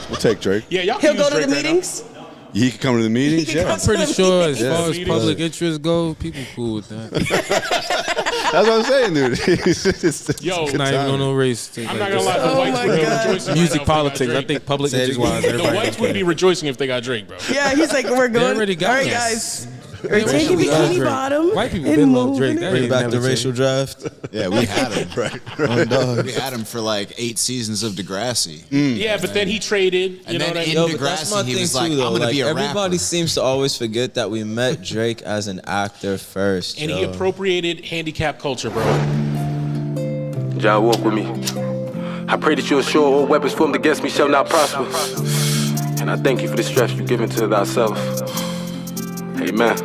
We'll take Drake. Yeah, y'all He'll can go use to the Drake right now. meetings. He can come to the meetings. Yeah, I'm pretty sure as far as Yeah. public interest go, people cool with that. that's what I'm saying, dude. It's Yo, good Not even time. on no race. I'm not gonna lie, the whites my would be God. rejoicing. Music right now if politics. they got I Drake. think public Say it interest again. wise, The everybody. whites would be rejoicing if they got Drake, bro. Yeah, he's like, we're going. already got All right, this. guys. We're They taking already got Bikini Drake. Bottom. White people and been love moving Drake. it. That Bring ain't back never the changed. racial draft. Yeah, we had him. Right. Dog. We had him for like 8 seasons of Degrassi. Yeah, but then he traded. You And know then what I mean? in Yo, but that's my Degrassi, he thing was too, like, though. I'm gonna Like, be a everybody rapper. seems to always forget that we met Drake as an actor first. And he yo. appropriated handicap culture, bro. John, walk with me. I pray that you assure all weapons formed against me shall not prosper. And I thank you for the strength you've given to thyself. Amen.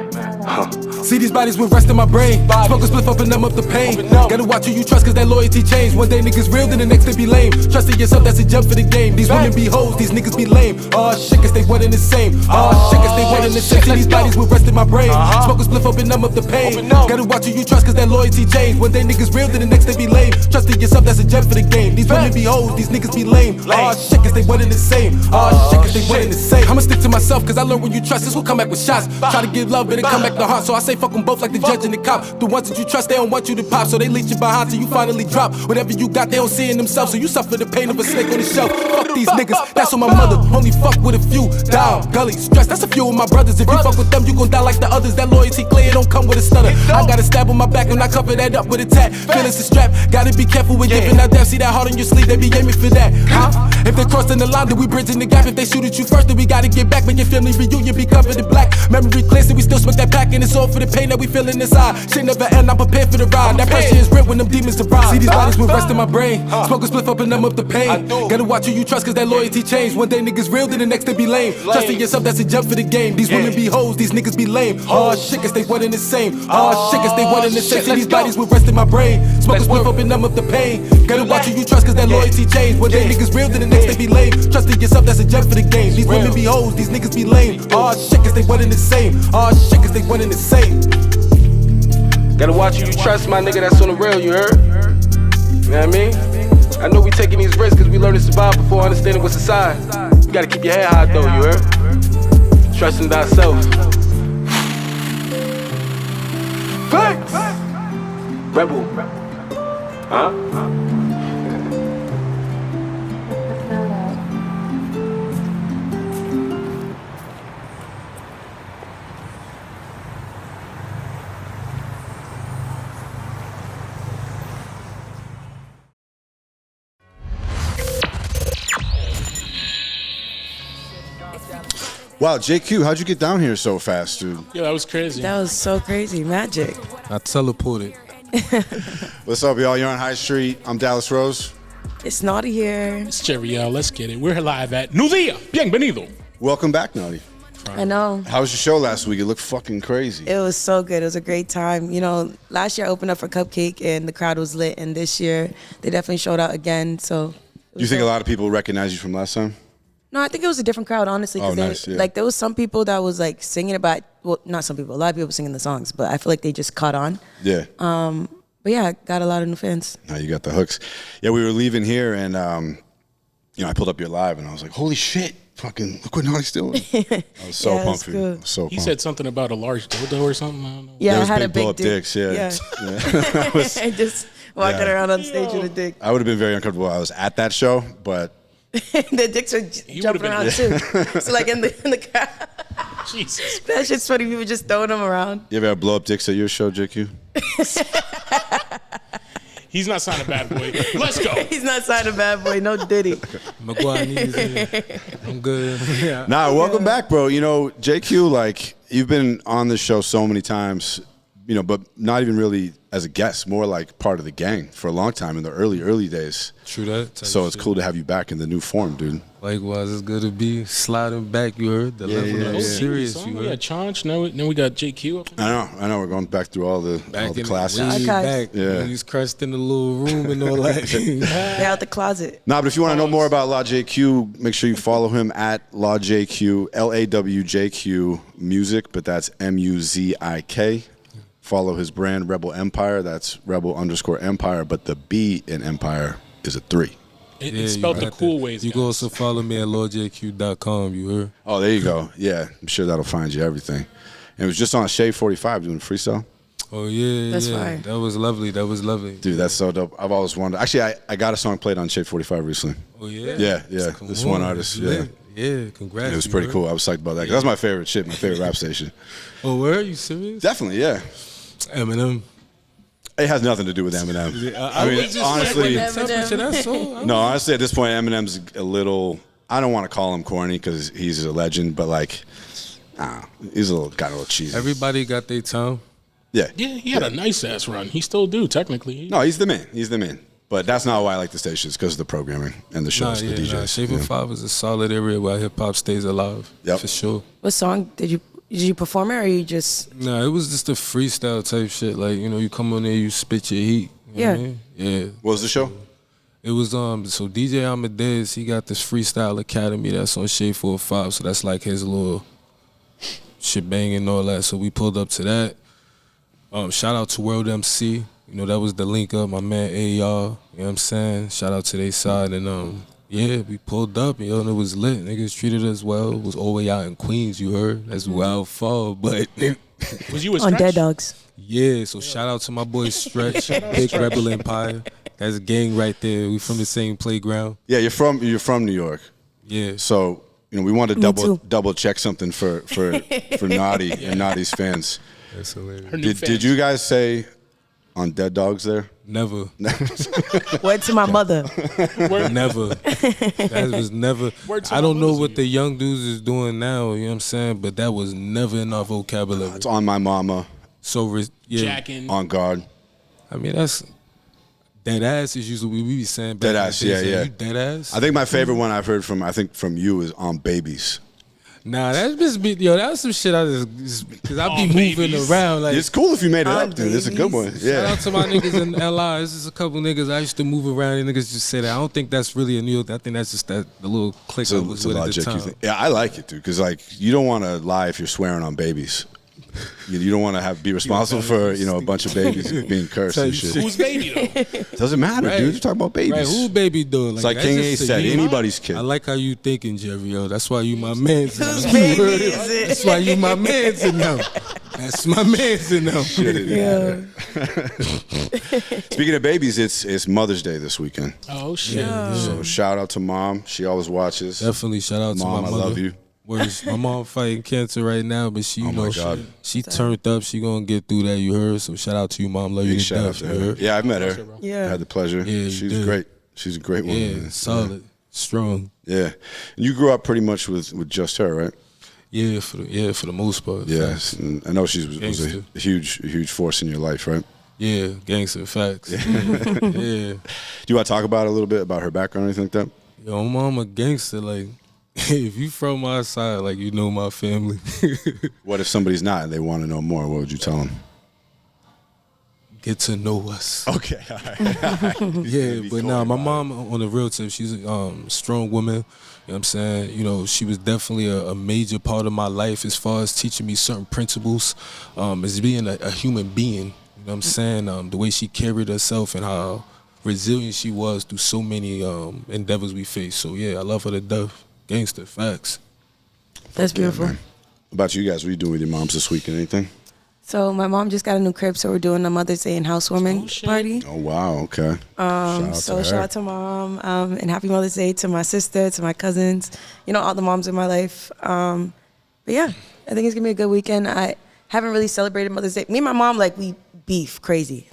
See these bodies with rest in my brain. Smoke a spliff up and numb up the pain. Gotta watch who you trust, cause that loyalty changed. One day niggas real, then the next they be lame. Trust in yourself, that's a jump for the game. These women be hoes, these niggas be lame. Oh shit, cause they one and the same. Oh shit, cause they one and the same. See these bodies with rest in my brain. Smoke a spliff up and numb up the pain. Gotta watch who you trust, cause that loyalty changed. One day niggas real, then the next they be lame. Trust in yourself, that's a jump for the game. These women be hoes, these niggas be lame. Oh shit, cause they one and the same. Oh shit, cause they one and the same. I'ma stick to myself, cause I learned when you trust, this will come back with shots. Try to give love, but it come back to heart. So I say fuck them both like the judge and the cop. The ones that you trust, they don't want you to pop. So they leech you behind till you finally drop. Whatever you got, they don't see in themselves. So you suffer the pain of a snake on the shelf. Fuck these niggas, that's on my mother. Only fuck with a few. Down, gully, stress, that's a few of my brothers. If you fuck with them, you gon' die like the others. That loyalty clear, don't come with a stutter. I got a stab on my back and I cover that up with a tat. Feelings a strap, gotta be careful with giving out death. See that heart on your sleeve, they be aiming for that. Huh? If they crossing the line, then we bridging the gap. If they shoot at you first, then we gotta get back. Make your family reunion be covered in black. Memory clear, so we still smoke that pack. And it's all for the pain that we feel inside. Shit never end, I'm prepared for the ride. That pressure is real when them demons arrive. See these bodies with rest in my brain. Smoke a spliff up and numb up the pain. Gotta watch who you trust, cause that loyalty changed. One day niggas real, then the next they be lame. Trust in yourself, that's a jump for the game. These women be hoes, these niggas be lame. Oh shit, cause they one and the same. Oh shit, cause they one and the same. See these bodies with rest in my brain. Smoke a spliff up and numb up the pain. Gotta watch who you trust, cause that loyalty changed. One day niggas real, then the next they be lame. Trust in yourself, that's a jump for the game. These women be hoes, these niggas be lame. Oh shit, cause they one and the same. Oh shit, cause they one and the same. Gotta watch who you trust, my nigga, that's on the real, you heard? You know what I mean? I know we taking these risks cause we learn to survive before understanding what's inside. You gotta keep your head high though, you heard? Trust in thyself. Facts! Rebel. Huh? Wow, JQ, how'd you get down here so fast, dude? Yeah, that was crazy. That was so crazy. Magic. I teleported. What's up, y'all? You're on Highstreet. I'm Dallas Rose. It's Naughty here. It's Jerry, y'all. Let's get it. We're live at New Dia. Bienvenido. Welcome back, Naughty. I know. How was your show last week? It looked fucking crazy. It was so good. It was a great time. You know, last year I opened up for Cupcake and the crowd was lit. And this year they definitely showed out again. So. Do you think a lot of people recognize you from last time? No, I think it was a different crowd, honestly. Oh, Cause nice, yeah. Like, there was some people that was, like, singing about, well, not some people, a lot of people singing the songs, but I feel like they just caught on. Yeah. But, yeah, I got a lot of new fans. No, you got the hooks. Yeah, we were leaving here, and, I pulled up your live, and I was like, holy shit, fucking, look what Naughty's doing. I was so Yeah, pumped it's for you. I good. was so pumped. He said something about a large dildo or something. I don't know. Yeah, There I was had a big big blow-up dick. dicks, yeah. Yeah. I was- Just walking Yeah. around on stage with a dick. I would have been very uncomfortable. I was at that show, but The dicks are jumping been- around, too. So, like, in the crowd. Jesus. That shit's funny. People just throwing them around. you ever had blow-up dicks at your show, JQ? He's not signing Bad Boy. Let's go. He's not signing Bad Boy. No Diddy. McGuire needs it. I'm good. Yeah. Nah, welcome back, bro. You know, JQ, like, you've been on this show so many times, but not even really as a guest, more like part of the gang for a long time in the early days. True that. So it's cool to have you back in the new form, dude. Likewise, it's good to be sliding back, you heard? The level yeah, of yeah. serious, you Yeah, heard? Chonch. Now we got JQ up. I know. We're going back through all the classes. Way Okay. back. Yeah. He's crushed in the little room and all that. They're out the closet. Nah, but if you want to know more about LawJQ, make sure you follow him at LawJQ, LAWJQ Music, but that's MUZIK. Follow his brand, Rebel Empire. That's Rebel_Empire, but the B in Empire is a 3. It's spelled the cool ways. You can also follow me at LawJQ.com. You heard? Oh, there you go. Yeah, I'm sure that'll find you everything. And it was just on Shade 45 doing freestyle. Oh yeah, That's yeah. fire. That was lovely. That was lovely. Dude, that's so dope. I've always wanted. Actually, I got a song played on Shade 45 recently. Oh yeah. Yeah. Come This on, one artist. it's Yeah. lit. Yeah, congrats. It was you pretty heard? cool. I was psyched about that. 'Cause that's my favorite shit, my favorite rap station. Oh, were you serious? Definitely, yeah. Eminem. It has nothing to do with Eminem. I mean, was just honestly, like, temperature, that's all. no, honestly, at this point, Eminem's a little. I don't want to call him corny because he's a legend, but like, he's a little cheesy. Everybody got their time. Yeah. Yeah, he had a nice ass run. He still do technically. No, he's the man. He's the man. But that's not why I like the station. It's because of the programming and the shows, the DJs. Shade yeah. 5 is a solid area where hip hop stays alive. Yep. For sure. What song did you perform it, or you just? Nah, it was just a freestyle type shit. Like, you know, you come on there, you spit your heat. You know what I mean? Yeah. What was the show? It was so DJ Amadeus, he got this freestyle academy that's on Shade 405. So that's like his little shebang and all that. So we pulled up to that. Shout out to World MC. You know, that was the link up, my man AR. You know what I'm saying? Shout out to their side. And yeah, we pulled up, and it was lit. Niggas treated us well. It was all the way out in Queens, you heard. That's wild fall, but Was you a On Stretch? Dead Dogs. yeah, so shout out to my boy Stretch, Big Rebel Empire. That's a gang right there. We from the same playground. Yeah, you're from New York. Yeah. So, we wanted to Me too. double check something for Naughty and Naughty's fans. That's hilarious. Her new Did fans. you guys say on Dead Dogs there? Never. Word to my mother. Never. That was never. Word to I my don't know mother's what ear. the young dudes is doing now, you know what I'm saying? But that was never in our vocabulary. It's on my mama, So, yeah. Jacking. on guard. I mean, that's. Dead ass is usually what we be saying. Dead back in ass, the day. yeah, So yeah. You dead ass? I think my favorite one I've heard from you is on Babies. Nah, that's just be, that's some shit I just, because I be On moving Babies. around. Like, It's cool if you made it On up, dude. It's a good one. Babies. shout Yeah. out to my niggas in LI. This is a couple niggas I used to move around and niggas just say that. I don't think that's really a new. I think that's just the little click I was It's a with at the LawJQ time. thing. Yeah, I like it, dude, because you don't want to lie if you're swearing on babies. You don't want to be responsible for a bunch of babies being cursed and shit. Who's baby though? Doesn't matter, Right. dude. You're talking about babies. Right, who baby doing? It's like that's King A just a said, you. anybody's kid. I like how you thinking, Jerry. Yo, that's why you my man. Whose baby is it? That's why you my man to know. That's my man to know. Yeah. Speaking of babies, it's Mother's Day this weekend. Oh shit. Yeah. So shout out to Mom. She always watches. Definitely shout out to Mom, my I mother. love you. Whereas my mom fighting cancer right now, but she, Oh my God. she turned up. She gonna get through that. You heard. So shout out to you, Mom. Love you Big to shout out death. to You her. heard? Yeah, I've met her. Yeah. I had the pleasure. Yeah, you She's did. great. She's a great woman. Yeah, man. solid, strong. Yeah. And you grew up pretty much with just her, right? Yeah, for the most part. Yes. Facts. And I know she was Gangster. a huge force in your life, right? Yeah, gangster facts. Yeah. Do you want to talk about a little bit about her background or anything like that? Yo, my mom a gangster. Like, if you from my side, like, you know my family. What if somebody's not and they want to know more? What would you tell them? Get to know us. Okay. All right. Yeah, but nah, my mom on the real tip, she's a strong woman. You know what I'm saying? You know, she was definitely a major part of my life as far as teaching me certain principles, as being a human being. You know what I'm saying? The way she carried herself and how resilient she was through so many endeavors we faced. So yeah, I love her to death. Gangster, facts. That's beautiful. Man. What about you guys? What are you doing with your moms this weekend? Anything? So my mom just got a new crib, so we're doing a Mother's Day and housewarming party. Oh, wow. Okay. Shout out to Mom, and happy Mother's Day to my sister, to my cousins, all the moms in my life. But yeah, I think it's gonna be a good weekend. I haven't really celebrated Mother's Day. Me and my mom, we beef crazy.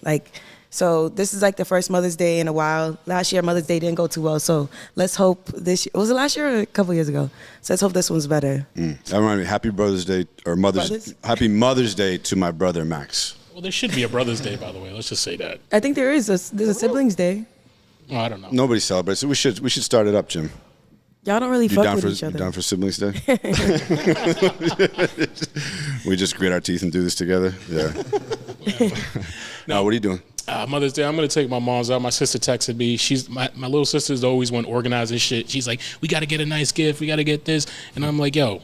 So this is the first Mother's Day in a while. Last year Mother's Day didn't go too well, so let's hope this year. Was it last year or a couple years ago? So let's hope this one's better. That reminds me. Happy Brother's Day or Happy Mother's Day to my brother Max. Well, there should be a Brother's Day, by the way. Let's just say that. I think there's a Siblings Day. Oh, I don't know. Nobody celebrates it. We should start it up, Jim. Y'all don't really You fuck down with for each other. down for Siblings Day? We just grit our teeth and do this together. Yeah. No, what are you doing? Mother's Day, I'm gonna take my mom's out. My sister texted me. She's my little sister's always one organizing shit. She's like, we gotta get a nice gift. We gotta get this, and I'm like, yo,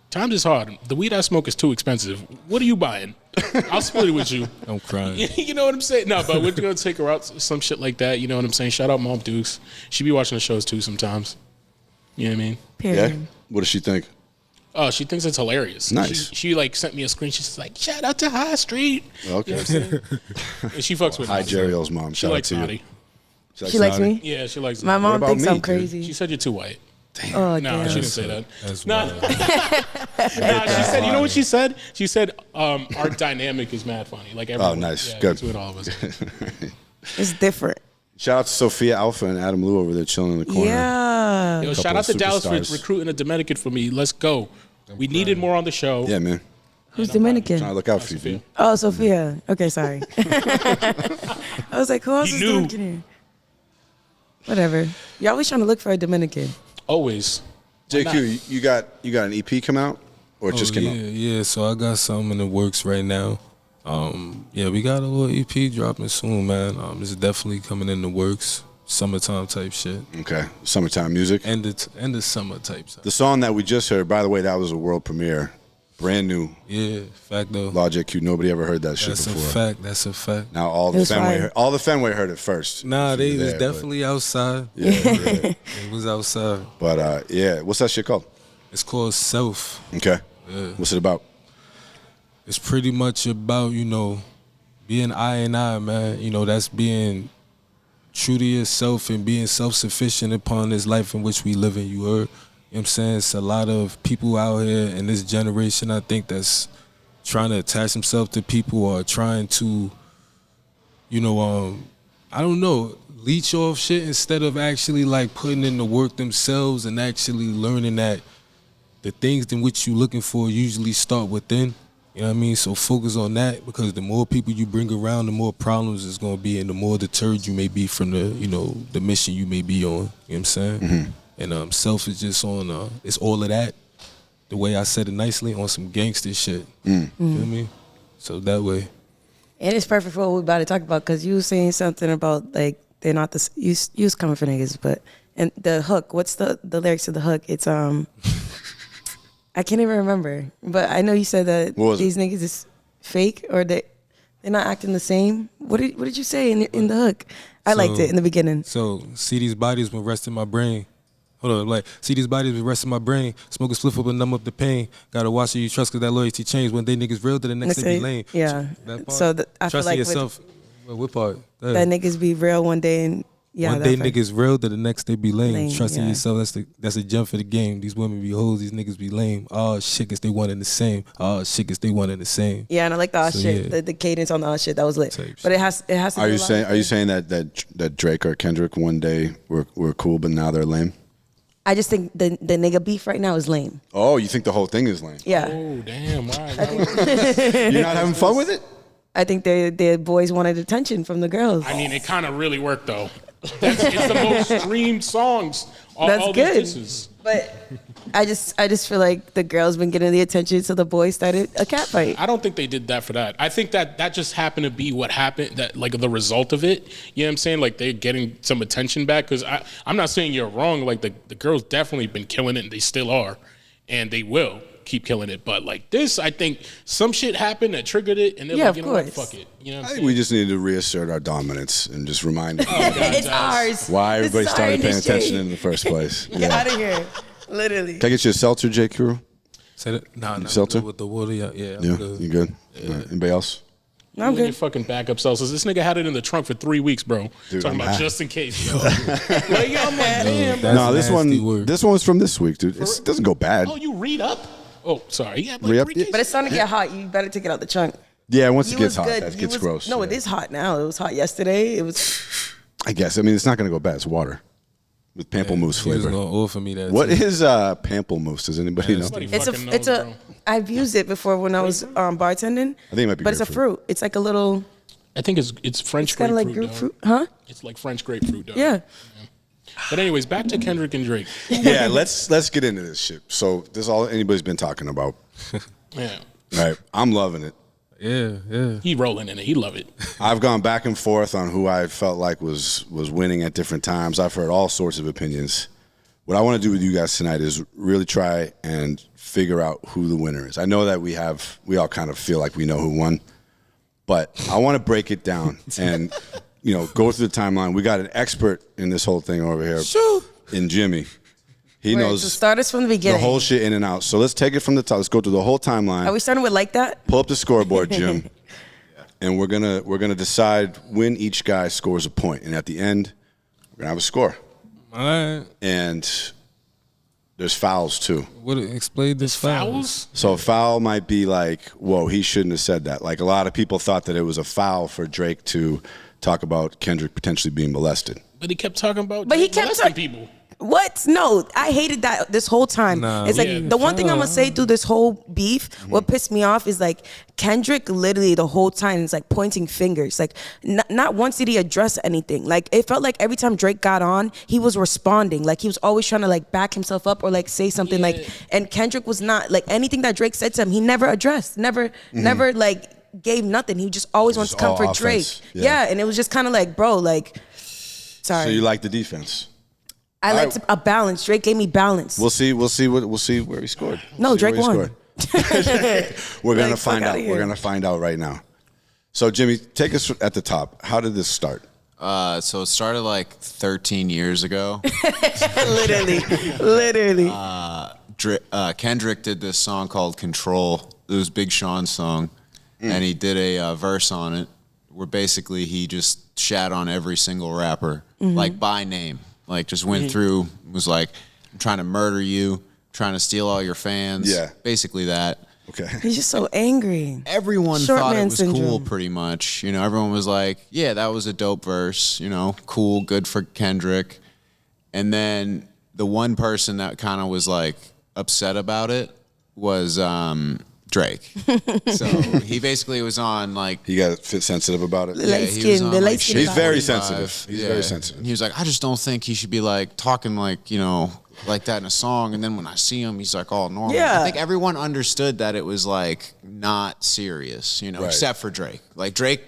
times is hard. The weed I smoke is too expensive. What are you buying? I'll split it with you. I'm crying. You know what I'm saying? No, but we're gonna take her out, some shit like that. You know what I'm saying? Shout out Mom Dukes. She be watching the shows too sometimes. You know what I mean? Period. Yeah. What does she think? Oh, she thinks it's hilarious. Nice. She like sent me a screen. She's like, shout out to Highstreet. Okay. You know what I'm saying? And she fucks with Hi, me. Jeriel's mom. She Shout out likes to you. Naughty. She likes me? Yeah, she likes My me. mom about thinks me, I'm dude? crazy. She said you're too white. Oh, No, damn. she didn't say that. That's No, wild. she said, you know what she said? She said, our dynamic is mad funny. Like everyone. nice. Yeah, Good. between all of us. It's different. Shout out to Sophia Alpha and Adam Lou over there chilling in the corner. Yeah. Yo, Couple shout out to of Dallas for superstars. recruiting a Dominican for me. Let's go. We needed more on the show. Yeah, man. Who's Trying to Dominican? look out for you. Sophia. dude. Oh, Sophia. Okay, sorry. I was like, who else He is knew. Dominican here? Whatever. You're always trying to look for a Dominican. Always. JQ, you got an EP come out, or it just came out? Yeah. So I got something in the works right now. Yeah, we got a little EP dropping soon, man. It's definitely coming in the works. Summertime type shit. Okay, summertime music. End of summer type stuff. The song that we just heard, by the way, that was a world premiere, brand new. Yeah, fact though. LawJQ, nobody ever heard that shit That's before. a fact. That's a fact. Now all It the was Fenway, fire. heard it first. Nah, If they you was there, but- definitely outside. Yeah, yeah. It was outside. But yeah, what's that shit called? It's called Self. Okay, Yeah. what's it about? It's pretty much about, being I and I, man. That's being true to yourself and being self-sufficient upon this life in which we live in, you heard? You know what I'm saying? It's a lot of people out here in this generation, I think, that's trying to attach themselves to people or trying to, I don't know, leech off shit instead of actually like putting in the work themselves and actually learning that the things in which you're looking for usually start within. You know what I mean? So focus on that, because the more people you bring around, the more problems it's going to be, and the more deterred you may be from the mission you may be on. You know what I'm saying? Mm-hmm. And self is just on, it's all of that. The way I said it nicely, on some gangster shit. You feel me? So that way. And it's perfect for what we're about to talk about, because you were saying something about, like, they're not the, you was coming for niggas, but, and the hook, what's the lyrics of the hook? It's, I can't even remember, but I know you said that these niggas is fake, or they're not acting the same. What did you say in the hook? I liked it in the beginning. So, see these bodies when rest in my brain. Hold on, like, see these bodies with rest in my brain. Smoke a spliff up and numb up the pain. Gotta watch who you trust, cause that loyalty changed. One day niggas real, to the next they be lame. Yeah. That part? So I feel Trusting like yourself. What part? Go that ahead. niggas be real one day and One day niggas real, to the next they be lame. Lame, Trusting yeah. yourself, that's a jump for the game. These women be hoes, these niggas be lame. Oh shit, guess they one and the same. Oh shit, guess they one and the same. Yeah, and I like the all So, shit, yeah. the cadence on the all shit, that was lit. Type But it has to. Are be you a lot saying of- Are you saying that Drake or Kendrick one day were cool, but now they're lame? I just think the nigga beef right now is lame. Oh, you think the whole thing is lame? Yeah, Oh, damn. Wow. You're not having fun with it? I think their boys wanted attention from the girls. I mean, it kind of really worked, though. It's the most streamed songs. That's all good. These disses. But I just feel like the girls been getting the attention, so the boys started a cat fight. I don't think they did that for that. I think that just happened to be what happened, that like the result of it. You know what I'm saying? Like they're getting some attention back, because I'm not saying you're wrong. Like the girls definitely been killing it, and they still are, and they will keep killing it. But like this, I think some shit happened that triggered it, and they're Yeah, like, you of know what, course. fuck it. You know what I I'm think saying? we just need to reassert our dominance and just remind everybody It's ours. why This everybody is our started paying industry. attention in the first place. Get out of here, literally. Can I get you a seltzer, J. Crew? Say that? Nah, Seltzer? with the water, yeah. I'm Yeah, good. you good? All right. Anybody else? No, I'm Look at good. fucking backup seltzers. This nigga had it in the trunk for 3 weeks, bro. Dude, Talking I'm about high. just in case. Yo. Like, yo, I'm like, damn. That's No, this nasty one word. this one was from this week, dude. It doesn't go bad. Oh, you read up? Oh, sorry. Yeah, like Re-up? 3 cases. But it's starting to get hot. You better take it out the trunk. Yeah, once it You gets was hot, good. that You gets was- gross. No, yeah. it is hot now. It was hot yesterday. It was. I guess. I mean, it's not going to go bad. It's water with pamplemousse He was flavor. gonna offer me that. What too. is pamplemousse? Does anybody know? Somebody It's fucking it's knows, a. bro. I've used it before when I was bartending. I think it might be But it's a grapefruit. fruit. It's like a little. I think it's French It's kind of like grapefruit, grapefruit, huh? dog. It's like French grapefruit, dog. Yeah. But anyways, back to Kendrick and Drake. Yeah, let's get into this shit. So this is all anybody's been talking about. Yeah. All right, I'm loving it. Yeah. He rolling in it. He love it. I've gone back and forth on who I felt like was winning at different times. I've heard all sorts of opinions, what I want to do with you guys tonight is really try and figure out who the winner is. I know that we all kind of feel like we know who won, but I want to break it down and, go through the timeline. We got an expert in this whole thing over here in Jimmy. He knows. So start us from the beginning. The whole shit in and out. So let's take it from the top. Let's go through the whole timeline. Are we starting with like that? Pull up the scoreboard, Jim. And we're gonna decide when each guy scores a point. And at the end, we're gonna have a score. All right. And there's fouls too. What explain this fouls? So a foul might be like, whoa, he shouldn't have said that. Like a lot of people thought that it was a foul for Drake to talk about Kendrick potentially being molested. But he kept talking about But he kept molesting people. What? No, I hated that this whole time. It's like the one thing I'm gonna say through this whole beef, what pissed me off is like Kendrick literally the whole time is like pointing fingers. Like not once did he address anything. Like it felt like every time Drake got on, he was responding. Like he was always trying to like back himself up or like say something like, and Kendrick was not like anything that Drake said to him, he never addressed, never like gave nothing. He just always wants to come for Drake. Yeah, and it was just kind of like, bro, like, sorry. So you like the defense? I liked a balance. Drake gave me balance. We'll see where he scored. No, Drake won. We're gonna find out. We're gonna find out right now. So Jimmy, take us at the top. How did this start? So it started like 13 years ago. Literally. Kendrick did this song called Control. It was Big Sean's song, and he did a verse on it where basically he just shat on every single rapper, like by name. Like just went through, was like, I'm trying to murder you, trying to steal all your fans. Yeah. Basically that. Okay. He's just so angry. Everyone thought it was cool pretty much. Everyone was like, yeah, that was a dope verse, cool, good for Kendrick. And then the one person that kind of was like upset about it was Drake. So he basically was on like, he got sensitive about it. He's very sensitive. He's very sensitive. He was like, I just don't think he should be like talking like like that in a song. And then when I see him, he's like all normal. I think everyone understood that it was like not serious, except for Drake. Like Drake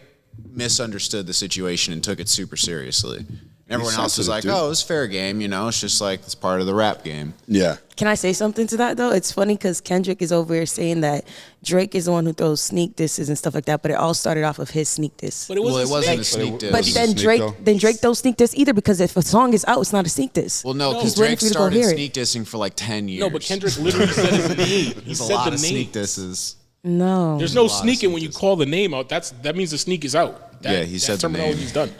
misunderstood the situation and took it super seriously. Everyone else was like, oh, it's fair game, it's just like it's part of the rap game. Yeah. Can I say something to that though? It's funny because Kendrick is over here saying that Drake is the one who throws sneak disses and stuff like that, but it all started off of his sneak diss. But it wasn't a sneak diss. But then Drake don't sneak diss either because if a song is out, it's not a sneak diss. Well, no, because Drake started sneak dissing for like 10 years. No, but Kendrick literally said his name. He said the name. Sneak disses. No. There's no sneaking when you call the name out. That means the sneak is out. He said the name. He's done.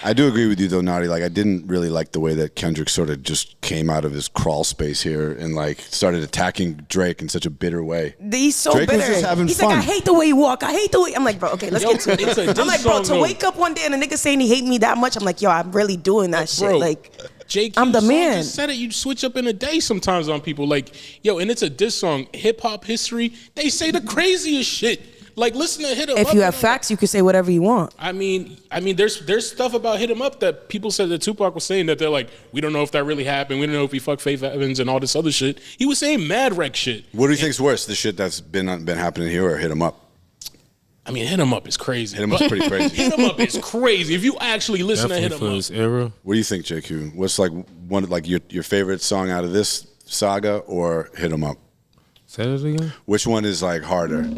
I do agree with you though, Naughty. Like I didn't really like the way that Kendrick sort of just came out of his crawl space here and like started attacking Drake in such a bitter way. He's so Drake bitter. was just having He's fun. like, I hate the way you walk. I hate the way. I'm like, bro, okay, let's get to it. I'm like, bro, to wake up one day and a nigga saying he hate me that much, I'm like, yo, I'm really doing that shit. Like, JQ I'm the man. Just said it. You switch up in a day sometimes on people. Like, yo, and it's a diss song. Hip hop history. They say the craziest shit. Like, listen to Hit 'Em Up. If you have facts, you can say whatever you want. I mean, there's stuff about Hit 'Em Up that people said that Tupac was saying that they're like, we don't know if that really happened. We don't know if he fucked Faith Evans and all this other shit. He was saying mad wreck shit. What do you think's worse, the shit that's been happening here or Hit 'Em Up? I mean, Hit 'Em Up is crazy. Hit 'Em Up's pretty crazy. Hit 'Em Up is crazy. If you actually listen to Hit 'Em Up. Era. What do you think, JQ? What's like one like your favorite song out of this saga or Hit 'Em Up? Say that again. Which one is like harder?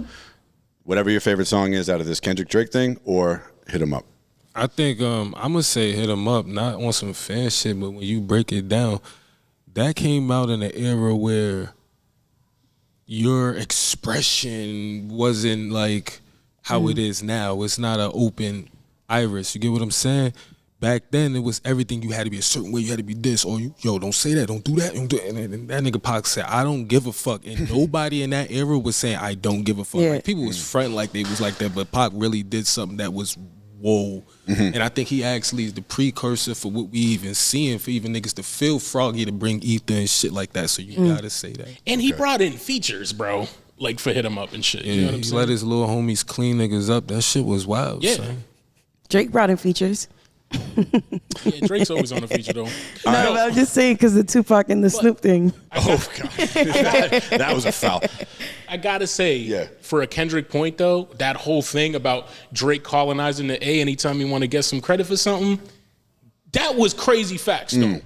Whatever your favorite song is out of this Kendrick Drake thing or Hit 'Em Up? I think I'm gonna say Hit 'Em Up, not on some fan shit, but when you break it down, that came out in an era where your expression wasn't like how it is now. It's not an open iris. You get what I'm saying? Back then, it was everything. You had to be a certain way. You had to be this. Or, don't say that. Don't do that. Don't do that. And that nigga Pac said, I don't give a fuck. And nobody in that era was saying, I don't give a fuck. Yeah. Like, people was fronting like they was like that. But Pac really did something that was whoa. And I think he actually is the precursor for what we even seeing, for even niggas to feel froggy to bring ether and shit like that. So you gotta say that. And he brought in features, bro. Like for Hit 'Em Up and shit. Yeah, you know what I'm he saying? let his little homies clean niggas up. That shit was wild. Yeah. Son. Drake brought in features. Yeah, Drake's always on the feature though. No, but I'm just saying because the Tupac and the Snoop thing. Oh god, that was a foul. I gotta say, for a Kendrick point though, that whole thing about Drake colonizing the A anytime you want to get some credit for something, That was crazy facts, though.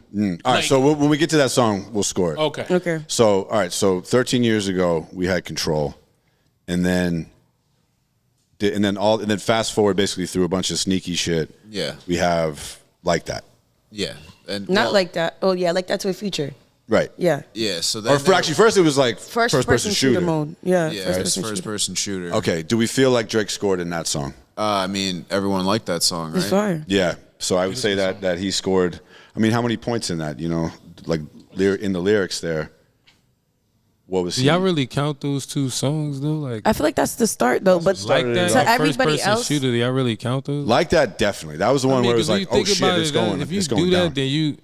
All right, so when we get to that song, we'll score it. Okay. So, all right, so 13 years ago, we had Control, and then fast forward basically through a bunch of sneaky shit. Yeah. We have Like That. Yeah. And Not Like That. Oh yeah, Like That to a Feature. Right. Yeah. Yeah. So Or first it was like First person shooter mode. Yeah. Yeah, it's first person shooter. Okay. Do we feel like Drake scored in that song? I mean, everyone liked that song, right? It's fire. Yeah. So I would say that he scored. I mean, how many points in that? You know, like in the lyrics there. What was Do y'all really count those two songs though? Like I feel like that's the start though, but Like That, to like everybody first person else, shooter, do y'all really count those? Like That? Definitely. That was the one where it was like, oh shit, it's going. If you it's do going that, down. then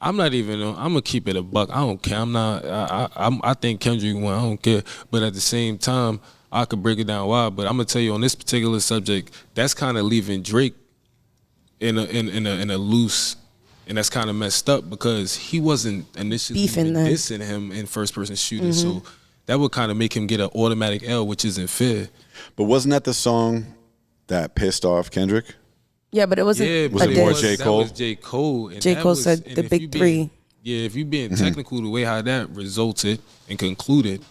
I'm not even. I'm gonna keep it a buck. I don't care. I'm not. I think Kendrick won. I don't care. But at the same time, I could break it down why. But I'm gonna tell you on this particular subject, that's kind of leaving Drake in a loose, and that's kind of messed up because he wasn't initially Beefing them. dissing him in first person shooter. So that would kind of make him get an automatic L, which isn't fair. But wasn't that the song that pissed off Kendrick? yeah, but it wasn't. Yeah, a but it more diss. J. Cole? That was J. Cole. And J. that Cole was- said and the if big you being- three. Yeah, if you being technical, the way how that resulted and concluded,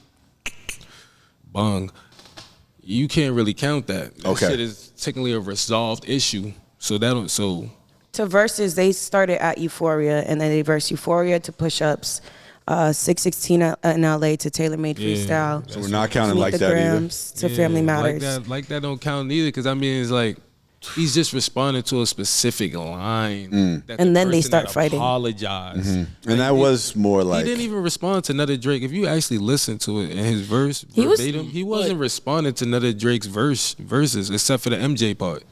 bung, you can't really count that. That Okay. shit is technically a resolved issue. So that don't. So To verses, they started at Euphoria, and then they versed Euphoria to Push-Ups, 616 in LA to Tailor Made Yeah. Freestyle. So we're not counting Meet Like the That either. Grams to Family Matters. Like that don't count either. Because I mean, it's like he's just responding to a specific line. That And the then they person start that fighting. apologize. And that was more like He didn't even respond to Nutty Drake. If you actually listen to it in his verse He was- verbatim, he wasn't responding to Nutty Drake's verses except for the MJ part.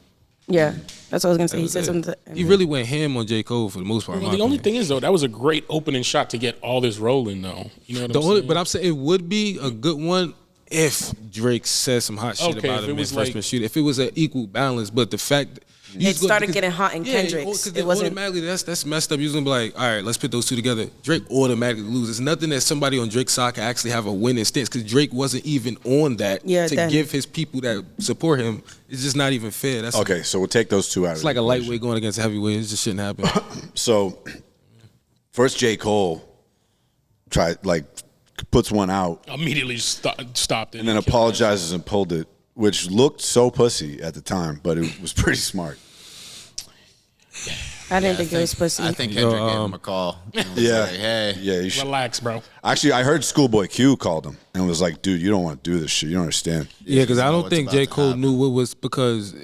Yeah, that's what I was gonna say. He said something. He really went ham on J. Cole for the most part. in Well, my the only opinion. thing is, though, that was a great opening shot to get all this rolling, though. You know what The I'm only, saying? but I'm saying it would be a good one if Drake said some hot shit Okay, about if him it in was first like- person shooter. If it was an equal balance, but the fact that It started getting hot in Kendrick's. It It wasn't- automatically that's messed up. You're gonna be like, all right, let's put those two together. Drake automatically loses. It's nothing that somebody on Drake's side can actually have a winning stance because Drake wasn't even on that Yeah, to then. give his people that support him. It's just not even fair. That's okay. So we'll take those two out. It's like a lightweight going against a heavyweight. It just shouldn't happen. So first J. Cole puts one out immediately stopped it. and then apologizes and pulled it, which looked so pussy at the time, but it was pretty smart. I didn't think it was pussy. I think Kendrick gave him a call. And was Yeah. like, hey. Yeah, you should. Relax, bro. Actually, I heard Schoolboy Q called him and was like, dude, you don't want to do this shit. You don't understand. Yeah, because I know don't what's think about J. to Cole happen. knew what was, because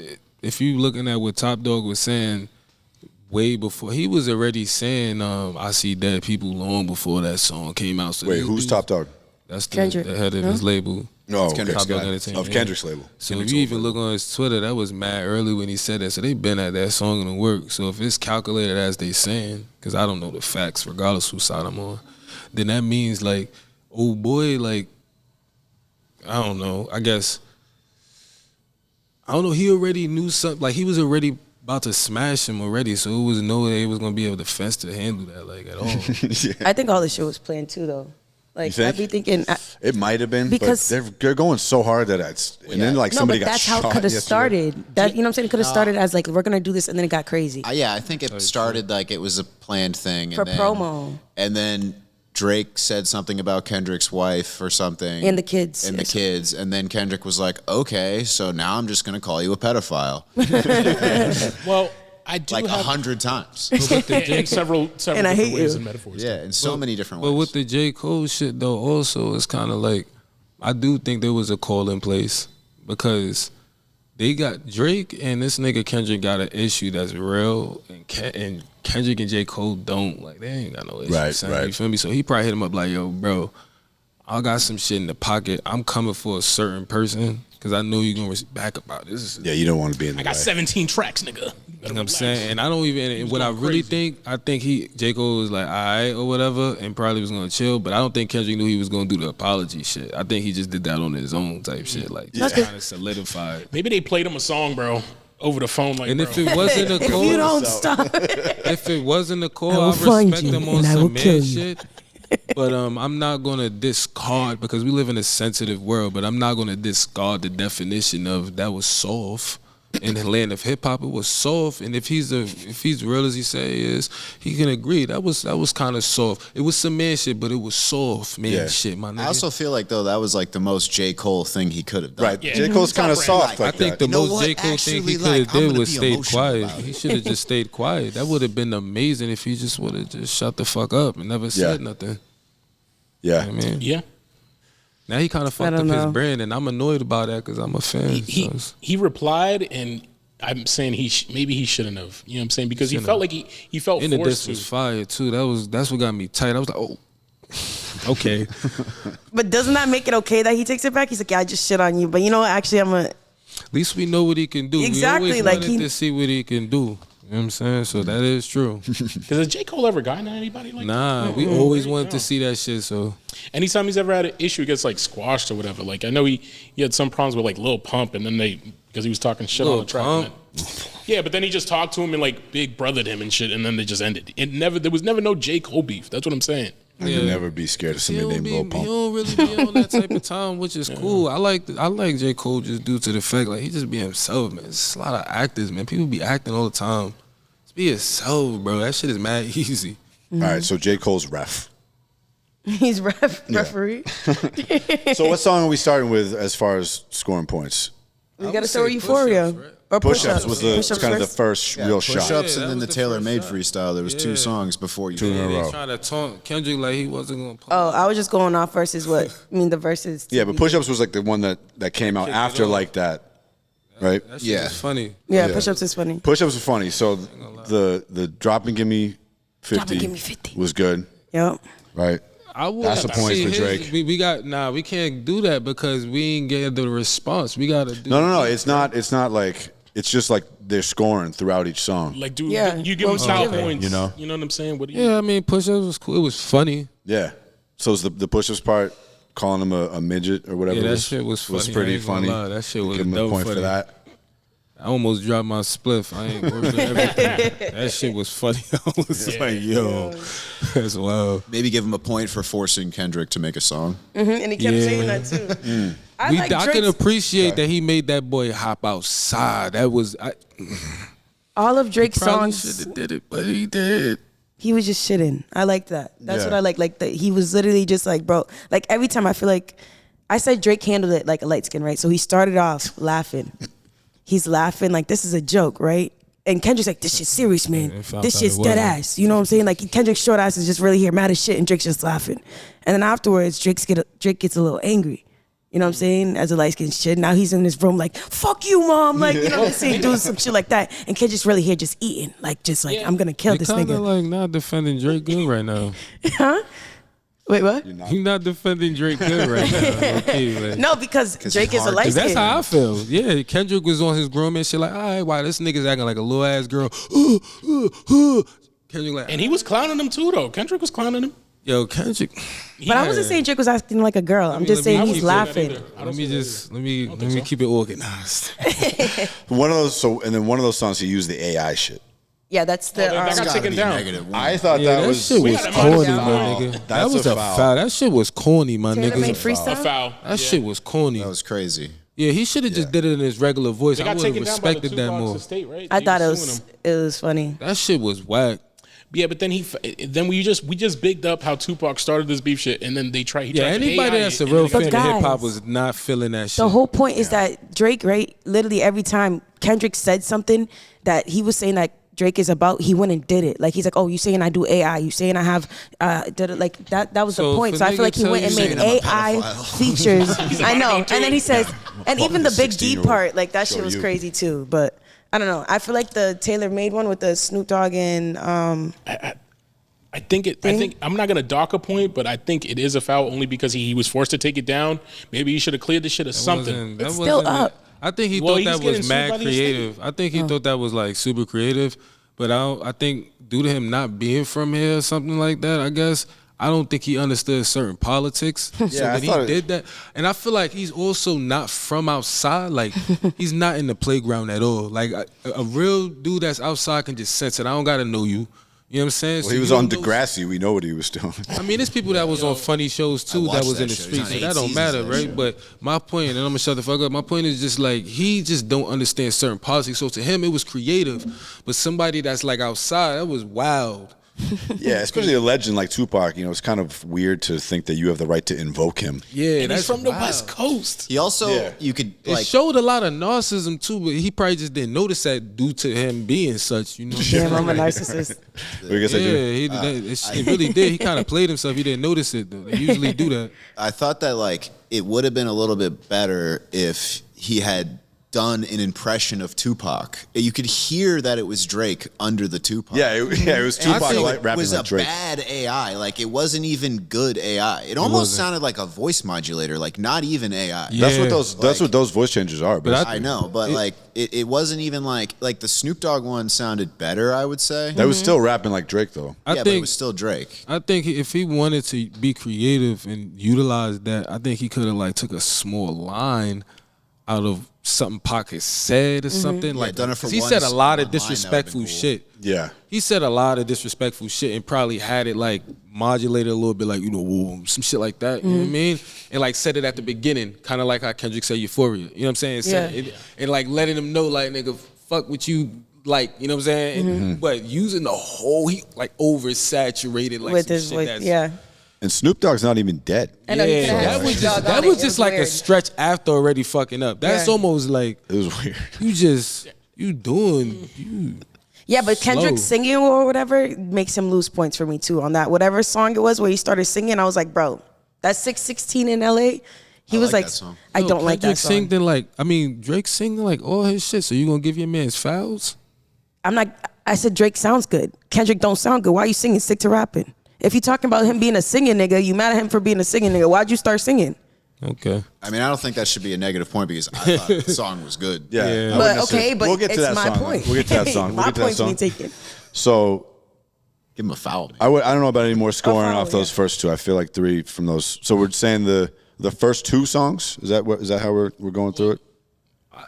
if you looking at what Top Dog was saying way before, he was already saying I see dead people long before that song came out. So Wait, these who's dudes- Top Dog? That's Kendrick. the head of No? his label. No, okay. Kendrick's Top Dog guy. Entertainment. Of Kendrick's label. So if you even look on his Twitter, that was mad early when he said that. So they been at that song in the work. So if it's calculated as they saying, because I don't know the facts, regardless whose side I'm on, then that means like, oh boy, like, I don't know. I guess, I don't know. He already knew something. Like he was already about to smash him already. So it was no way he was gonna be able to handle that like at all. I think all this shit was planned too, though. Like think? I'd be thinking, It might have been, Because- but they're going so hard that it's, and then like no, somebody but got that's shot. how it could have yesterday. started. That you know what I'm saying? It could have started as like we're gonna do this, and then it got crazy. Yeah, I think it started like it was a planned thing. For and then, promo. And then Drake said something about Kendrick's wife or something. And the kids. And the kids. And then Kendrick was like, okay, so now I'm just going to call you a pedophile. Well, I do Like have 100 times. in several And I different hate ways you. and metaphors. Yeah, in so many different But ways. with the J. Cole shit though, also it's kind of like, I do think there was a call in place because they got Drake and this nigga Kendrick got an issue that's real, and Kendrick and J. Cole don't. Like they ain't got no issue. Right, son, right. You feel me? So he probably hit him up like, yo, bro, I got some shit in the pocket. I'm coming for a certain person because I know you're gonna back about this. Yeah, you don't want to be in the I got way. 17 tracks, nigga. You know what I'm saying? And I don't even, and what I really think, I think J. Cole was like, all right, or whatever, and probably was going to chill, but I don't think Kendrick knew he was going to do the apology shit. I think he just did that on his own type shit, like, just kind of solidified. Maybe they played him a song, bro, over the phone. Like, And bro, if it wasn't a If call, you don't stop, if it wasn't a call, I will I find respect you him on and I will some kill man you. shit. But I'm not gonna discard, because we live in a sensitive world, but I'm not gonna discard the definition of that was soft. in the land of hip hop, it was soft. And if he's real as he say he is, he can agree. That was kind of soft. It was some man shit, but it was soft man shit, my nigga. I also feel like though that was like the most J. Cole thing he could have done. Right. J. Cole's kind of soft. I think the most J. Cole thing he could have did was stayed quiet. He should have just stayed quiet. That would have been amazing if he just would have just shut the fuck up and never said nothing. Yeah. You know what I mean? Yeah. Now he kind of fucked up his brand, and I'm annoyed about that because I'm a fan. He replied, and I'm saying maybe he shouldn't have. You know what I'm saying? Because he felt like he felt and forced the disc was fire too. That's what got me tight. I was like, oh, okay. But doesn't that make it okay that he takes it back? He's like, yeah, I just shit on you, but you know what? Actually, at least we know what he can do. Exactly, we always wanted to see what he can do. You know what I'm saying? So that is true. Because has J. Cole ever gotten at anybody like that? Nah, we always wanted to see that shit. So anytime he's ever had an issue, he gets like squashed or whatever. Like I know he had some problems with like Lil Pump, and then because he was talking shit on the track. Yeah, but then he just talked to him and like big brothered him and shit, and then they just ended. There was never no J. Cole beef. That's what I'm saying. I can never be scared of somebody named Lil Pump. He don't really be on that type of time, which is cool. I like J. Cole just due to the fact like he just be himself, man. It's a lot of actors, man. People be acting all the time. Just be yourself, bro. That shit is mad easy. All right, so J. Cole's ref. He's referee. So what song are we starting with as far as scoring points? We got to start with Euphoria. Right? Or Push-ups was kind of the first real shot. Push-ups and then the tailor-made freestyle. There was 2 songs before you. 2 in a row. Trying to taunt Kendrick like he wasn't gonna. Oh, I was just going off versus what? I mean, the verses. Yeah, but Push-ups was like the one that came out after like that, right? That shit was funny. Yeah, Push-ups is funny. Push-ups was funny. So the drop and give me 50 was good. Yep. Right. That's a point for Drake. We can't do that because we ain't getting the response. We gotta do. No. It's not like. It's just like they're scoring throughout each song. Like, dude, you give them style points. You know what I'm saying? I mean, push-ups was cool. It was funny. Yeah. So it's the push-ups part, calling him a midget or whatever. Yeah, that shit was funny. Was pretty funny. That shit was Give him a point for that. I almost dropped my spliff. I ain't working everything. That shit was funny. I was like, yo, that's wild. Maybe give him a point for forcing Kendrick to make a song. Mm-hmm, and he kept saying that too. I can appreciate that he made that boy hop outside. That was all of Drake's songs. Should have did it, but he did. He was just shitting. I like that. That's what I like. Like that, he was literally just like, bro. Like every time I feel like I said Drake handled it like a light skin, right? So he started off laughing. He's laughing like this is a joke, right? And Kendrick's like, this shit's serious, man. This shit's dead ass. You know what I'm saying? Like Kendrick's short ass is just really here mad as shit, and Drake's just laughing. And then afterwards, Drake gets a little angry. You know what I'm saying? As a light skinned shit. Now he's in his room like, fuck you, mom. Like, you know what I'm saying? Doing some shit like that. And Kendrick's really here just eating. Like, I'm going to kill this nigga. You're like not defending Drake good right now. Huh? Wait, what? You're not defending Drake good right now. Okay, like, no, because Drake is a light skin. That's how I feel. Yeah, Kendrick was on his grown man shit like, all right, wow, this nigga's acting like a little ass girl. Kendrick like, and he was clowning him too, though. Kendrick was clowning him. Yo, Kendrick. But I wasn't saying Drake was acting like a girl. I'm just saying he's laughing. Let me keep it organized. One of those songs he used the AI shit. Yeah, that's the. That got taken down. I thought that was shit was corny, my nigga. That was a foul. That shit was corny, my nigga. Freestyle? A foul. That shit was corny. That was crazy. Yeah, he should have just did it in his regular voice. I would have respected that more. I thought it was funny. That shit was whack. Yeah, but then we just bigged up how Tupac started this beef shit, and then they tried. Anybody that's a real fan of hip hop was not feeling that shit. The whole point is that Drake, right? Literally every time Kendrick said something that he was saying that Drake is about, he went and did it. Like he's like, oh, you saying I do AI? You saying I have did it? Like that was the point. So I feel like he went and made AI features. I know. And then he says, and even the Big D part, like that shit was crazy too. But I don't know. I feel like the tailor-made one with the Snoop Dogg and I think I'm not gonna dock a point, but I think it is a foul only because he was forced to take it down. Maybe he should have cleared the shit or something. It's still up. I think he thought that was mad creative. I think he thought that was like super creative, but I think due to him not being from here or something like that, I guess. I don't think he understood certain politics. So when he did that, and I feel like he's also not from outside. Like he's not in the playground at all. Like a real dude that's outside can just sense it. I don't gotta know you. You know what I'm saying? Well, So he was you on don't know- Degrassi. We know what he was doing. I mean, there's people that was on funny shows too that watched was in that the show. He was streets, on so that 8 don't matter, seasons of that right? show. But my point, and I'm gonna shut the fuck up. My point is just like he just don't understand certain politics. So to him, it was creative, but somebody that's like outside, that was wild. Yeah, especially a legend like Tupac. You know, it's kind of weird to think that you have the right to invoke him. Yeah, And that's he's from the wild. West Coast. He also, Yeah. you could It like, showed a lot of narcissism too, but he probably just didn't notice that due to him being such. You know, Damn, I'm a narcissist. I guess I do. Yeah, he really did. He kind of played himself. He didn't notice it though. They usually do that. I thought that like it would have been a little bit better if he had done an impression of Tupac. You could hear that it was Drake under the Tupac. Yeah, it was And I Tupac feel like rapping was like a Drake. bad AI. Like it wasn't even good AI. It almost sounded like a voice modulator. Like not even AI. Yeah. That's what those voice changes are. But I know, but like it wasn't even like the Snoop Dogg one sounded better. I would say. that was still rapping like Drake though. Yeah, but it was still Drake. I think if he wanted to be creative and utilize that, I think he could have like took a small line out of something Pac has said or something. Yeah, Like done it for 'cause he one- said a lot of one line, that would've been disrespectful cool. shit. Yeah. He said a lot of disrespectful shit and probably had it like modulated a little bit, like, you know, whoa, some shit like that. You know what I mean? And like said it at the beginning, kind of like how Kendrick said Euphoria. You know what I'm saying? Said Yeah. it- and like letting him know, like, nigga, fuck what you like. You know what I'm saying? And, but using the whole, he like oversaturated, like With some his shit voice, that's, yeah. And Snoop Dogg's not even dead. I know, he Yeah, could've had that was Snoop just Dogg that on it. was It just like weird. a stretch after already fucking up. That's Yeah. almost like It was weird. you doing you. Yeah, but Kendrick Slow. singing or whatever makes him lose points for me too on that. Whatever song it was where he started singing, I was like, bro, that's 616 in LA. He was like like, that song. I don't like that Kendrick song. singing like Drake singing like all his shit. So you gonna give your man's fouls? I'm not. I said Drake sounds good. Kendrick don't sound good. Why you singing? Stick to rapping. If you talking about him being a singing nigga, you mad at him for being a singing nigga. Why'd you start singing? Okay. I mean, I don't think that should be a negative point because I thought the song was good. Yeah. Yeah. I But wouldn't okay, say- but we'll get to it's that my song. point. We'll get to that song. My We'll get to that point's song. being taken. So Give him a foul. I don't know about any more scoring foul, off those yeah. first two. I feel like 3 from those. So we're saying the first 2 songs. Is that how we're going through it?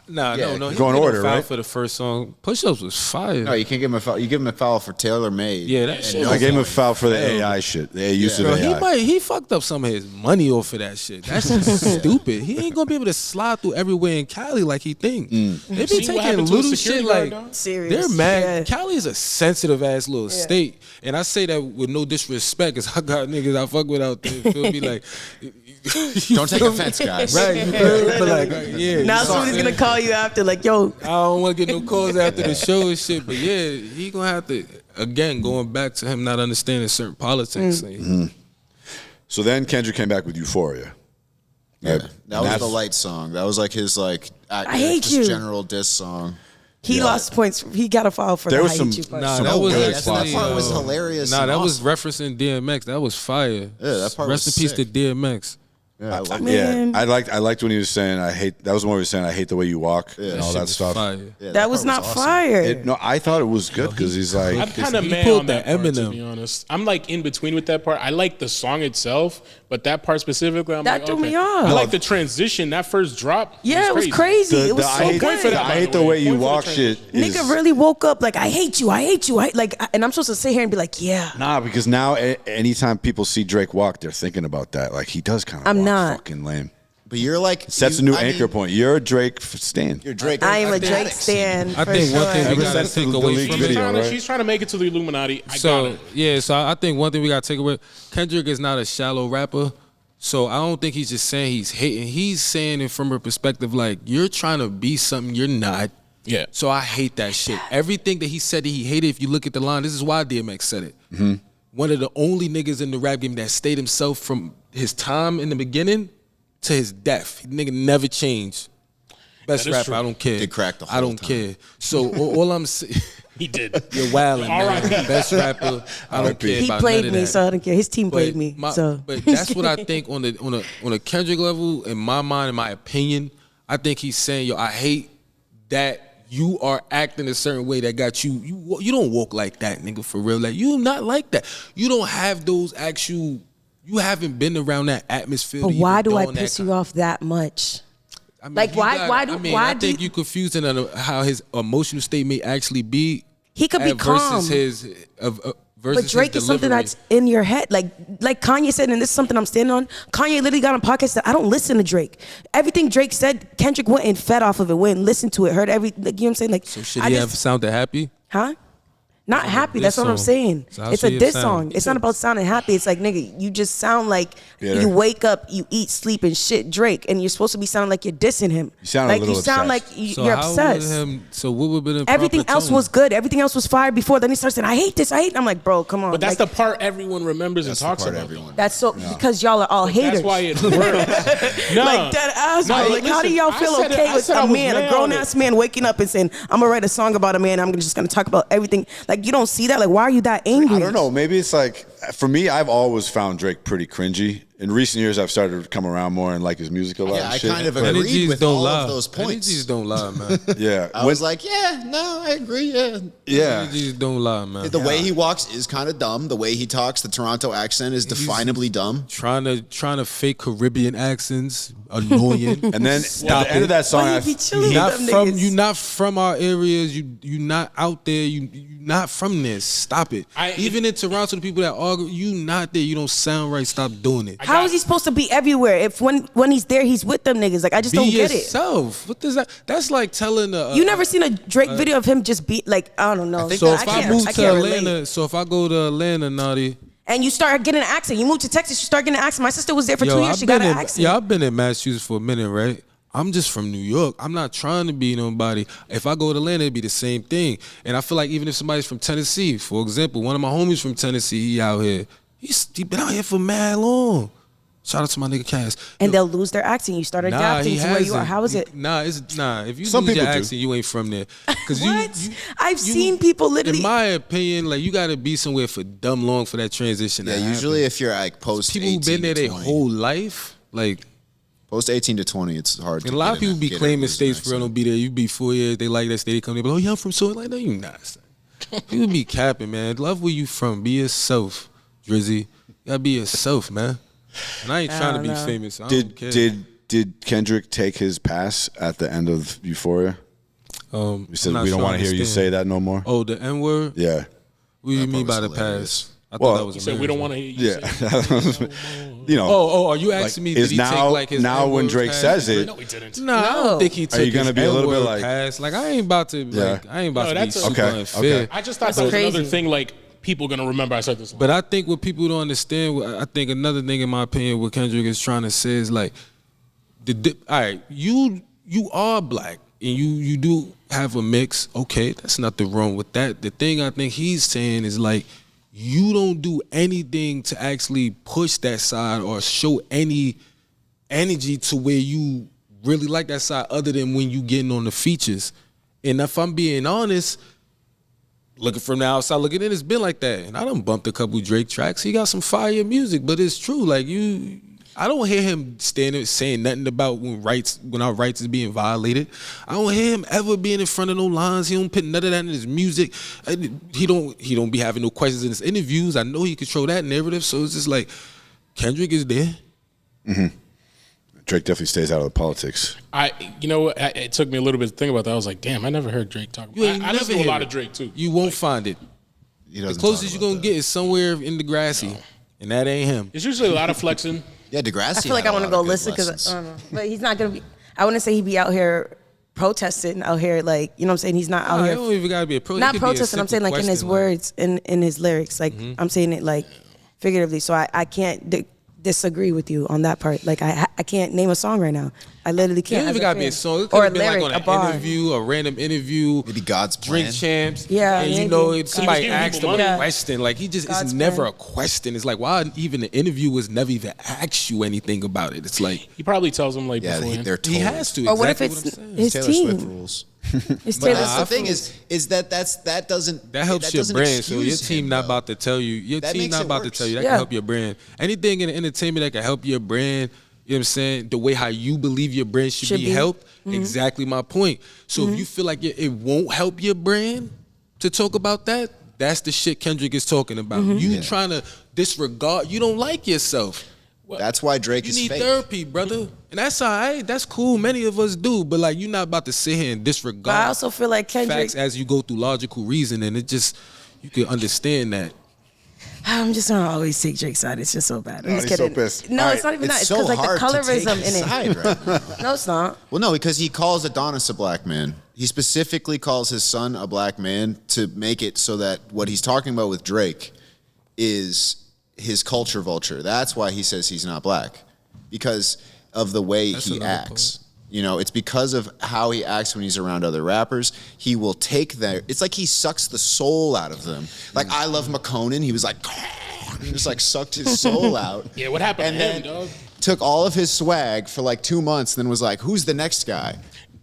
Nah, Yeah, no. He go in didn't get order, no foul right? for the first song. Push Ups was fire. No, you can't give him a foul. You give him a foul for Taylor Made. Yeah, that shit I was gave him a foul for the AI shit. The use Bro, of AI. he fucked up some of his money off of that shit. That's just stupid. He ain't gonna be able to slide through everywhere in Cali like he think. They be See what taking happened to a little security shit guard, like dog? Serious. they're mad. Yeah. Cali is a sensitive ass little state, and I say that with no disrespect, cause I got niggas I fuck with out there. Feel me like. Don't take offense, guys. Right, you feel me? But like, yeah. Now you know what I'm somebody's gonna saying? call you after, like, yo, I don't want to get no calls after the show and shit, but yeah, he gonna have to again going back to him not understanding certain politics. So then Kendrick came back with Euphoria. Yeah, Right? that And was the light song. That was like his like I hate just you. general diss song. he lost points. He got a foul for There the was I some- hate you part. Nah, Some that was good actually, that part was hilarious. Nah, and that was awesome. referencing DMX. That was fire. Yeah, that part Rest was in peace sick. to DMX. Yeah, I like Man. I liked when he was saying that was the one he was saying I hate the way you walk and all shit that was stuff. Fire. Yeah, that was part not awesome. fire. No, I thought it was good because he's like I'm kind of he mad pulled on that that part, to Eminem. be honest. I'm like in between with that part. I like the song itself, but that part specifically, I'm That like, threw okay. me off. I like the transition. That first drop, Yeah, it was crazy. the It was I so hate, good. for that, I by hate the the way. way you Point for the walk shit. Is, Nigga really woke up like, I hate you, like, and I'm supposed to sit here and be like, yeah. Nah, because now anytime people see Drake walk, they're thinking about that. Like he does kind of. I'm walk not. fucking lame. But you're like Sets a new anchor point. You're a Drake stan. You're Drake. I am a fanatic. Drake stan. I for think one thing sure. we Ever gotta since take the away leaked from video, it. right? She's trying to make it to the Illuminati. I got So it. yeah, so I think one thing we gotta take away: Kendrick is not a shallow rapper. So I don't think he's just saying he's hating. He's saying it from a perspective like you're trying to be something you're not. Yeah. So I hate that shit. Everything that he said that he hated, if you look at the line, this is why DMX said it. One of the only niggas in the rap game that stayed himself from his time in the beginning to his death. Nigga never changed. Best That is rapper, true. I don't care. Did crack the I whole don't time. care. So all I'm saying, He did. you're wildin', man. R.I.P. Best rapper, I don't care He about played none of me, that. so I don't care. His team played me. But that's what I think on a Kendrick level, in my mind, in my opinion, I think he's saying, yo, I hate that you are acting a certain way that got you don't walk like that, nigga, for real. Like, you not like that. You don't have those actual, you haven't been around that atmosphere. But to why even do I dawn that piss kind- you off that much? I mean, Like, you why- gotta- why do- I mean, why I do think you- you confusing on how his emotional state may actually be He could be versus calm. his But Drake is something that's in your head. Like Kanye said, and this is something I'm standing on. Kanye literally got on a podcast that I don't listen to Drake. Everything Drake said, Kendrick went and fed off of it, went and listened to it, heard every, like, you know what I'm saying? Like, so should he have sounded happy? Huh? Not happy. That's what I'm saying. So it's a diss song. It's not about sounding happy. It's like, nigga, you just sound like you wake up, you eat, sleep, and shit Drake, and you're supposed to be sounding like you're dissing him. You sound like a little you sound obsessed. like you're obsessed. So what would have been everything else was good. Everything else was fire before. Then he starts saying, "I hate this. I hate." I'm like, bro, come on. But that's the part everyone remembers and talks about. That's so because y'all are all haters. That's why it works. No, like that ass. No, like, how do y'all feel okay with a man, a grown ass man, waking up and saying, "I'm gonna write a song about a man. I'm just gonna talk about everything." Like, you don't see that. Like, why are you that angry? I don't know. Maybe it's like, for me, I've always found Drake pretty cringy. In recent years, I've started to come around more and like his music a lot. Yeah, I shit. kind of agreed with all of those points. Energies don't lie, man. Yeah. I was like, yeah, no, I agree, yeah. Yeah. Energies don't lie, man. The way he walks is kind of dumb. The way he talks, the Toronto accent is definably dumb. Trying to fake Caribbean accents, annoying. And then at the end of that song, you not from our areas. You not out there. You not from this. Stop it. Even in Toronto, the people that argue, you not there. You don't sound right. Stop doing it. How is he supposed to be everywhere if when he's there, he's with them niggas? Like, I just don't get it. Be yourself. What does that? That's like telling you never seen a Drake video of him just be like, I don't know. So if I move to Atlanta, if I go to Atlanta, Naughty, and you start getting an accent, you move to Texas, you start getting an accent. My sister was there for 2 years. She got an accent. Yeah, I've been in Massachusetts for a minute, right? I'm just from New York. I'm not trying to be nobody. If I go to Atlanta, it'd be the same thing. And I feel like even if somebody's from Tennessee, for example, one of my homies from Tennessee, he out here. He's been out here for mad long. Shout out to my nigga Cass. And they'll lose their accent. You start adapting to where you are. How is it? If you lose your accent, you ain't from there. What? I've seen people literally. In my opinion, like, you gotta be somewhere for dumb long for that transition. Yeah, usually if you're like post people who've been there their whole life, like post 18 to 20, it's hard. And a lot of people be claiming states for real don't be there. You be 4 years, they like that state, they come there, but oh yeah, I'm from so like no, you not. People be capping, man. Love where you from. Be yourself, Drizzy. You gotta be yourself, man. And I ain't trying to be famous. I don't care. Did Kendrick take his pass at the end of Euphoria? We said we don't want to hear you say that no more. Oh, the N word? Yeah. What do you mean by the pass? I thought that was hilarious. Said we don't want to hear you say that. You know. Oh, are you asking me? Did he take like his now when Drake says it? No, he didn't. No, I don't think he took. Are you gonna be a little bit like pass? Like, I ain't about to. Like, I ain't about to be super unfair. I just thought that was another thing. Like, people gonna remember I said this. But I think what people don't understand, I think another thing in my opinion, what Kendrick is trying to say is like, all right, you are black and you do have a mix. Okay, that's nothing wrong with that. The thing I think he's saying is like, you don't do anything to actually push that side or show any energy to where you really like that side other than when you getting on the features. And if I'm being honest, looking from the outside, looking in, it's been like that. And I done bumped a couple Drake tracks. He got some fire music, but it's true. Like, I don't hear him standing saying nothing about when our rights is being violated. I don't hear him ever being in front of no lines. He don't put none of that in his music. He don't be having no questions in his interviews. I know he control that narrative. So it's just like, Kendrick is there. Mm-hmm. Drake definitely stays out of the politics. It took me a little bit to think about that. I was like, damn, I never heard Drake talk about it. I listen to a lot of Drake too. You won't find it. The closest you're gonna get is somewhere in Degrassi, and that ain't him. It's usually a lot of flexing. Yeah, Degrassi. I feel like I want to go listen because I don't know, but he's not gonna be. I wouldn't say he'd be out here protesting, out here like, you know what I'm saying. He's not out here. It don't even gotta be a not protesting. I'm saying like in his words, in his lyrics. Like I'm saying it like figuratively. So I can't disagree with you on that part. Like I can't name a song right now. I literally can't. It don't even gotta be a song. It could have been like on an interview, a random interview. Maybe God's Plan. Drink Champs. Yeah. And if somebody asked him a question, like it's never a question. It's like, why even the interview was never even asked you anything about it. It's like he probably tells them like they're told. He has to. Or what if it's his Taylor team? Swift rules. The thing is that doesn't helps your brand. So your team not about to tell you. Your team not about to tell you. That can help your brand. Anything in the entertainment that can help your brand. You know what I'm saying? The way how you believe your brand should be helped. Exactly my point. So if you feel like it won't help your brand to talk about that, that's the shit Kendrick is talking about. You trying to disregard. You don't like yourself. That's why Drake is fake. You need therapy, brother. And that's all right. That's cool. Many of us do. But like, you're not about to sit here and disregard. But I also feel like Kendrick, facts as you go through logical reasoning. It just, you can understand that. I'm just gonna always take Drake's side. It's just so bad. I'm just he's so kidding. pissed. No, All it's right. not even that. It's It's so because like hard the to take colorism his in it. side right now. No, it's not. Well, no, because he calls Adonis a black man. He specifically calls his son a black man to make it so that what he's talking about with Drake is his culture vulture. That's why he says he's not black, because of the way he acts. You know, it's because of how he acts when he's around other rappers. He will take their, it's like he sucks the soul out of them. Like I Love McConan, he was like, he just like sucked his soul out. Yeah, what happened and to him, then dog? took all of his swag for like 2 months, then was like, who's the next guy?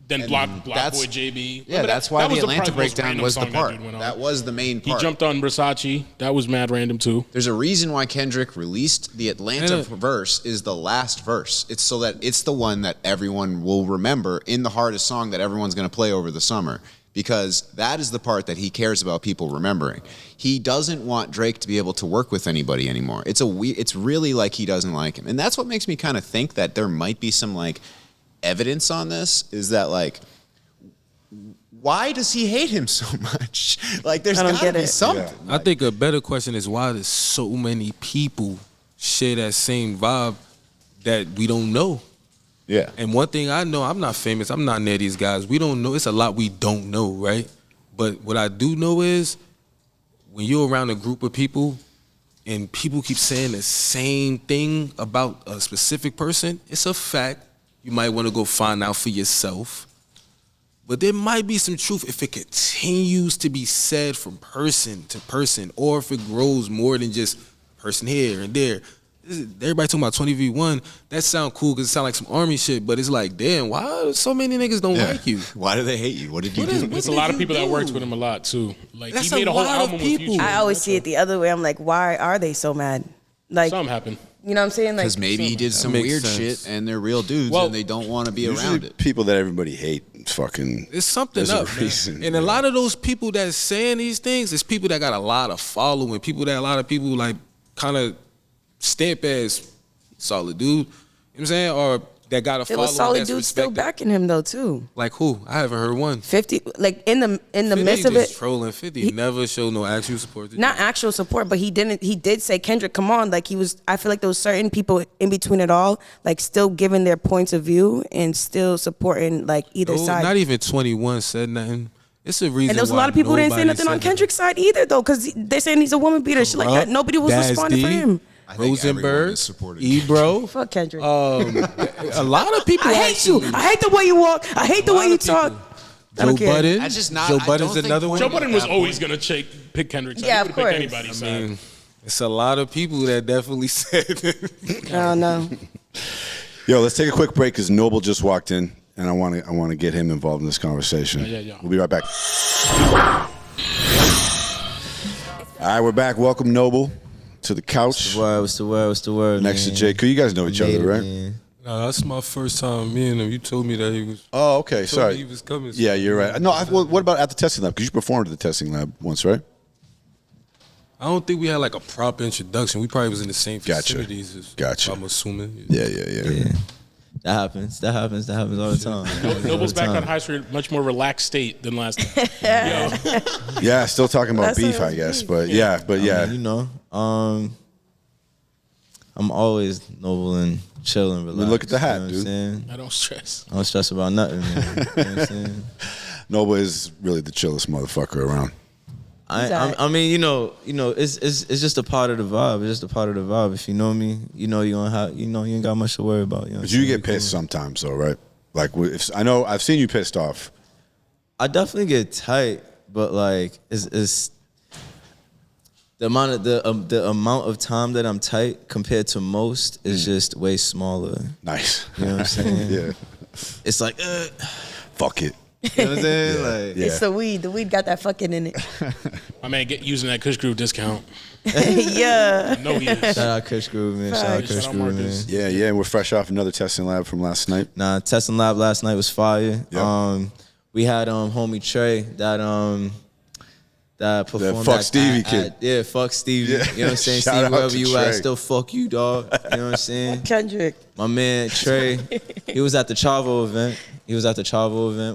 Then Block that's- Boy JB. Yeah, But that's why that the was Atlanta probably most breakdown random was the song part. dude went on. That was the main He part. jumped on Versace. That was mad random too. There's a reason why Kendrick released the Atlanta verse is the last verse. It's so that it's the one that everyone will remember in the hardest song that everyone's going to play over the summer, because that is the part that he cares about people remembering. He doesn't want Drake to be able to work with anybody anymore. It's really like he doesn't like him. And that's what makes me kind of think that there might be some like evidence on this, is that like, why does he hate him so much? Like, there's gotta be something. Yeah. I think a better question is why does so many people share that same vibe that we don't know? Yeah. And one thing I know, I'm not famous. I'm not near these guys. We don't know. It's a lot we don't know, right? But what I do know is when you're around a group of people and people keep saying the same thing about a specific person, it's a fact. You might want to go find out for yourself. But there might be some truth if it continues to be said from person to person, or if it grows more than just person here and there. Everybody talking about 20v1, that sound cool because it sound like some army shit, but it's like, damn, why so many niggas don't like you? Why do they hate you? What did you do? There's a lot of people that works with him a lot too. Like That's he made a a whole lot of album with people. Future. I always see it the other way. I'm like, why are they so mad? Like, Something happened. you know what I'm saying? Like, Because maybe he did some makes weird sense. shit and they're real dudes Well, and they don't want to be Usually around it. people that everybody hate, fucking. It's something There's a up, man. reason, And yeah. a lot of those people that's saying these things is people that got a lot of following, people that a lot of people like kind of stamp as solid dude. You know what I'm saying? Or that got a there following was solid that's dudes still respected. backing him though too. Like who? I haven't heard one. 50, like in the 50 midst of just it, trolling. 50 never showed no actual support. to not Drake. actual support, but he did say, Kendrick, come on. Like he was, I feel like there was certain people in between it all, like still giving their points of view and still supporting like either No, side. Not even 21 said nothing. It's a reason. And there was a why lot of people who didn't say nobody nothing on said Kendrick's side either though, because they're saying he's a woman beater, shit like that. Nobody was Daz responding for D, him. I think everyone Rosenberg, is supporting Ebro. Fuck Kendrick. A lot of people. I hate you. I hate the way you walk. I hate the way you talk. I Joe don't care. Budden. That's just not- Joe I Budden's don't think another one. Joe Budden was that always point. gonna pick Kendrick's side. Yeah, He of would've picked course. anybody's I side. mean, it's a lot of people that definitely said. I don't know. Yo, let's take a quick break because Noble just walked in, and I want to get him involved in this conversation. Yeah. We'll be right back. All right, we're back. Welcome, Noble, to the couch What's the word? next to man? JQ. You guys know each other, right? Man. No, that's my first time meeting him. You told me that he was. Oh, okay. told Sorry. me he was coming. Yeah, you're right. No, well, what about at the testing lab? Because you performed at the testing lab once, right? I don't think we had like a proper introduction. We probably was in the same Gotcha. facilities. As Gotcha. I'm assuming. Yeah. Yeah. That happens all the time. That happens all Noble's the back time. on Highstreet, much more relaxed state than last time. Yo. Yeah, still talking about That's beef, what I it guess. is. But yeah. I mean, you know, I'm always noble and chilling, relaxed. look at the hat, you know what dude. I'm saying? I don't stress. I don't stress about nothing, man. You know what I'm saying? Noble is really the chillest motherfucker around. I mean, you know, it's just a part of the vibe. It's just a part of the vibe. If you know me, you know you don't have, you ain't got much to worry about. You know what But I'm you saying? get pissed sometimes, though, right? Like, if I know I've seen you pissed off. I definitely get tight, but like it's the amount of time that I'm tight compared to most is just way smaller. Nice. You know what I'm saying? Yeah. It's like, Fuck it. you know what I'm saying? Like, Yeah. It's the weed. The weed got that fucking in it. My man using that Kush Groove discount. Yeah. I know he is. shout out Kush Groove, man. Shout out Facts. Kush Shout out Groove, man. Marcus. Yeah. We're fresh off another testing lab from last night. Nah, testing lab last night was fire. Yeah. We had homie Trey that performed. fuck Stevie kid. Yeah, fuck Stevie. Yeah. You know what I'm saying? Shout Stevie, out wherever to you Trey. at, still fuck you, dog. You know what I'm saying? Kendrick. My man Trey, he was at the Chavo event. When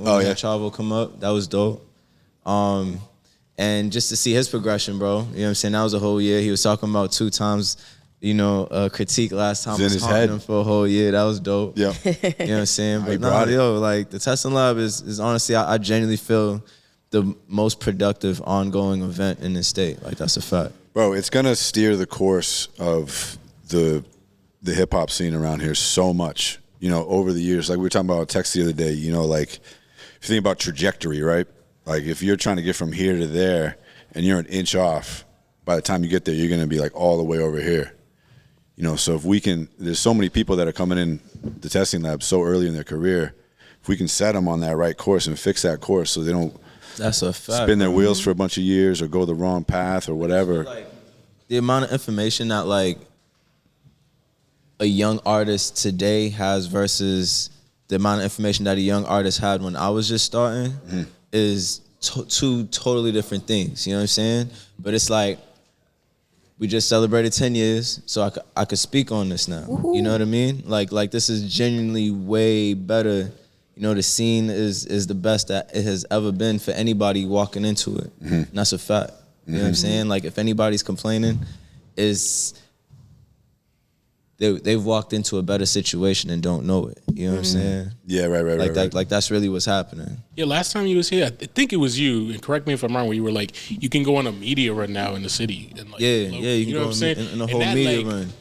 Oh, we yeah. had Chavo come up. That was dope. And just to see his progression, bro. You know what I'm saying? That was a whole year. He was talking about 2 times, critique last time. It's in his head. Him for a whole year. That was dope. Yeah. You know what I'm saying? But like the testing lab is honestly, I genuinely feel the most productive ongoing event in this state. Like, that's a fact. Bro, it's going to steer the course of the hip-hop scene around here so much, over the years. Like we were talking about text the other day, like if you think about trajectory, right? Like if you're trying to get from here to there and you're an inch off, by the time you get there, you're going to be like all the way over here. So if we can, there's so many people that are coming in the testing lab so early in their career, if we can set them on that right course and fix that course so they don't That's a fact. spin their wheels for a bunch of years or go the wrong path or whatever. Like, the amount of information that like a young artist today has versus the amount of information that a young artist had when I was just starting is two totally different things. You know what I'm saying? But it's like, we just celebrated 10 years, so I could speak on this now. Woo-hoo. You know what I mean? Like this is genuinely way better. The scene is the best that it has ever been for anybody walking into it. And that's a fact. You know what I'm saying? Like, if anybody's complaining, they've walked into a better situation and don't know it. You know what I'm saying? Yeah, right. Like that's really what's happening. Yeah, last time you was here, I think it was you, and correct me if I'm wrong, where you were like, you can go on a media run now in the city. And like, you can go in a whole media run.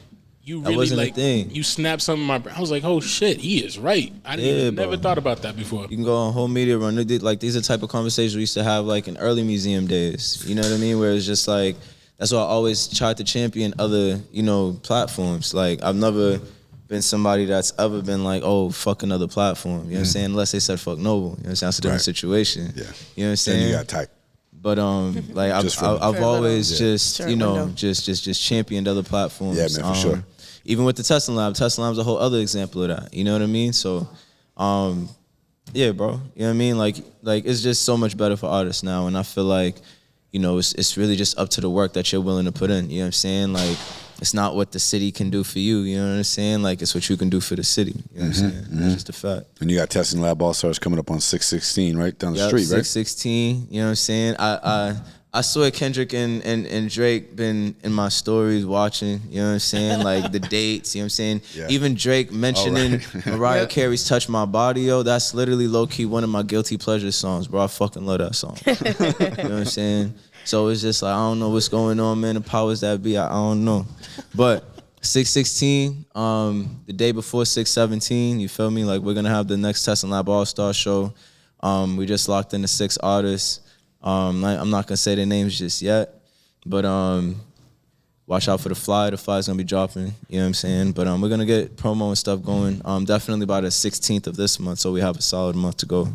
You really like you snapped something in my brain. I was like, oh shit, he is right. I never thought about that before. You can go on whole media run. Like, these are the type of conversations we used to have like in early museum days. You know what I mean? Where it's just like, that's why I always tried to champion other, platforms. Like, I've never been somebody that's ever been like, oh, fuck another platform. You know what I'm saying? Unless they said fuck Noble. You know what I'm saying? That's a different situation. Yeah. You know what I'm saying? Then you got tight. But like I've always just just championed other platforms. Yeah, man, for sure. Even with the testing lab's a whole other example of that. You know what I mean? So, yeah, bro. You know what I mean? Like it's just so much better for artists now, and I feel like, it's really just up to the work that you're willing to put in. You know what I'm saying? Like, it's not what the city can do for you. You know what I'm saying? Like, it's what you can do for the city. You know what I'm saying? That's just a fact. And you got Testing Lab All-Stars coming up on 6/16, right? Down the street, right? 6/16, you know what I'm saying? I saw Kendrick and Drake been in my stories watching, you know what I'm saying? Like, the dates, you know what I'm saying? Yeah. Even Drake mentioning Mariah Carey's Touch My Body, yo, that's literally low-key one of my guilty pleasure songs, bro. I fucking love that song. You know what I'm saying? So it's just like, I don't know what's going on, man. The powers that be, I don't know. But 6/16, the day before 6/17, you feel me? Like, we're gonna have the next Testing Lab All-Star show. We just locked in the 6 artists. I'm not gonna say their names just yet, but watch out for the flyer. The flyer's gonna be dropping. You know what I'm saying? But we're gonna get promo and stuff going. Definitely by the 16th of this month, so we have a solid month to go.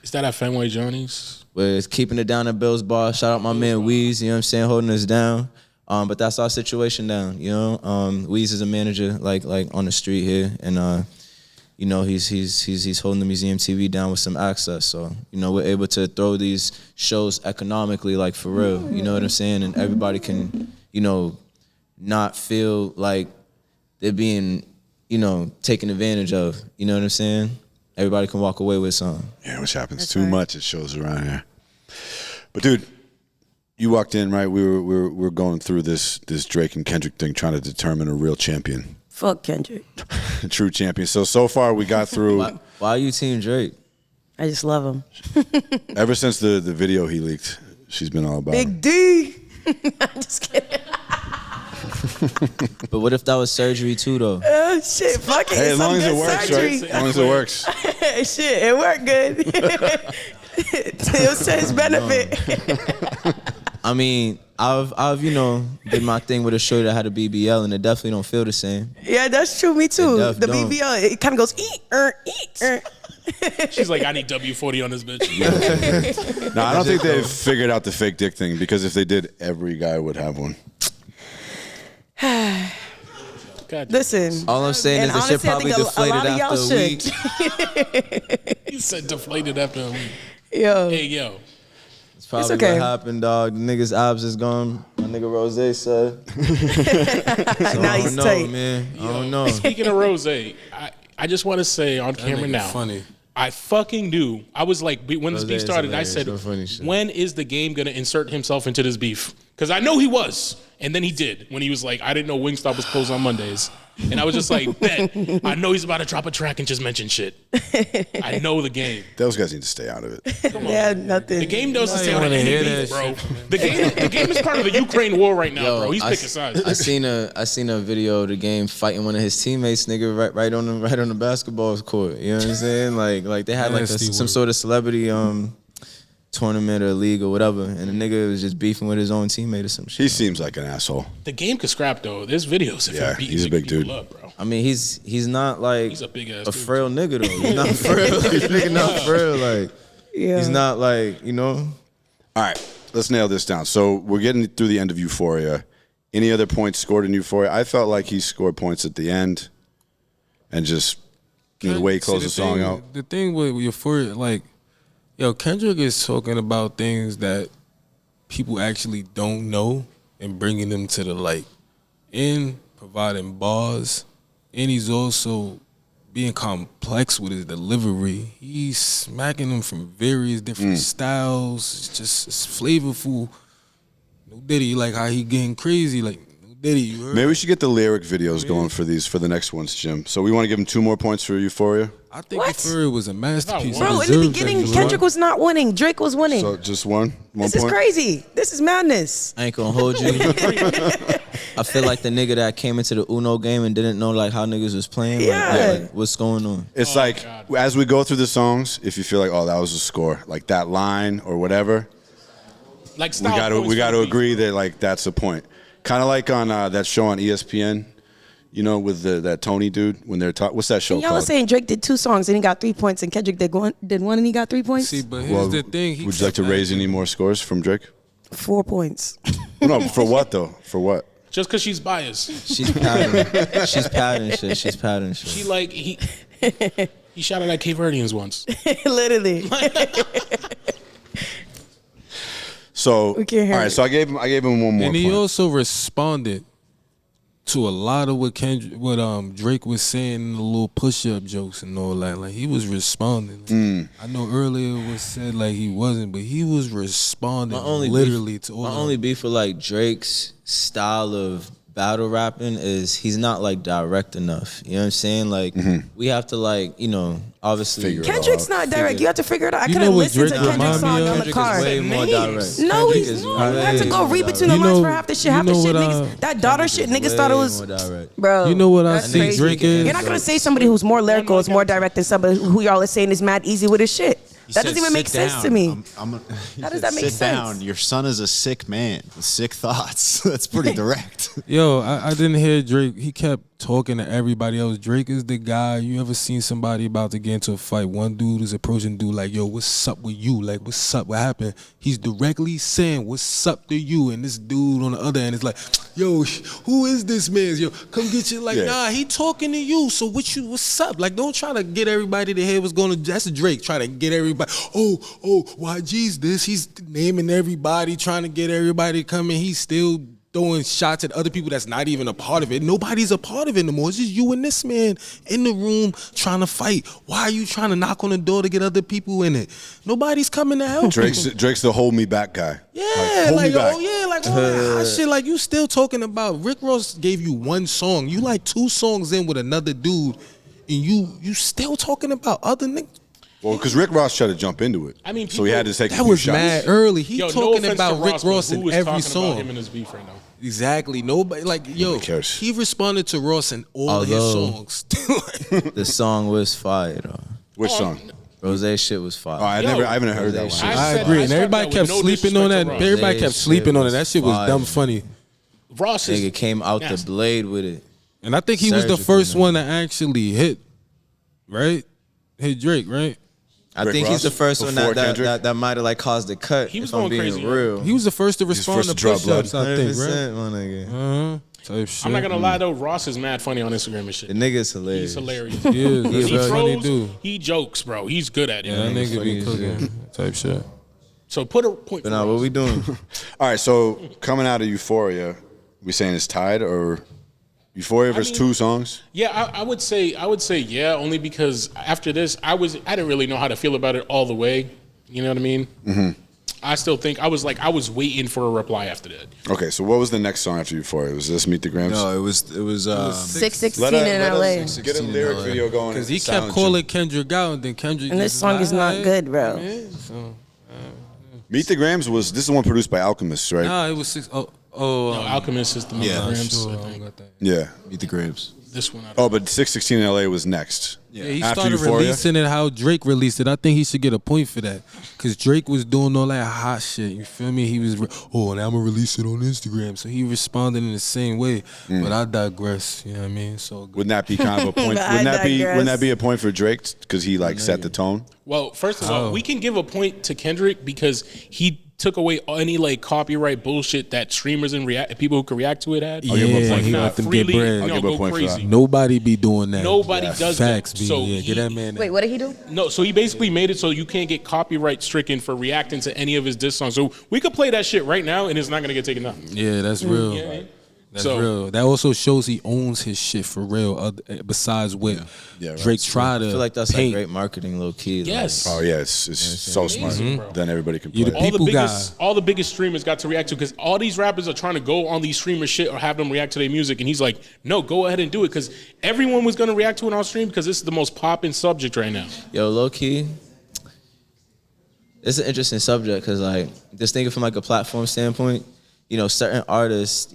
Is that at Fenway Johnny's? We're keeping it down at Bill's Bar. Shout out my man Weez. You know what I'm saying? Holding us down. But that's our situation down. Weez is a manager like on the street here, and he's holding the museum TV down with some access. So, we're able to throw these shows economically, like, for real. You know what I'm saying? And everybody can, not feel like they're being, taken advantage of. You know what I'm saying? Everybody can walk away with something. Yeah, which happens too much at shows around here. But dude, you walked in, right? We're going through this Drake and Kendrick thing, trying to determine a real champion. Fuck Kendrick. True champion. So far we got through. Why are you Team Drake? I just love him. Ever since the video he leaked, she's been all about him. Big D. I'm just kidding. But what if that was surgery too, though? Oh shit, fuck it. Hey, as long as it works, surgery. right? As long as it works. Shit, it worked good. It was to his benefit. I mean, I've did my thing with a shirt that had a BBL, and it definitely don't feel the same. Yeah, that's true. Me too. The BBL, it kind of goes eat. She's like, I need W40 on this bitch. No, I don't think they've figured out the fake dick thing, because if they did, every guy would have one. Listen. All I'm saying is the shit probably deflated after a week. You said deflated after a week. Yo. Hey, yo. It's probably what happened, dog. The nigga's abs is gone. My nigga Rose said. So now he's tight. Man. I don't know. Speaking of Rose, I just want to say on camera now. Funny. I fucking knew. I was like, when this beef started, I said, so when is the game going to insert himself into this beef? Because I know he was. And then he did. When he was like, I didn't know Wingstop was closed on Mondays. And I was just like, bet. I know he's about to drop a track and just mention shit. I know the game. Those guys need to stay out of it. Come on. Yeah, nothing. The game doesn't stay out of any beef, bro. The game is part of the Ukraine war right now, bro. He's picking sides. I seen a video of the game fighting one of his teammates, nigga, right on the basketball court. You know what I'm saying? Like they had like some sort of celebrity tournament or league or whatever, and the nigga was just beefing with his own teammate or some shit. He seems like an asshole. The game could scrap though. There's videos if Yeah, he's a big dude. Up, bro. I mean, he's not like He's a big ass a dude, frail nigga though. He's not frail. He's nigga not frail. Like he's not like, you know. All right, let's nail this down. So we're getting through the end of Euphoria. Any other points scored in Euphoria? I felt like he scored points at the end, and just the way he closed the song out. The thing with Euphoria, like, yo, Kendrick is talking about things that people actually don't know and bringing them to the light, and providing bars, and he's also being complex with his delivery. He's smacking them from various different styles. It's flavorful. No Diddy, like how he getting crazy, like no Diddy. You heard? Maybe we should get the lyric videos going for the next ones, Jim. So we want to give him 2 more points for Euphoria. I think Euphoria was a masterpiece. Bro, in the beginning, Kendrick was not winning. Drake was winning. So just one This point? is crazy. This is madness. I ain't gonna hold you. I feel like the nigga that came into the Uno game and didn't know like how niggas was playing. Like, what's going on? It's like, as we go through the songs, if you feel like, oh, that was a score, like that line or whatever, Like we got to agree that like that's a point. Kind of like on that show on ESPN, you know, with that Tony dude when they're talking. What's that show And y'all called? was saying Drake did 2 songs and he got 3 points, and Kendrick did one and he got 3 points. See, but here's the thing. Would you like to raise any more scores from Drake? 4 points. No, for what though? For what? Just because she's biased. She's padding. She's padding shit. She's padding shit. She like he shot at Cape Verdeans once. Literally. So We can't hear all right, it. so I gave him one more And he point. also responded to a lot of what Drake was saying in the little push-up jokes and all that. Like he was responding. I know earlier it was said like he wasn't, but he was responding literally to all. My only beef with like Drake's style of battle rapping is he's not like direct enough. You know what I'm saying? Like we have to like, you know, obviously Figure it Kendrick's not direct. You have to figure it out. I You could know have what listened to Drake Kendrick's remind me song of? on the Kendrick car. is way more direct. No, Kendrick he's is not. You have to way go more read direct. between the You lines know- for half the shit. Half the you know shit, what, niggas. That daughter shit, niggas thought it was. Way more direct. Bro, You know what I that's think crazy. Drake is? You're not gonna say somebody who's more lyrical is more direct than somebody who y'all are saying is mad easy with his shit. That doesn't even make sense to me. How does that make Sit sense? down. Your son is a sick man with sick thoughts. That's pretty direct. Yo, I didn't hear Drake. He kept talking to everybody else. Drake is the guy. You ever seen somebody about to get into a fight? One dude is approaching dude like, yo, what's up with you? Like, what's up? What happened? He's directly saying, what's up to you? And this dude on the other end is like, yo, who is this man? Yo, come get you. Like, nah, he talking to you. So what's up? Like, don't try to get everybody to hear what's going on. That's Drake trying to get everybody. Oh, YG's this. He's naming everybody, trying to get everybody to come in. He's still throwing shots at other people that's not even a part of it. Nobody's a part of it anymore. It's just you and this man in the room trying to fight. Why are you trying to knock on the door to get other people in it? Nobody's coming to help. Drake's the hold me back guy. Yeah, hold like me back. oh yeah, like all that hot shit. Like you still talking about Rick Ross gave you 1 song. You like 2 songs in with another dude, and you still talking about other niggas. Well, because Rick Ross tried to jump into it. I mean, so he had to take a That few was shots. mad early. He Yo, no talking offense about to Rick Ross, but Ross who in is every talking song. about him and his beef right now? Exactly. Nobody like yo. cares. He responded to Ross in all his songs. The song was fire though. Which song? Rose shit was fire. Oh, I haven't heard that Rose one. shit. I said- agree, I and said everybody that kept with no sleeping on that. disrespect to Ross. Everybody That kept shit sleeping on it. was That shit was fire. dumb funny. Ross is Nigga came out the nasty. blade with it. And I think he was the Surgical, first man. one to actually hit Drake, right? I Rick think Ross he's the first one before that Kendrick? that might have like caused the cut. He was if I'm going being crazy. real. He was the first to respond first to to draw push-ups, blood. I think, 100%, right? my nigga. Type shit. I'm not gonna lie though, Ross is mad funny on Instagram and shit. The nigga's hilarious. He's hilarious. He is. He He's a funny trolls, dude. he jokes, bro. He's good at it. Yeah, that he's nigga funny be as cooking. Type shit. So put a point. But for now, Ross. what we doing? All right, so coming out of Euphoria, we saying it's tied or Euphoria versus 2 songs? Yeah, I would say yeah, only because after this, I didn't really know how to feel about it all the way. You know what I mean? Mm-hmm. I still think I was waiting for a reply after that. Okay, so what was the next song after Euphoria? Was this Meet the Grams? No, it was 616 in LA. Get a lyric video going. Because he kept calling Kendrick out, and then Kendrick. And this song is not good, bro. Meet the Grams this is the one produced by Alchemist, right? Nah, it was 6. No, Alchemist is the Meet the Grams. I think. Yeah. Meet the Grams. This one. But 616 in LA was next. Yeah, he After started Euphoria? releasing it how Drake released it. I think he should get a point for that. Because Drake was doing all that hot shit. You feel me? He was, now I'm going to release it on Instagram. So he responded in the same way. But I digress. You know what I mean? So Wouldn't that be kind of a point? Wouldn't that be a point for Drake? Because he set the tone? Well, first of all, we can give a point to Kendrick because he took away any copyright bullshit that streamers and people who can react to it had. Yeah, he let them get bread. I'll give a point for that. Nobody be doing that. Nobody does Facts that. Be, so get that man. Wait, what did he do? No, so he basically made it so you can't get copyright stricken for reacting to any of his diss songs. So we could play that shit right now and it's not gonna get taken down. Yeah, that's real. Yeah. That's real. That also shows he owns his shit for real. Besides what Drake tried to I feel like that's paint. great marketing, low key. Yes. Oh yeah, it's so smart. Then everybody can play. All the biggest streamers got to react to because all these rappers are trying to go on these streamers shit or have them react to their music, and he's like, no, go ahead and do it because everyone was gonna react to it on stream because this is the most popping subject right now. Yo, low key, it's an interesting subject because just thinking from a platform standpoint, certain artists,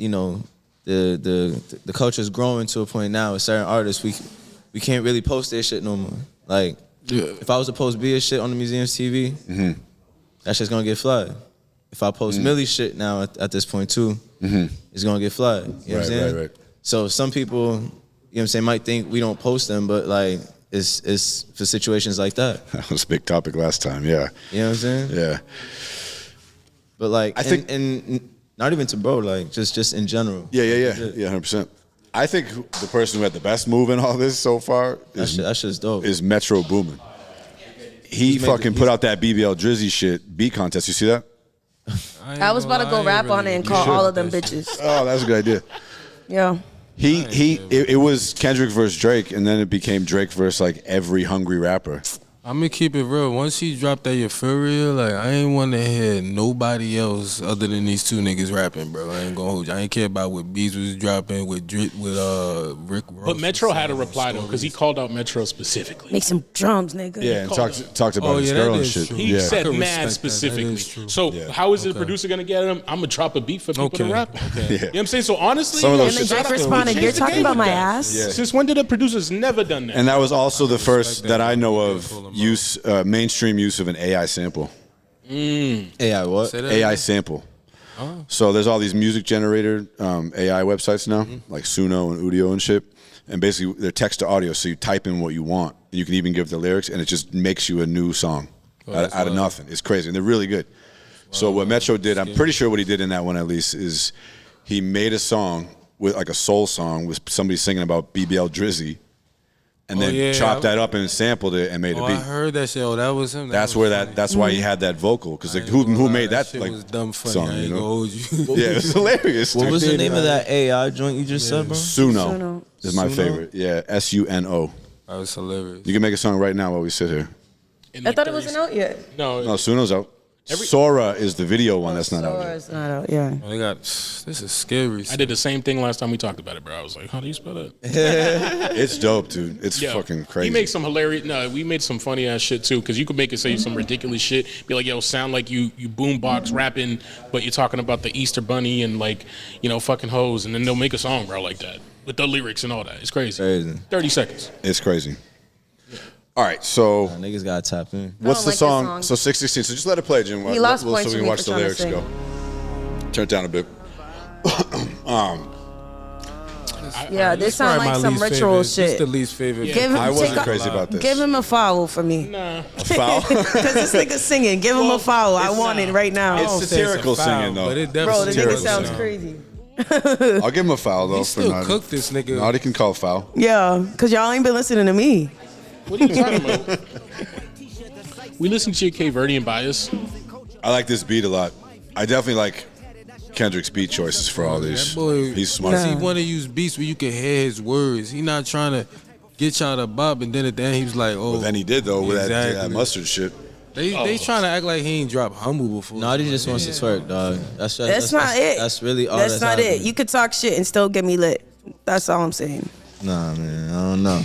the culture's growing to a point now with certain artists we can't really post their shit no more. If I was to post Bia shit on the museum's TV, that shit's gonna get flagged. If I post Millie's shit now at this point too, it's gonna get flagged. You know what I'm saying? Right. So some people, might think we don't post them, but it's for situations like that. That was a big topic last time. Yeah. You know what I'm saying? Yeah. But I think, and not even to bro, just in general. Yeah, 100%. I think the person who had the best move in all this so far that shit's dope. Is Metro Boomin. He fucking put out that BBL Drizzy shit beat contest. You see that? I was about to go rap on it and call all of them bitches. Oh, that's a good idea. Yeah. It was Kendrick versus Drake, and then it became Drake versus every hungry rapper. I'm gonna keep it real. Once he dropped that Euphoria, I ain't want to hear nobody else other than these two niggas rapping, bro. I ain't gonna hold you. I ain't care about what Beats was dropping with Rick Ross. But Metro had a reply though, because he called out Metro specifically. Make some drums, nigga. Yeah, and talked about his girl and shit. He said mad specifically. So how is the producer gonna get him? I'm gonna drop a beat for people to rap. Okay. You know what I'm saying? So honestly, some of those and then Drake responded, "You're talking about my ass." Yeah. Since when did a producer's never done that? And that was also the first that I know of mainstream use of an AI sample. AI what? AI sample. Oh. So there's all these music generator AI websites now, like Suno and Udio and shit. And basically they're text to audio, so you type in what you want. And you can even give the lyrics, and it just makes you a new song out of nothing. It's crazy, and they're really good. So what Metro did, I'm pretty sure what he did in that one at least, is he made a song with a soul song with somebody singing about BBL Drizzy. And then chopped that up and sampled it and made a beat. I heard that shit. Oh, that was him. That's why he had that vocal. Because who made that was dumb funny. song? I ain't gonna hold you. Yeah, it was hilarious. What was the name of that AI joint you just said, bro? Suno is my favorite. Yeah, SUNO. That was hilarious. You can make a song right now while we sit here. I thought it wasn't out yet. No, Suno's out. Sora is the video one that's not out yet. Sora's not out, yeah. They got, this is scary. I did the same thing last time we talked about it, bro. I was like, how do you spell that? It's dope, dude. It's fucking crazy. He makes some hilarious, we made some funny ass shit too, because you could make it say some ridiculous shit. Be like, yo, sound like you boombox rapping, but you're talking about the Easter Bunny and fucking hoes, and then they'll make a song, bro, like that. With the lyrics and all that. It's crazy. 30 seconds. It's crazy. All right, so niggas gotta tap in. What's the song? So 616. So just let it play, Jim. He lost so points we for can me watch for the trying to lyrics sing. go. Turn it down a bit. Yeah, this sound like some ritual shit. It's the least favorite. I wasn't crazy about this. Give him a foul for me. Nah. A foul? Because this nigga's singing. Give him a foul. I want it right now. It's satirical singing, though. Bro, the nigga sounds crazy. I'll give him a foul, though. He still cooked this nigga. Naughty can call foul. Yeah, because y'all ain't been listening to me. What are you talking about? We listen to your K Verdian bias. I like this beat a lot. I definitely like Kendrick's beat choices for all these. That boy, he's smart. He want to use beats where you can hear his words. He not trying to get y'all to bop, and then at the end he was like, "Oh." Well, then he did though with exactly. that mustard shit. They trying to act like he ain't dropped Humble before. No, he just wants to twerk, dog. That's not it. That's really all. That's not it. You could talk shit and still get me lit. That's all I'm saying. Nah, man, I don't know.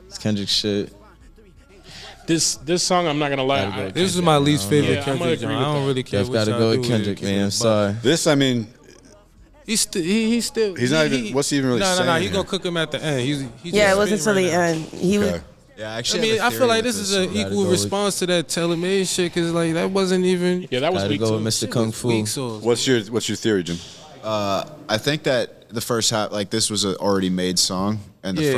It's Kendrick shit. This song, I'm not gonna lie. This is my least favorite Kendrick. I don't really care. You've got to go with Kendrick, man. I'm sorry. This, I mean, he's still. He's not even. What's he even really saying? No. He's gonna cook him at the end. It wasn't until the end. He was. Yeah, I mean, I feel like this is an equal response to that Tell Him A shit, because like that wasn't even. Yeah, that was weak. Go with Mr. Kung Fu. What's your theory, Jim? I think that the first half, like this was an already made song, and the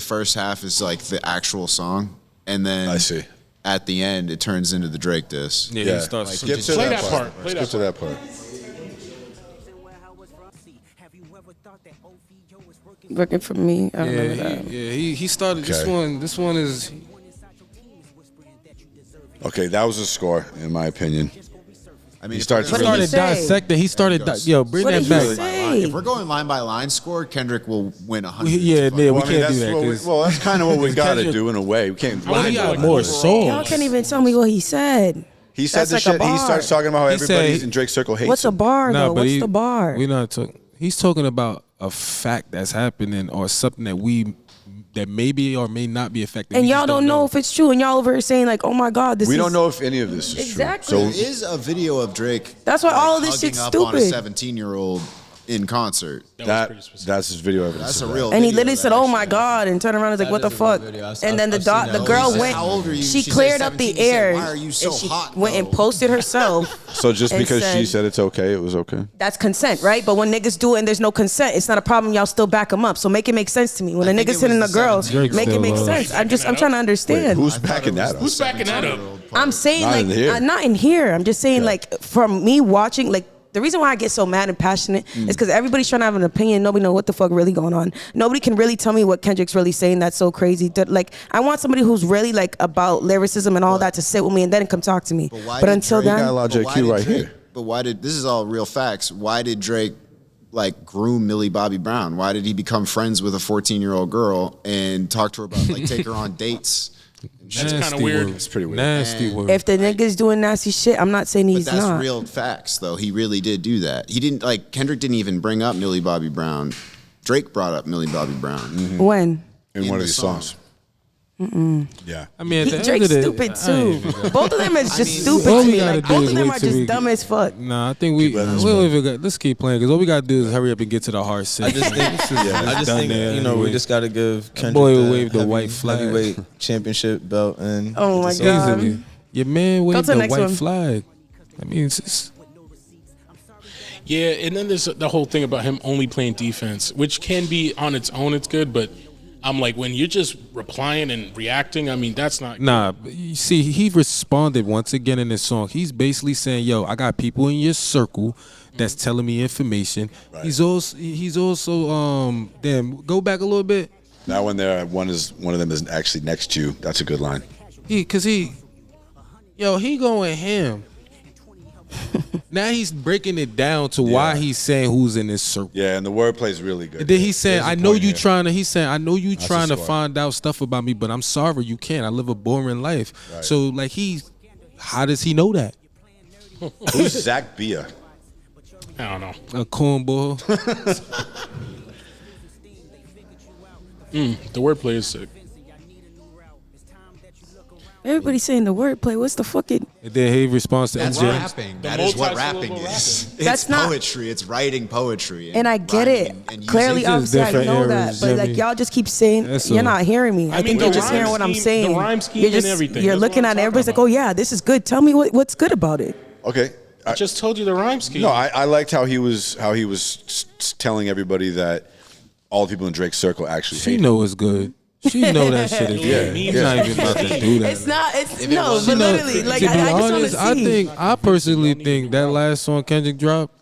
first half is like the actual song, and then I see. At the end, it turns into the Drake diss. Yeah, he starts. Skip to play that part. Play Skip to that part. Working for me. I remember that. He started this one. This one is. Okay, that was a score in my opinion. I mean, he started dissecting. He started. Bring that back. If we're going line by line score, Kendrick will win 100. Yeah, we can't do that. Well, that's kind of what we got to do in a way. We can't. He got more songs. Y'all can't even tell me what he said. He said the shit. He starts talking about how everybody in Drake's circle hates him. What's a bar though? What's the bar? We're not talking. He's talking about a fact that's happening or something that maybe or may not be affected. And y'all don't know if it's true. And y'all over here saying like, "Oh my God, this." We don't know if any of this is exactly true. There is a video of Drake. That's why all of this shit's up stupid. On a 17-year-old in concert. That's his video evidence. That's a real. And he literally said, "Oh my God," and turned around and was like, "What the fuck?" And then the girl went. How old are you? She cleared up the air. Why are you so and she hot? went and posted herself. So just because she said it's okay, it was okay. That's consent, right? But when niggas do it and there's no consent, it's not a problem. Y'all still back them up. So make it make sense to me. When a nigga's hitting a girl, make it make sense. I'm trying to understand. Wait, who's backing that up? Who's backing that up? I'm saying not in here. I'm just saying like from me watching like. The reason why I get so mad and passionate is because everybody's trying to have an opinion. Nobody know what the fuck really going on. Nobody can really tell me what Kendrick's really saying. That's so crazy. Like I want somebody who's really like about lyricism and all that to sit with me and then come talk to me. But until then, you got LawJQ right here. But why did this is all real facts? Why did Drake like groom Millie Bobby Brown? Why did he become friends with a 14-year-old girl and talk to her about like take her on dates? That's kind of weird. It's pretty weird. Nasty word. if the nigga's doing nasty shit, I'm not saying he's But that's not. real facts, though. He really did do that. He didn't like Kendrick didn't even bring up Millie Bobby Brown. Drake brought up Millie Bobby Brown When? In one of these songs. Yeah. I mean, at the end Drake's of the, stupid too. Both of them is just stupid all to we me. gotta Like do both is of them wait are till just we- dumb as fuck. Nah, I think we don't even got. Let's keep playing because all we gotta do is hurry up and get to the hard shit. I just think there you know anyway. we just gotta give Kendrick boy will wave the white flag. heavyweight championship belt and Oh my it's God. Easily. Your man waved to the the next white one. flag. I mean, it's Yeah, and then there's the whole thing about him only playing defense, which can be on its own, it's good, but I'm like, when you're just replying and reacting, I mean, that's not nah. You see, he responded once again in this song. He's basically saying, "Yo, I got people in your circle that's telling me information." Right. He's also damn. Go back a little bit. That one there, one of them is actually next to you. That's a good line. He going ham. Now he's breaking it down to why he's saying who's in this circle. Yeah, and the wordplay is really good. And then he's saying, There's a point here. He's saying, I know you That's trying a to score. find out stuff about me, but I'm sorry you can't. I live a boring life. Right. So like how does he know that? Who's Zach Bia? I don't know. A cornball. The wordplay is sick. Everybody's saying the wordplay. What's the fucking? And then he responds to That's MJ. rapping. That is what rapping multisyllable is. rapping. It's That's not- poetry. It's writing poetry. And I get rhyming it. and Clearly, using- It's just obviously, I different know that. eras, But like Jimmy. y'all just keep saying That's you're all. not hearing me. I mean, think the you're just rhyme hearing what I'm scheme- saying. the rhyme scheme You're and just everything. you're That's looking what at I'm it. Everybody's like, talking oh yeah, this is good. Tell me what's good about it. Okay. I just told you the rhyme scheme. No, I liked how he was telling everybody that all the people in Drake's circle actually She hate him. know it's good. She know that shit is good. He's not even about to do that. It's not. It's no, but literally, like to be I just want honest, to see. I personally think that last song Kendrick dropped,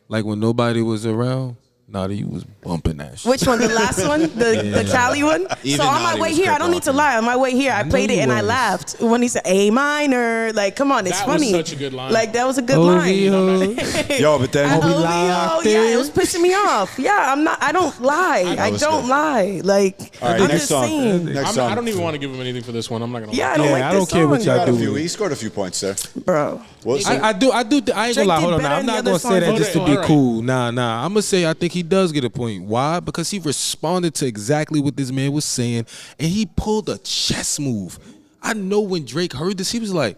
like when nobody was around, Naughty, you was bumping that shit. Which one? The last one? The Cali one? Even so on my Naughty way was here, I don't need to lie. On my way here, I played it and I laughed when he said A minor. Like, come on, it's That funny. was such a good line. Like, that was a good line. Yo, but then Yeah, it was pissing me off. Yeah, I don't lie. I don't lie. Like, all right, I'm next just song. saying. Next song. I don't even want to give him anything for this one. I'm not gonna. Yeah, lie. I don't care what y'all do. He scored a few points there, bro. I do. I ain't Drake gonna lie. did Hold on. better Now, I'm than the not other gonna say that songs. just to Okay, be all right. cool. Nah. I'm gonna say I think he does get a point. Why? Because he responded to exactly what this man was saying, and he pulled a chess move. I know when Drake heard this, he was like,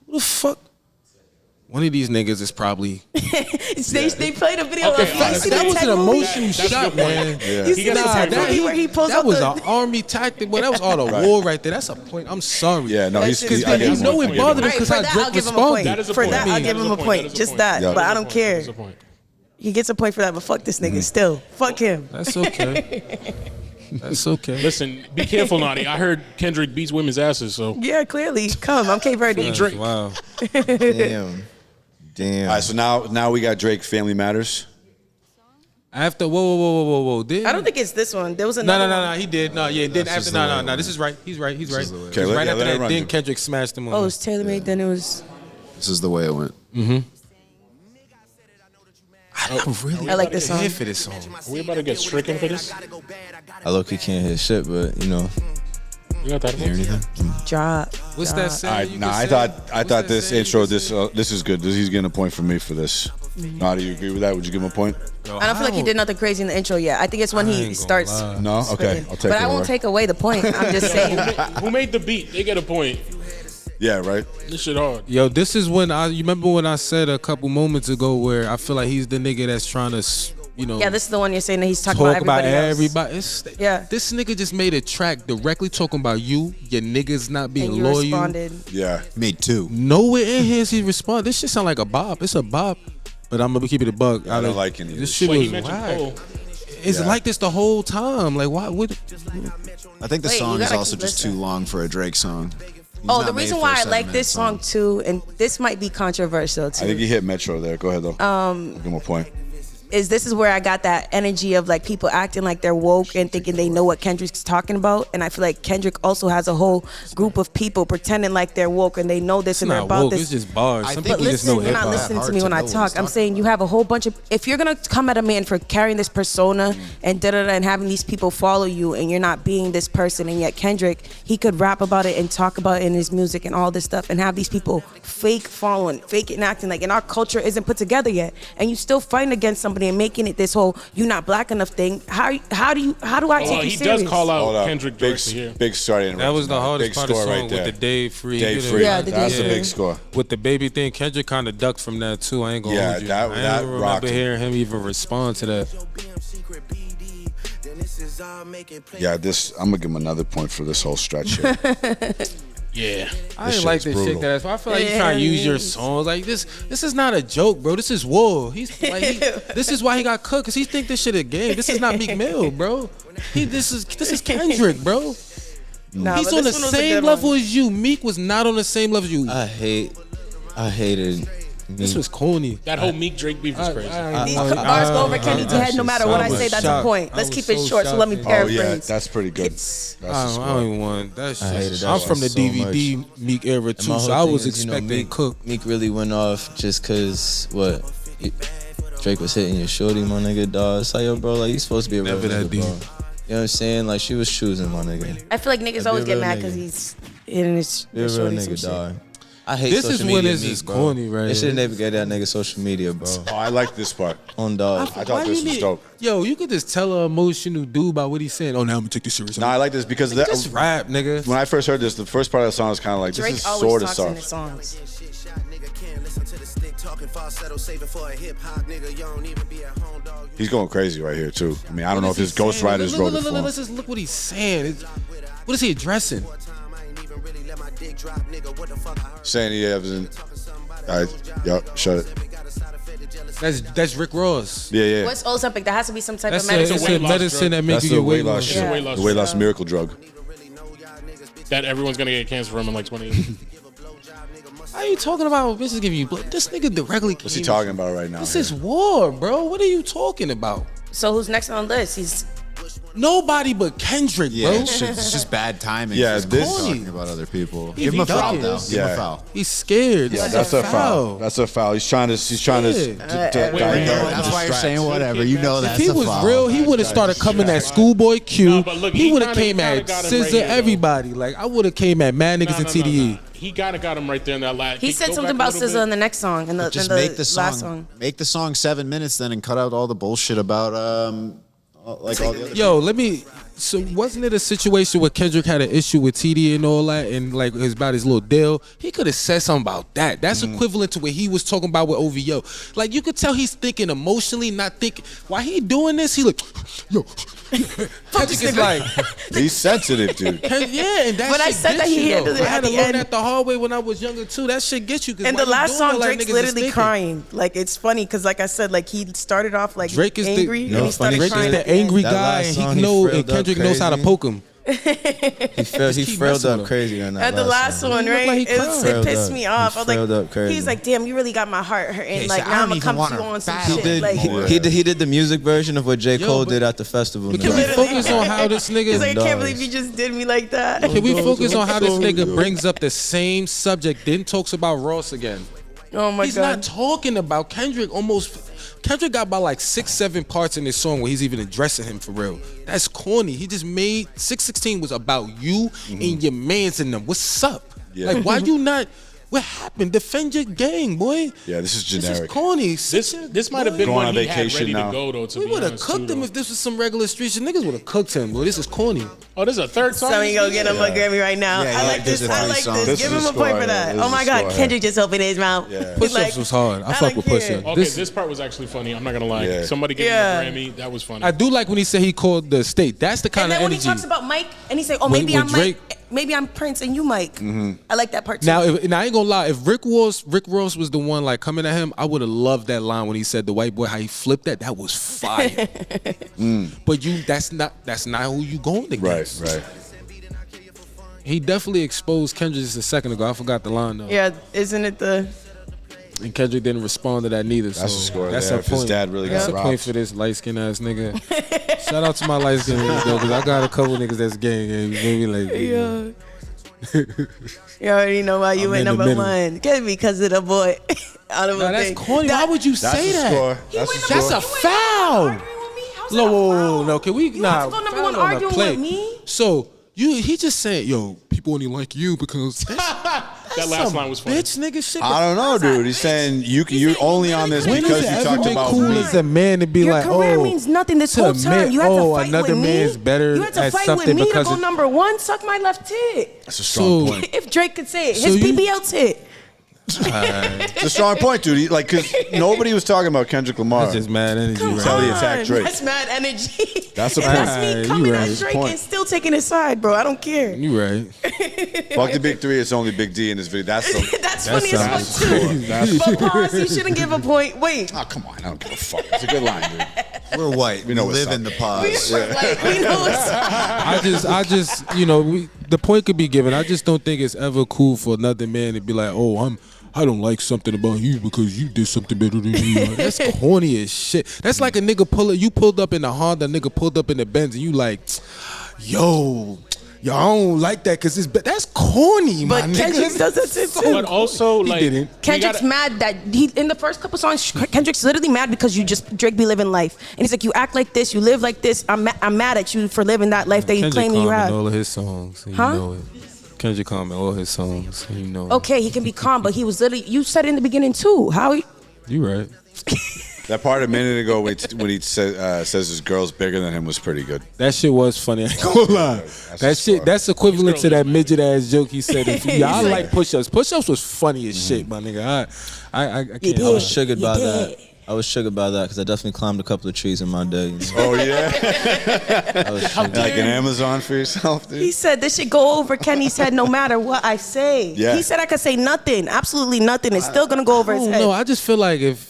"What the fuck?" One of these niggas is probably. They played a video. Okay, Like, you see that the was tech an movie? emotional That's a shot, good point. man. You see the tech movie where he pulls That up was the... an army tactic. Well, that was all the war right there. That's a point. I'm sorry. Yeah, no, he's. That's just I funny. get You him know one it point. bothered him Right, because for how that, Drake I'll give him a responded. point. That is a For point. that, I'll That give is him a a point. point. That is a Just point. that. Yeah. But I That don't is care. a point. He gets a point for that, but fuck this nigga still. Fuck him. That's okay. That's okay. Listen, be careful, Naughty. I heard Kendrick beats women's asses, so Yeah, clearly. Come, I'm Cape Verde. Drake. Wow. Damn. All right, so now we got Drake. Family Matters. After whoa. Did I don't think it's this one. There was No, another no. one. He did. No, yeah. Then after no. This is right. He's right. Okay, Right let after it that, run, then Jim. Kendrick smashed him on. Oh, it was Taylor Made, then it was... This is the way it went. I'm really I like this song. here for this song. Are we about to get stricken for this? I low-key can't hit shit, but you know. You got that? Hear anything? Drop. What's that saying? All right, You nah, can I say? thought What's that this saying? intro, this is good. He's getting a point for me for this. Nah, do you agree with that? Would you give him a point? I don't feel like he did nothing crazy in the intro yet. I think it's when I he ain't gonna starts. lie. No, okay, I'll take But it. I won't away. take away the point. I'm just saying. Who made the beat? They get a point. Yeah, right. This shit hard. Yo, this is when you remember when I said a couple moments ago where I feel like he's the nigga that's trying to, Yeah, this is the one you're saying that he's talking talk about about everybody else. everybody. Yeah. This nigga just made a track directly talking about you, your niggas not being And you loyal. responded. Yeah. Made two. Nowhere in here he responded. This shit sound like a bop. It's a bop. But I'm gonna keep it a buck. I don't like any of this this. shit. Wait, he Was mentioned whack. Cole. It's like this the whole time. Like why would I think the Wait, song you is gotta also keep just listening. too long for a Drake song. He's Oh, not the made reason for a why I like 7-minute this song too, and this might be controversial too. I think he hit Metro there. Go ahead though. Give him a point. This is where I got that energy of like people acting like they're woke and thinking they know what Kendrick's talking about, and I feel like Kendrick also has a whole group of people pretending like they're woke and they know this it's and they're not about woke? this. It's just bars. I Some think people But just listen, know you're hip not hop. listening Hard to me to when I know what talk. he's I'm talking saying you have a whole bunch of. If you're gonna come at a man for carrying this persona and and having these people follow you, and you're not being this person, and yet Kendrick, he could rap about it and talk about it in his music and all this stuff, and have these people fake following, fake it and acting like, and our culture isn't put together yet, and you still fighting against somebody and making it this whole "you not black enough" thing. How do I take Well, you he serious? does call Hold out up. Kendrick Big, directly here. big story. That was the hardest big part of the score song right there. with the Dave Free. Dave You know, Free. Yeah, the That's a Dave big Free. score. With the baby thing, Kendrick kind of ducked from that too. I ain't gonna Yeah, hold you. that I rocked don't remember him. hearing him even respond to that. Yeah, I'm gonna give him another point for this whole stretch here. Yeah. I This didn't like shit's this brutal. shit. That I feel like you're trying to use your songs like this. This is not a joke, bro. This is war. He's like, this is why he got cooked because he think this shit a game. This is not Meek Mill, bro. This is Kendrick, bro. Nah, He's but on the this one was a same good level one. as you. Meek was not on the same level as you. I hated. This was corny. That whole Meek Drake beef was crazy. These bars go over Kenny's head no matter what I say. That's a shocked. point. I Let's was keep it so short. So let me shocked. Oh paraphrase. yeah, that's pretty good. That's the I score. don't even want that shit. hated that I'm shit from the so DVD Meek era And too, my so whole I thing was is, expecting Cook. Meek really went off just cause Drake was hitting your shorty, my nigga, dog. It's like, yo, bro, like you supposed to be a real Never that nigga, deep. bro. You know what I'm saying? Like she was choosing, my nigga. I feel like niggas Be a always get real mad nigga. because he's hitting his Be a real shorty some nigga, shit. dog. I hate This social is when media this Meek, is bro. corny, right They should here. never get that nigga social media, bro. Oh, I like this part. On dog. I thought this was dope. Yo, you could just tell an emotional dude about what he's saying. Oh, now I'm gonna take this serious. No, I like this because Just rap, nigga. when I first heard this, the first part of the song was kind of like, Drake this is always sort of talks in his soft. songs. He's going crazy right here too. I mean, I don't know if his ghostwriters wrote it for him. Let's just look what he's saying. What is he addressing? Saying he hasn't. All right, yup, shut it. That's Rick Ross. Yeah. What's Ozempic? There has to be some type That's of a, medicine. it's weight a loss medicine drug. that makes That's you the get weight weight loss loss. shit. Yeah. Weight loss The weight drug. loss miracle drug. That everyone's gonna get cancer from in like 20 years. How you talking about bitches giving you blood? This nigga directly. What's he talking about right now? This is war, bro. What are you talking about? So who's next on the list? He's nobody but Kendrick, bro. It's just bad timing. Yeah, He's this talking about other people. If Give him a he foul, does- though. Give him Yeah. a foul. He's scared. Yeah, that's a foul. That's a foul. He's trying to. That's why you're saying whatever. You know that's If he a was foul. real, he would have started coming at Schoolboy Q. No, but look, he he would have kinda- came he kinda at got him SZA, right here, though. everybody. Like I would have came at mad niggas in TDE. He got him right there in that last. he said something about SZA in the next song, in the, Just in the make the song. last song. Make the song 7 minutes then, and cut out all the bullshit about like all the other. Yo, let me. So wasn't it a situation where Kendrick had an issue with TD and all that, and like about his little deal? He could have said something about that. That's equivalent to what he was talking about with OVO. Like you could tell he's thinking emotionally, not thinking. Why he doing this? He like, yo. Kendrick is like, He's sensitive, dude. yeah, and that But I shit said gets that he you, handled though. it I had at to the learn end. that the hard way when I was younger too. That shit gets you. And the last song, like Drake's niggas is literally thinking? crying. Like it's funny because, like I said, like he started off like Drake is angry, the and he started Drake crying. is at the the end. angry That guy, last and song, he he know, frilled and up Kendrick knows how to crazy. poke him. He keep frilled messing up with crazy on that. And the last song. one, He looked right? like he It cried. pissed me off. I was frilled up like, crazy. he's like, damn, you really got my heart hurting. he Like said, now I I'm don't gonna come even to you wanna on some battle. shit. Like He did the music version of what J. Cole did at the festival. Can we focus on how this nigga? he's like, I can't does. believe you just did me like that. Can we focus on how this nigga brings up the same subject, then talks about Ross again? Oh my He's god. not talking about Kendrick. Kendrick got about like 6-7 parts in this song where he's even addressing him for real. That's corny. He just made 616 was about you and your mans in them. What's up? Yeah. Like why you not? What happened? Defend your gang, boy. Yeah, this is This generic. is corny. This might have been Going one on he had vacation ready now. to go though. To We be would have honest, cooked too, him though. if this was some regular street shit. Niggas would have cooked him, boy. This is corny. Oh, there's a third song. So we go get him a Grammy right now. Yeah, I yeah, like this. there's a I three like songs. this. This Give is him a a point score, for yeah. that. This Oh is my a God, score, yeah. Kendrick just opened his mouth. Yeah. He's Push-ups like, was hard. I fuck like with it. push-ups. Okay, this part was actually funny. I'm not gonna lie. Yeah. Somebody gave Yeah. him a Grammy. That was funny. I do like when he said he called the state. That's the And kind then of when he energy. talks about Mike, and he say, "Oh, When- maybe when I'm Drake- Mike, maybe I'm Prince, and you Mike." I like that part too. Now, I ain't gonna lie. If Rick Ross was the one like coming at him, I would have loved that line when he said the white boy how he flipped that. That was fire. But that's not who you going against. Right. He definitely exposed Kendrick just a second ago. I forgot the line though. Yeah, isn't it the? And Kendrick didn't respond to that neither. That's so a score That's there. a If his point. dad really that's got a robbed. point for this light skinned ass nigga. Shout out to my light skinned niggas though, because I got a couple niggas that's gang. Maybe like You already know why you I'm went in the number middle. one. Get because of the boy. Out of Nah, a that's thing. corny. Why would you That's say a that? score. That's a score. That's a foul. No, can we? You have to go number foul one on a arguing play. with me? So he just said, "Yo, people only like you because that last line was funny. bitch nigga shit." I don't know, dude. He's saying you're only on this When because When is you it ever talked been about cool me. as a man to be Your like, career oh, means nothing this to whole admit, time. You had to oh, fight another with me. man's better You had to at fight with something me to because go it- number one. Suck my left tit. That's a strong So- point. If Drake could say it, So his you- BBL tit. It's a strong point, dude. Like, because nobody was talking about Kendrick Lamar. That's just mad energy. Come right? Until he on. attacked Drake. That's mad energy. That's a And point. that's me You coming right. at Drake Point. and still taking his side, bro. I don't care. You right. Fuck the big three. It's only Big D in this video. That's the. That's funny as sounds fuck too. That's But pause, you shouldn't give a point. Wait. Oh, come on. I don't give a fuck. It's a good line, dude. We're white. We know know what's live up. in the pause. Like, we know it's I just, the point could be given. I just don't think it's ever cool for another man to be like, oh, I don't like something about you because you did something better than me. Like, that's corny as shit. That's like a nigga you pulled up in the Honda, nigga pulled up in the Benz, and you like, yo, I don't like that because that's corny, But my Kendrick nigga. does it too. But also, like, didn't. we Kendrick's gotta- mad that he in the first couple songs. Kendrick's literally mad because Drake be living life, and he's like, "You act like this, you live like this. I'm mad at you for living that life that you Kendrick claim you calm in have." all of his songs, and Huh? you know it. Kendrick calm in all his songs, and you know it. Okay, he can be calm, but he was literally. You said it in the beginning too. How? You right. That part a minute ago when he says his girl's bigger than him was pretty good. That shit was funny. I ain't gonna lie. That's That a shit, score. that's equivalent to that midget ass joke he said. I like- like push-ups. Push-ups was funny as shit, my nigga. I can't. I was sugared You by did. that. I was sugared by that because I definitely climbed a couple of trees in my day. Oh, yeah? I was sugared. Like an Amazon for yourself, dude? He said this should go over Kenny's head no matter what I say. Yeah. He said I could say nothing, absolutely nothing. It's still gonna go over his head. No, I just feel like if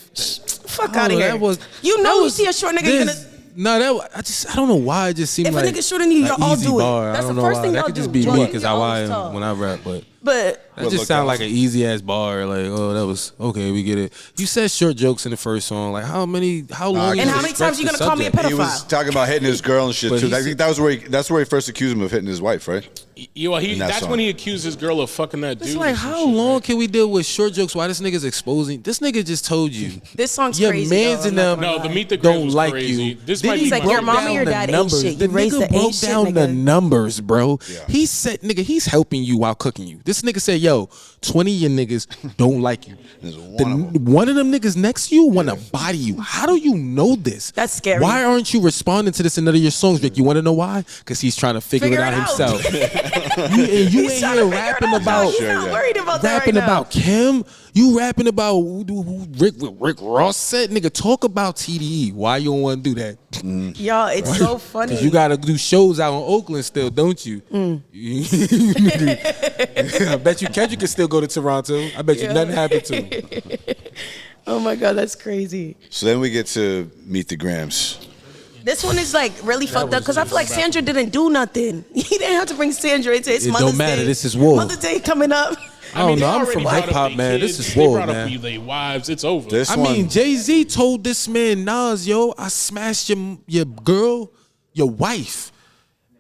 Fuck I out don't of know, here. that was- You that know, you was- see a short nigga, you're this- gonna. No, I don't know why it just seemed If a like nigga shorter than you, an y'all all easy do it. bar. That's I don't the know first why. thing That y'all could just do. be Jordan, me because you're how I always am tall. when I rap, but But that just sound like an easy ass bar. Like, oh, that was okay. We get it. You said short jokes in the first song. Like, how long? And how many times you gonna call me a pedophile? He was talking about hitting his girl and shit too. I think that's where he first accused him of hitting his wife, right? That's when he accused his girl of fucking that dude. It's like, how long can we deal with short jokes while this nigga's exposing? This nigga just told you. This song's your crazy. Your mans in them the Meet the Grams don't was like crazy. you. This might be like your mom and your dad ain't shit. You raised the broke down the numbers, bro. Yeah. He said, nigga, he's helping you while cooking you. This nigga said, yo, 20 of your niggas don't like you. One of them niggas next to you want to body you. How do you know this? That's scary. Why aren't you responding to this in none of your songs, Drake? You want to know why? Because he's trying to figure it out himself. you ain't here rapping about. He's not worried about that rapping right now. about Kim. You rapping about Rick Ross said, nigga, talk about TDE. Why you don't want to do that? Y'all, it's so funny. Because you got to do shows out in Oakland still, don't you? I bet you Kendrick can still go to Toronto. I bet you nothing happened to him. Oh my God, that's crazy. So then we get to Meet the Grams. This one is like really fucked up because I feel like Sandra didn't do nothing. He didn't have to bring Sandra into his Mother's Day. It don't matter. This is war. Mother's Day coming up. I don't know. I'm from hip hop, man. This is war, man. They brought up wives. It's over. Jay-Z told this man Nas, yo, I smashed your girl, your wife,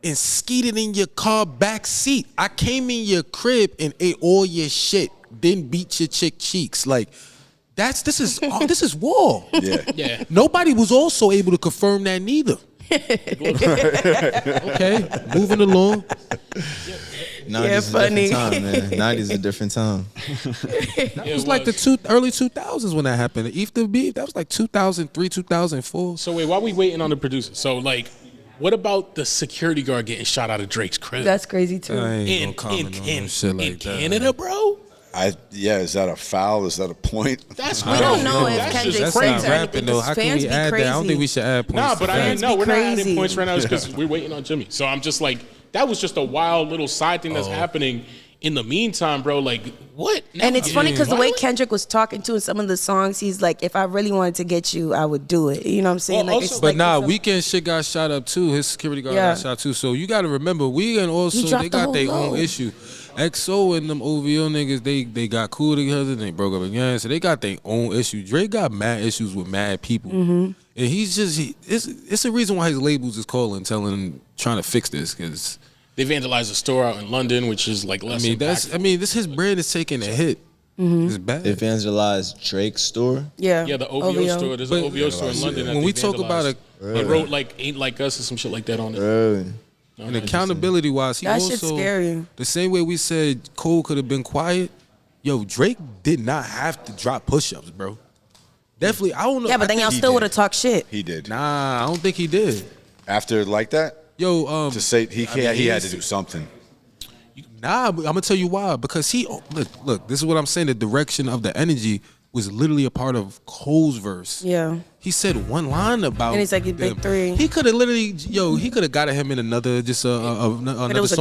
and skeeted in your car back seat. I came in your crib and ate all your shit, then beat your chick cheeks. Like, this is war. Yeah. Nobody was also able to confirm that neither. Okay, moving along. 90s funny. Time, man. 90s a different time. That was like the early 2000s when that happened. Eat the Beef, that was like 2003, 2004. So wait, while we waiting on the producer, so like, what about the security guard getting shot out of Drake's crib? That's crazy too. In Canada, bro? Is that a foul? Is that a point? We don't know if Kendrick's not rapping though. How can we add that? I don't think we should add points. Nah, but we're not adding points right now because we're waiting on Jimmy. So I'm just like, that was just a wild little side thing that's happening in the meantime, bro. Like, what? And it's funny because the way Kendrick was talking to in some of the songs, he's like, if I really wanted to get you, I would do it. You know what I'm saying? Well, Weekend shit got shot up too. His security guard got shot too. So you got to remember, Weekend also, they got their own issue. XO and them OVO niggas, they got cool together and they broke up again. So they got their own issue. Drake got mad issues with mad people. And he's just, it's a reason why his labels is calling, telling him, trying to fix this, because they vandalized a store out in London, which is like less his brand is taking a hit. It's bad. They vandalized Drake's store? Yeah, the OVO store. There's an OVO store in London. When we talk about it, they wrote like "Ain't Like Us" or some shit like that on it. And accountability wise, he also, shit's scary. The same way we said Cole could have been quiet, yo, Drake did not have to drop push-ups, bro. Definitely, I don't know. Yeah, but then y'all still would have talked shit. He did. Nah, I don't think he did. After like that? Yo, to say he had to do something. Nah, but I'm gonna tell you why. Because look, this is what I'm saying. The direction of the energy was literally a part of Cole's verse. Yeah. He said one line about and he's like, "You big three." He could have he could have got him in another song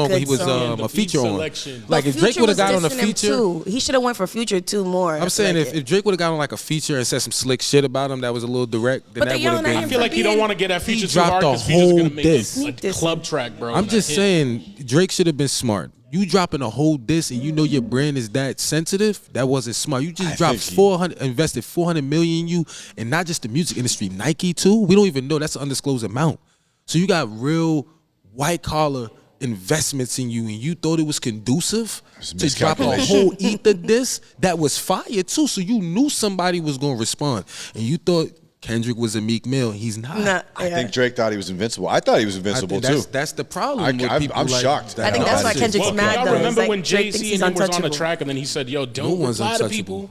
where he was a feature on. Like if Drake would have got on a feature, he should have went for Future 2 more. I'm saying if Drake would have got on like a feature and said some slick shit about him that was a little direct, then that would have been. I feel like he don't want to get that feature too hard because Future's gonna make a club track, bro. I'm just saying Drake should have been smart. You dropping a whole diss and you know your brand is that sensitive, that wasn't smart. You just invested $400 million in you, and not just the music industry, Nike too. We don't even know, that's an undisclosed amount. So you got real white collar investments in you, and you thought it was conducive to drop a whole ether diss that was fire too. So you knew somebody was gonna respond, and you thought Kendrick was a Meek Mill. He's not. I think Drake thought he was invincible. I thought he was invincible too. That's the problem. I'm shocked. I think that's why Kendrick's mad though. Remember when Jay-Z and him was on the track and then he said, "Yo, don't lie to people.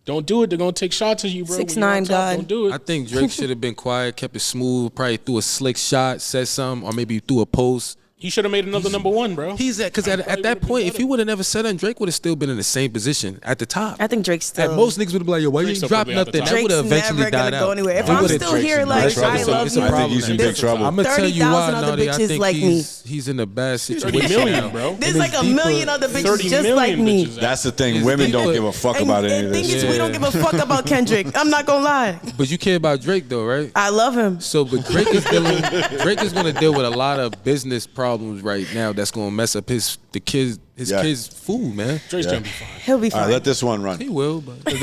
Don't do it. They're gonna take shots at you, bro. 6ix9ine God. Don't do it." I think Drake should have been quiet, kept it smooth, probably threw a slick shot, said something, or maybe threw a post. He should have made another #1, bro. Because at that point, if he would have never said that, Drake would have still been in the same position at the top. I think Drake still. At most niggas would have been like, yo, why you ain't drop nothing? That would have eventually died out. If I'm still here, like, I love you. I think he's in big trouble. I'm gonna tell you why, 30,000 other Naughty. I bitches think like me. he's in a bad situation. 30 million, bro. There's like a million other bitches just like me. That's the thing. Women don't give a fuck about any of The thing this. is, we don't give a fuck about Kendrick. I'm not gonna lie. But you care about Drake though, right? I love him. So, but Drake is gonna deal with a lot of business problems problems right now that's gonna mess up his kids' food, man. Drake's gonna be fine. He'll be fine. All right, let this one run. He will, but He'll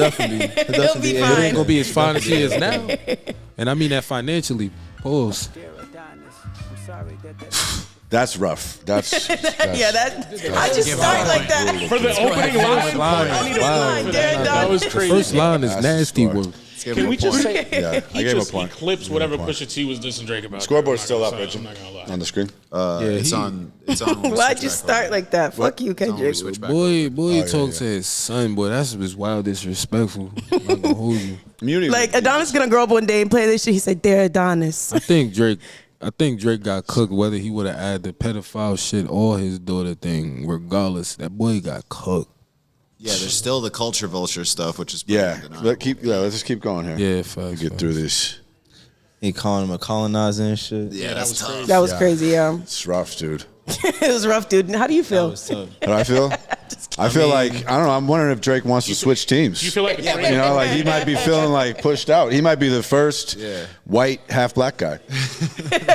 be it fine. ain't gonna be as fine as he is now. And I mean that financially. Pause. That's rough. That's Yeah, I just start like that. For the opening line, I need a line. that was crazy. First line is That's nasty smart. work. Can we just say Yeah, I he gave him a just point. eclipsed whatever Pusha T was dissing Drake about? Scoreboard's still up, I'm Richard. not gonna lie. On the screen. It's on. It's on. when we Why'd switch you back start over. like that? Fuck you, It's on when we Kendrick. switch back Boy, yeah, talk yeah. to his son, boy. That's was wild disrespectful. I'm not gonna hold you. Immunity. Like Adonis gonna grow up one day and play this shit. He said, "They're Adonis." I think Drake got cooked whether he would have added the pedophile shit or his daughter thing. Regardless, that boy got cooked. Yeah, there's still the culture vulture stuff, which is pretty Yeah. undeniable. Let's just keep going here. Yeah, facts. Get through this. He calling him a colonizer and shit. Yeah, that's tough. That was crazy. Yeah, It's rough, dude. it was rough, dude. How do you feel? How do I feel? I feel like, I don't know, I'm wondering if Drake wants to switch teams. You feel like You know, like he might be feeling like pushed out. He might be the first white, half black guy.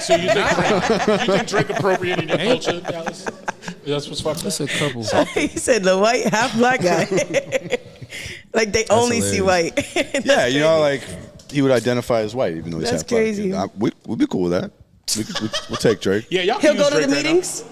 So you think Drake appropriated your culture, Dallas? That's what's fucked up. That's a couple. He said the white half black guy. Like they only see white. Yeah, you know, like he would identify as white, even though he's That's half black. crazy. We'd be cool with that. We'll take Drake. Yeah, y'all. He'll can go use to the Drake right now. meetings.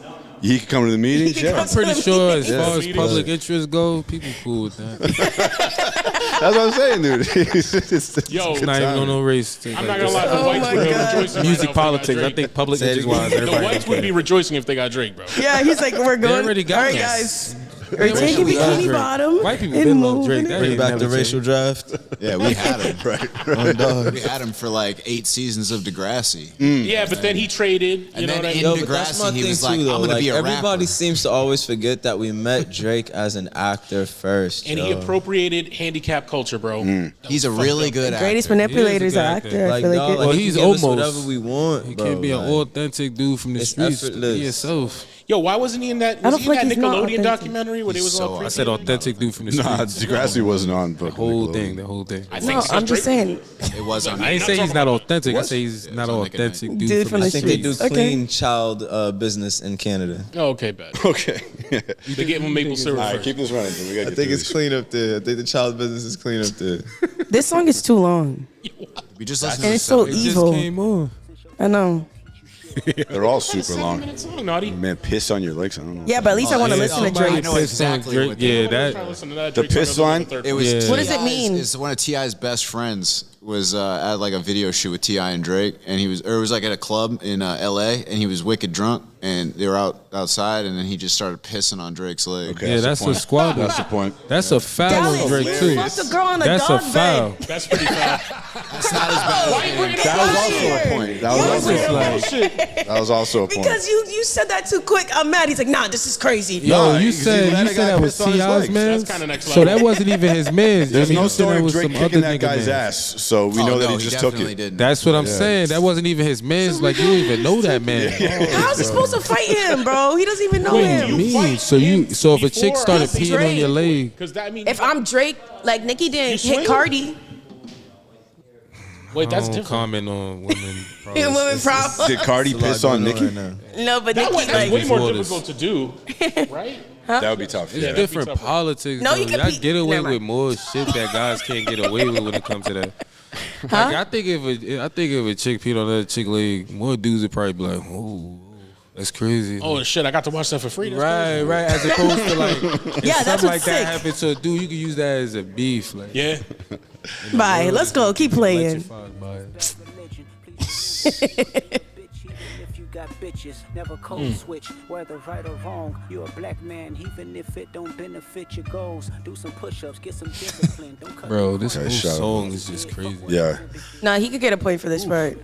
He can come to the meetings. He can Yeah, come to Pretty sure as Yeah. far as Yeah. public interest go, people cool with that. that's what I'm saying, dude. It's Yo, good Not even timing. on no race. I'm not gonna lie. The Oh whites my would be God. rejoicing. Music, right now if they got politics. I Drake. think public Say it interest wise, again. The everybody. whites would be rejoicing if they got Drake, bro. Yeah, he's like, we're going. already got All right, us. guys. We're taking we love Bikini Drake. Bottom. White people and been love moving Drake. it. That Bring ain't back never the racial changed. draft. Yeah, we had him. Right. We had him for like 8 seasons of Degrassi. Yeah, but then he traded. You And know then what I in mean? Yo, but that's my Degrassi, he thing was too, like, though. I'm gonna Like be a everybody rapper. seems to always forget that we met Drake as an actor first. And he yo. appropriated handicap culture, bro. That He's was a fucked really up. good Greatest actor. manipulator is He an is a good actor. I Like, feel dog, like like, Well, he he's can give us almost- whatever we want. He bro, can't be an like, authentic dude from the it's streets. effortless. Be yourself. Yo, why wasn't he in that? I Was don't he feel in like that he's not Nickelodeon authentic. documentary where they was all I said crazy? authentic dude from the Nah, streets. Degrassi wasn't on. The whole thing. The whole thing. I think No, so. I'm just saying, It was on. I ain't say he's not authentic. I say he's not an authentic dude, Dude from from the the I think they do streets. clean child business in Canada. Oh, okay, bad. Okay. They gave him maple syrup All right, first. keep this running. We gotta I get think through it's this. clean up there. I think the child business is clean up there. this song is too long. We just listened And to it's so It just evil. came on. I know. They're all super long. 7-minute song, Naughty. Man, piss on your legs. I don't know. Yeah, but at least I want to yeah, listen to somebody Drake. know exactly Drake, what yeah, Try to that. listen to that The Drake song piss as well line? on the third It was Yeah. What does it mean? It's one of T.I.'s best friends was at like a video shoot with T.I. and Drake, and it was like at a club in L.A. and he was wicked drunk, and they were outside, and then he just started pissing on Drake's leg. Okay, Yeah, that's the a point. squad. That's the point. That's a foul on Dallas, Drake you too. fucked a girl on a That's a dog foul. bed. That's pretty foul. That's not as bad. Why you bringing That was also a point. That was also It's a like, point. That was also a point. Because you said that too quick. I'm mad. He's like, nah, this is crazy. yo, Nah, you you said let a guy that was piss on his T.I.'s legs. man. That's kinda next So level. that wasn't even his man's. There's I mean, no you said story that of was Drake some kicking other that nigga guy's man. ass, so we know that he just took definitely it. didn't. That's what I'm saying. That wasn't even his man's. Like you don't even know that man. How's he supposed to fight him, bro? He doesn't even know Wait, him. you mean? fight So if a chick before started after peeing on Drake? your leg, Because that means If I'm Drake, like Nicki didn't You hit swing? Cardi. wait, that's I don't different. comment on women. In women problem. Did Cardi piss on Nicki? No, but That Nicki, that's like, way more before this. difficult to do, right? That would be tough. It's Yeah. different tougher. politics. No, No, you can y'all be- get away never mind. with more shit that guys can't get away with when it comes to that. Like, I think if a chick peed on that chick leg, more dudes would probably be like, "Oh, that's crazy." Oh shit, I got to watch that for free. That's right, right. As opposed to like, if Yeah, that's something what's like that sick. happened to a dude, you can use that as a beef. Like, Yeah. bye. Let's go. Keep playing. electrified by it. Got bitches, never code switch, whether right or wrong. You're a black man, even if it don't benefit your goals. Do some push-ups, get some discipline. Don't cut Bro, this whole shut up. song is just crazy. Yeah. Nah, he could get a point for this part.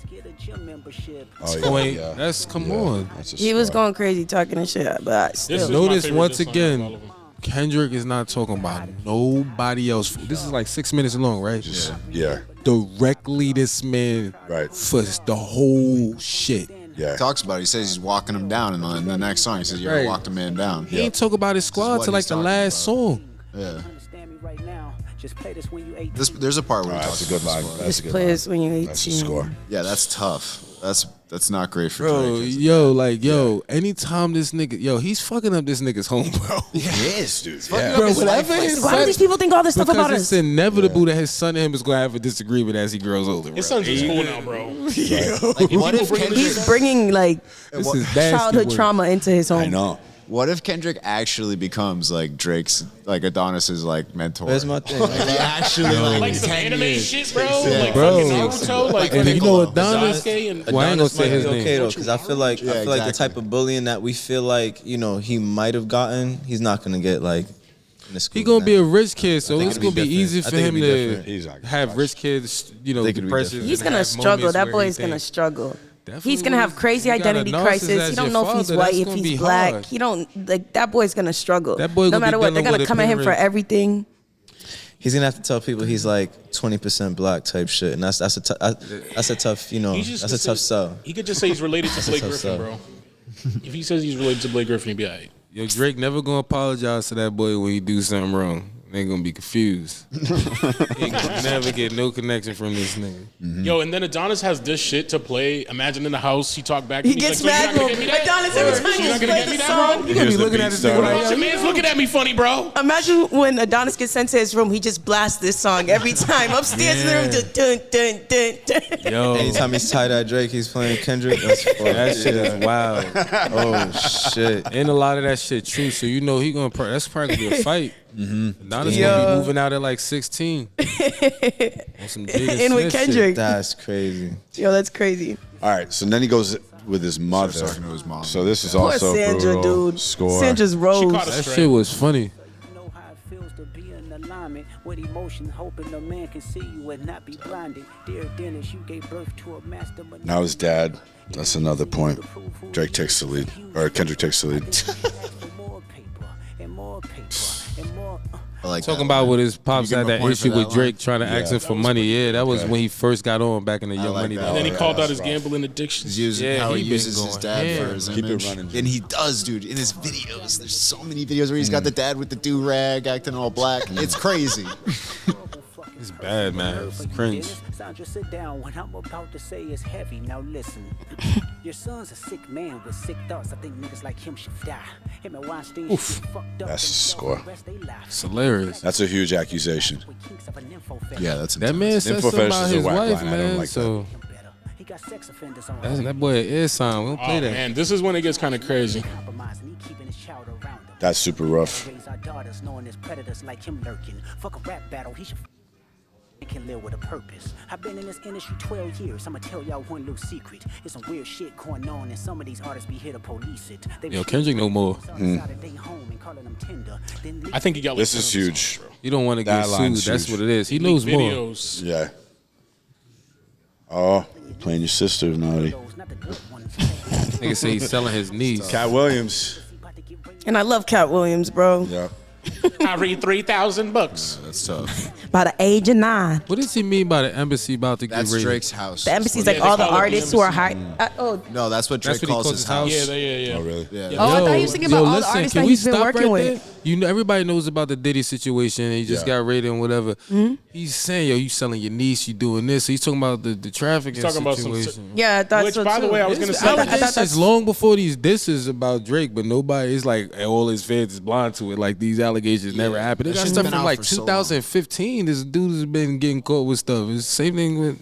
get a gym membership. Oh, yeah. Point. Yeah. That's come Yeah. on. That's a He was squad. going crazy talking and shit, but This still. is my Notice favorite once diss song out of all again, of them. Kendrick is not talking about nobody else. This is like 6 minutes long, right? Yeah. Directly this man Right. for the whole shit. Yeah. He talks about it. He says he's walking him down, and in the next song he says you ever Right. walked a man down. He ain't talk about his squad what till like he's the talking last about. song. Yeah. Understand me right now. Just play this when you 18. There's a part where he That's talks a good about line. his squad. That's a Just good play line. this when you're 18. That's a score. Yeah, that's tough. That's That's not great for Bro, Drake. anytime this nigga, he's fucking up this nigga's home, bro. He is, dude. Bro, whatever his Why do these people think all this stuff about because us? it's inevitable that his son and him is going to have a disagreement as he grows older, bro. His son's in school now, bro. What if Kendrick? He's bringing like This is nasty childhood work. trauma into his home. I know. What if Kendrick actually becomes like Drake's, like Adonis's like mentor? That's my thing. He actually Like some anime shit, bro. Yeah. Like Bro. fucking Naruto. Like And you know Adonis? Sasuke and Well, I ain't gonna say his okay name. though, because I feel like Yeah, the exactly. type of bullying that we feel like he might have gotten, he's not gonna get like in the school. He gonna be a rich kid, so think it's it'd gonna be be easy different. I for think him it'd be different. He's not to gonna have rich kids, think it'd be depression. different. He's and gonna have struggle. moments That where boy he is gonna think- struggle. Definitely He's gonna have crazy you got a identity narcissist crisis. as He don't your know if he's father, white, that's if gonna he's be black. hard. He don't like that boy's gonna struggle. That boy no gonna be matter what, they're dealing gonna with come at him for parents. everything. He's gonna have to tell people he's like 20% black type shit, and that's a tough He just that's a tough sell. He could just say he's related to Blake tough Griffin, sell. bro. If he says he's related to Blake Griffin, he'd be alright. Yo, Drake never gonna apologize to that boy when he do something wrong. They gonna be confused. He gonna never get no connection from this nigga. Yo, and then Adonis has this shit to play. Imagine in the house, he talk back. He and he's gets like, so mad. you're not gonna get me that? Adonis every time You're you not gonna play get me the that, song. bro? He gonna be Here's the looking at beat this starter. nigga like, Your man's looking at me funny, bro. Imagine when Adonis gets sent to his room, he just blasts this song every time upstairs in the room. Just dun dun dun dun. yo, Anytime he's tied at Drake, he's playing Kendrick. That's fucked. that shit is wild. Oh shit. And a lot of that shit true. So he gonna that's probably gonna be a fight. Adonis Yo. gonna be moving out at like 16. On some Jada In with Smith shit. Kendrick. That's crazy. Yo, that's crazy. All right, so then he goes with his mother. talking to his mom. So this is Poor also Sandra, brutal. dude. Score. Sandra's rose. caught us. That shit was funny. Know how it feels to be in alignment with emotion, hoping a man can see you and not be blinded. Dear Dennis, you gave birth to a master. Now his dad. That's another point. Drake takes the lead, or Kendrick takes the lead. More paper and more paper and more. I like Talking that. about with his pops Can you had give him a that point for issue with that Drake trying to ask him for money. Yeah, that was Okay. when he first got on back in the Young like Money that. days. And then he Oh, called yeah, out his that's rough. gambling addiction. He's using Yeah, how he he been uses his going dad ham. for his Keep it image. running. And he does, dude. In his videos, there's so many videos where he's got the dad with the do-rag acting all black. It's crazy. It's bad, man. It's cringe. Sandra, sit down. What I'm about to say is heavy. Now listen. Your son's a sick man with sick thoughts. I think niggas like him should die. Him and Weinstein should be fucked up. That's and a score. the rest they lives. It's hilarious. That's a huge accusation. With kinks of a nympho fetish. Yeah, that's That man said Info something fetish about is a his whack wife, line. I don't man. like So He got sex offenders on that boy an ear sign. We don't play Oh that. man, this is when it gets kind of crazy. compromising. He keeping his child around him. That's super rough. Raise our daughters knowing there's predators like him lurking. Fuck a rap battle. He should can live with a purpose. I've been in this industry 12 years. I'ma tell y'all one little secret. There's some weird shit going on, and some of these artists be here to police it. They Yo, Kendrick no more. I think he got. Like This is 10 huge. songs, bro. You don't want to That get sued. line's That's huge. what it is. He Leak knows more. videos. Yeah. Oh, playing your sister, naughty. Nigga say he's selling his niece. Cat Williams. And I love Cat Williams, bro. Yeah. I read $3,000. That's tough. By the age of 9. What does he mean by the embassy about to get That's raided? Drake's house. The embassy's Yeah, like they all the call it the artists who are high. embassy. No, that's what Drake That's what he calls calls his his house. house? Yeah. Oh, really? Yeah. Oh, I thought he was thinking about all the listen, artists can that we he's been stop working right with. there? You know, everybody knows about the Diddy situation. He just Yeah. got raided and whatever. He's saying, yo, you selling your niece, you doing this. He's talking about the trafficking He's talking about some- situation. Yeah, I thought Which, so by the too. way, I was gonna It's say. allegations long before these disses about Drake, but nobody is like all his fans is blind to it. Like these allegations never happened. They that got shit's stuff been from out like for so long. 2015. This dude has been getting caught with stuff. It's the same thing with.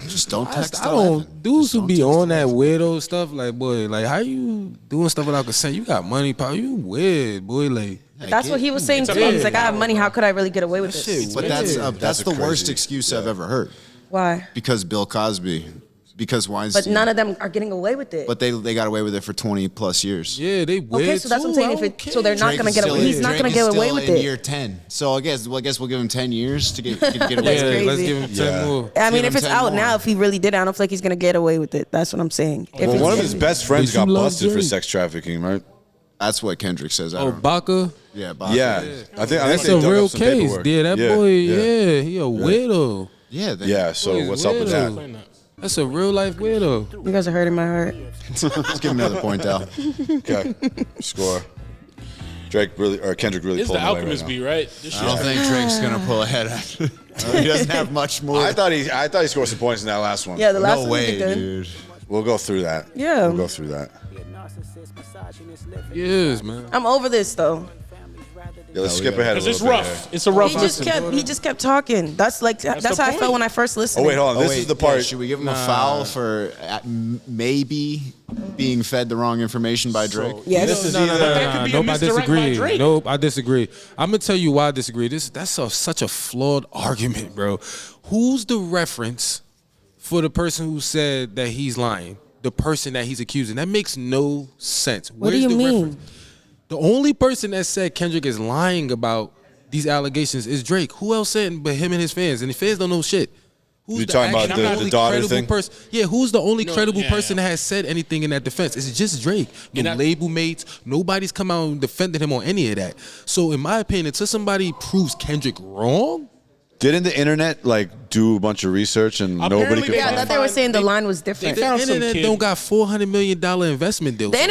Just don't I text. don't. Dudes who be on that weirdo stuff, like boy, like how you doing stuff without consent? You got money, power. You weird, boy. Like That's what he was saying It's too. about He's like, I have power, money. bro. How could I really get away with That this? shit But that's the worst excuse I've ever heard. Why? Because Bill Cosby, because Weinstein. But none of them are getting away with it. But they got away with it for 20 plus years. yeah, they weird. Okay, so that's what I'm too. saying. I If don't it, so they're not Drake gonna is get still away. in- He's not Drake gonna is get away still with in it. year 10. So I guess we'll give him 10 years to get away Yeah, with That's it. crazy. let's give him 10 Yeah. more. I mean, Give if him it's 10 out more. now, if he really did, I don't feel like he's gonna get away with it. That's what I'm saying. If Well, it's- one of his best friends But you got love busted for Drake. sex trafficking, right? That's what Kendrick says. I Oh, don't know. Baca. Yeah, Bob. Yeah. I think That's they a dug real up some case. paperwork. Yeah, that boy. Yeah, he a weirdo. Yeah. Yeah. So Boy, what's up with that? weirdo. That's a real life weirdo. You guys are hurting my heart. Let's give him another point, Al. Okay. Score. Drake really, or Kendrick really It's the pulled away Alchemist right beat, right? This I don't shit. think Drake's gonna pull ahead. He doesn't have much more. I thought he scored some points in that last one. Yeah, the last no one way, he did good. dude. We'll go through that. Yeah. We'll go through that. Yes, man. I'm over this though. Yeah, let's skip ahead a Because little it's bit rough. here. It's a rough He just kept talking. That's like that's the how I point. felt when I first listened. Oh, wait, hold on. This is the part. Should we give him a foul for maybe being fed the wrong information by Drake? Yes. This is No, That could be a nope, I misdirect by disagree. Drake. Nope, I disagree. I'm gonna tell you why I disagree. That's such a flawed argument, bro. Who's the reference for the person who said that he's lying? The person that he's accusing. That makes no sense. What do you the mean? reference? The only person that said Kendrick is lying about these allegations is Drake. Who else said it but him and his fans? And the fans don't know shit. Who's You talking about the only daughter credible thing? person? Yeah, who's the only credible yeah, person yeah. that has said anything in that defense? It's just Drake. No And that- label mates. Nobody's come out and defended him on any of that. So in my opinion, until somebody proves Kendrick wrong, Didn't the internet like do a bunch of research and nobody Apparently could they Yeah, I find thought they were saying the line was They different. found the some internet kid. don't got $400 million investment deals. The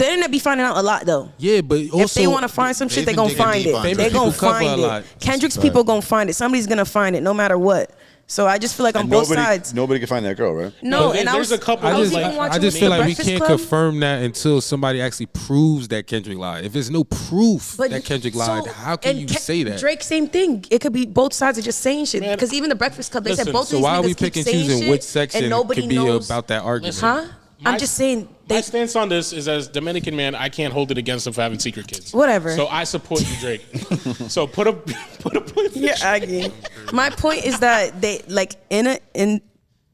internet be finding out a lot though. Yeah, but also If they want to find some shit, they they've gonna been digging find deep it. on They Drake. gonna People cover find a lot. it. Kendrick's people gonna find it. Somebody's gonna find it, no matter what. So I just feel like on And both nobody, sides. nobody can find that girl, right? No, But and there's I a couple I of, was like- even watching I just The feel like we Breakfast can't Club. confirm that until somebody actually proves that Kendrick lied. If there's no proof But that Kendrick lied, so- how can and you say that? Drake, same thing. It could be both sides are just saying shit. Man, Because even the Breakfast Club, they listen, said both So of these why are niggas we keep picking saying choosing shit, which section and nobody could be knows. about that argument? Huh? My- I'm just saying My they. stance on this is, as Dominican man, I can't hold it against them for having secret kids. Whatever. So I support you, Drake. So put a point. Yeah, I get. My point is that they like in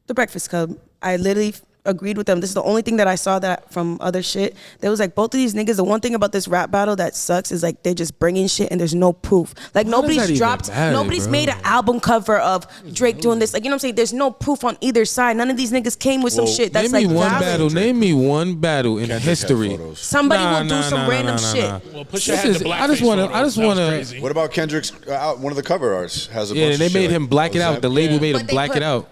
the Breakfast Club, I literally agreed with them. This is the only thing that I saw that from other shit. There was like both of these niggas. The one thing about this rap battle that sucks is like they're just bringing shit and there's no proof. Like How does that nobody's even dropped, matter, nobody's bro? made an album cover of Drake doing this. Like you know what I'm saying? There's no proof on either side. None of these niggas came with some shit that's Name me like one valid. battle. Name me one battle in history. Somebody will do some random shit. Well, push your This head is- to blackface I just wanna- photo. I just That was wanna- crazy. What about Kendrick's one of the cover arts has a Yeah, bunch and they of made shit him black it out. The label made him But they black put- it out.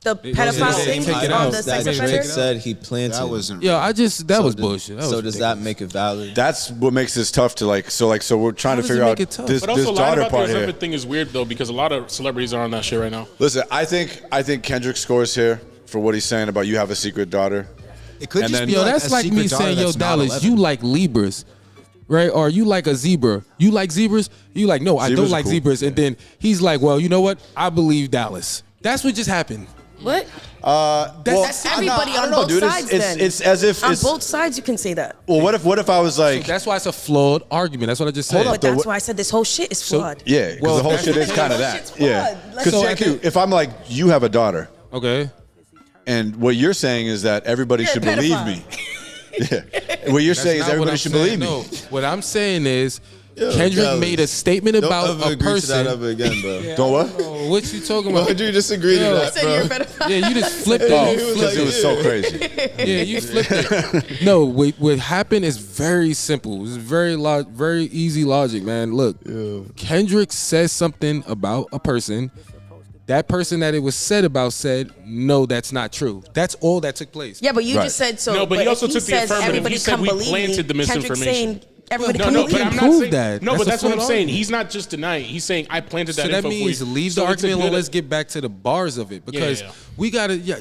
The pedophile they thing take it on out. the that sex Drake offender. said he planted. That wasn't. Yo, that So was does- bullshit. That so was does ridiculous. that make it valid? That's what makes this tough to like. So we're trying How to does it figure make out it tough? this But also, lying daughter about the part here. Ozempic thing is weird though, because a lot of celebrities are on that shit right now. Listen, I think Kendrick scores here for what he's saying about you have a secret daughter. It could And just then- be Yo, like that's a like me secret daughter saying, yo, that's not Dallas, 11. you like Libras, right? Or you like a zebra. You like zebras? You like, no, I Zebras don't are like cool. zebras. And then he's like, well, you know what? I believe Dallas. That's what just happened. What? That's everybody I on don't know, both dude. sides, It's, then. it's as if On it's, both sides, you can say that. well, what if I was like, That's why it's a flawed argument. That's what I just said. But that's why I said this whole shit is flawed. yeah, because Well, the whole that's shit the is thing. kind of Whole that. shit's Yeah, flawed. Like- because So JQ, if I'm like, you have a daughter, Okay. and what you're saying is that everybody You're a should believe pedophile. me. Yeah. What you're saying is That's not what everybody I'm should saying. believe me. No, what I'm saying is Kendrick Dallas, made a statement Don't about ever a agree to that person. ever again, bro. Don't what? Oh, what you talking Why about? would you disagree to Yo. that, Said you're a bro? pedophile. Yeah, you just flipped it. Oh, You because flipped it was so crazy. Yeah, you flipped it. No, what happened is very simple. It's very easy logic, man. Look, Kendrick says something about a person. That person that it was said about said, no, that's not true. That's all that took place. Yeah, but you Right. just said so. No, but he also if took the says affirmative. everybody He said come we believe planted me, the Kendrick's misinformation. saying everybody No, come no, believe but me. I'm not prove saying that. No, That's but a that's what I'm flawed saying. argument. He's not just denying. He's saying I planted that So that info means for you. leave So the it's a argument alone. good- Let's get back to the bars of it because yeah. we gotta. Yeah,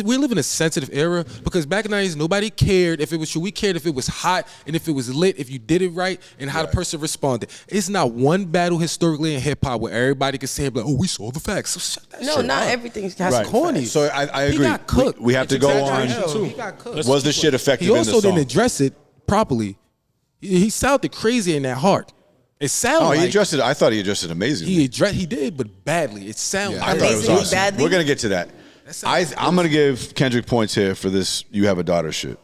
we live in a sensitive era because back in the 90s nobody cared if it was true. We cared if it was hot and if it was lit, if you did it right, and how the person responded. It's not one battle historically in hip hop where everybody can say like, "Oh, we saw the facts." So shut that No, shit not up. everything has Right. to corny. So I He agree. got cooked. We have to go exaggeration, on. too. He got cooked. Let's Was the keep shit it. effective He in also the didn't song? address it properly. He sounded crazy in that heart. It sounded Oh, like he addressed it. I thought he addressed it amazingly. he did, but badly. It sounded. I thought it was Amazingly awesome. badly? We're gonna get to that. I'm gonna give Kendrick points here for this. You have a daughter shit.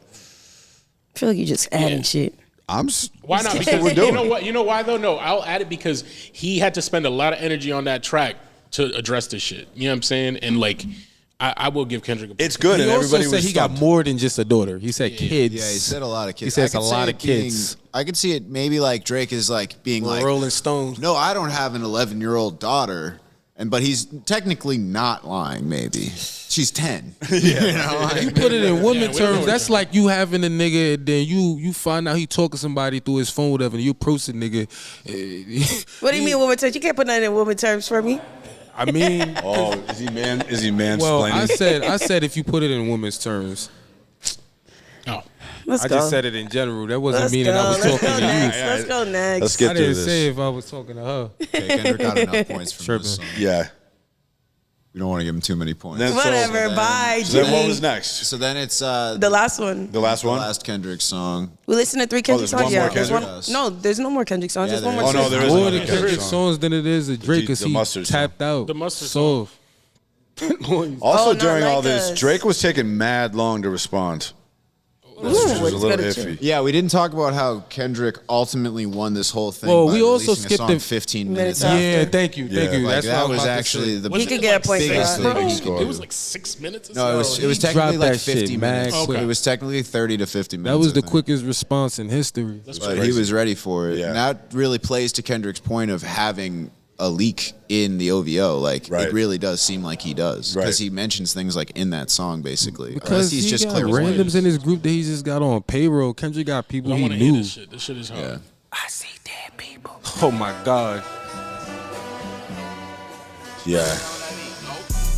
I feel like you just adding shit. Why Why not? Because you know what? You know why though? No, I'll add it because he had to spend a lot of energy on that track to address this shit. You know what I'm saying? And like, I will give Kendrick a point. It's good, He and also everybody said was he got stumped. more than just a daughter. He said kids. Yeah, he said a lot of kids. He says I a could lot see of it being- kids. I could see it maybe like Drake is like being like, Rolling Stones. no, I don't have an 11-year-old daughter. But he's technically not lying, maybe. She's 10. You know, like, You put it in women we don't know terms, what that's you're like you having a nigga, and then you find out he talking to somebody through his phone, whatever, and you approach the nigga. What do you mean woman terms? You can't put that in woman terms for me. I mean, Oh, is he well, mansplaining? I said if you put it in women's terms, Let's I go. just said it in general. That wasn't Let's meaning go. I was Let's talking go to next. you. Let's go next. Let's get I through didn't this. say if I was talking to her. Okay, Kendrick got enough points from this song. Yeah. We don't want to give him too many points. Then- Whatever. Bye. So then what G. was next? So then it's The last one. The last the one? last Kendrick song. We listened to 3 Kendrick there's one songs. more There's Kendrick? No, there's no more Kendrick songs. Yeah, There's one there more. is. Oh, no, there is More another the Kendrick Kendrick songs than it is the Drake because the he mustard tapped out. The mustard so. Also, Oh, not during all like this, us. Drake was taking mad long to respond. Which was a let's little go to iffy. Drake. Yeah, we didn't talk about how Kendrick ultimately won this whole thing. Well, by we also releasing a skipped song the 15 minutes minutes. after. Yeah, thank you. Yeah, Like, Like, That's what I that was about to actually say. the He could get a point for biggest that. thing he It scored. was like 6 minutes. Or No, it so. was He technically dropped like that shit 50 mad minutes. quick. It was technically 30 to 50 minutes. That was the I think. quickest response in history. But he was ready for it. Yeah. And that really plays to Kendrick's point of having a leak in the OVO. Like, Right. it really does seem like he does. Right. Because he mentions things like in that song, basically. Because Unless he's he just got clear. randoms in his group that he just got on payroll. Kendrick got people I he want to hear knew. this shit. This shit is hard. Yeah. I see dead people. Oh my God. Yeah.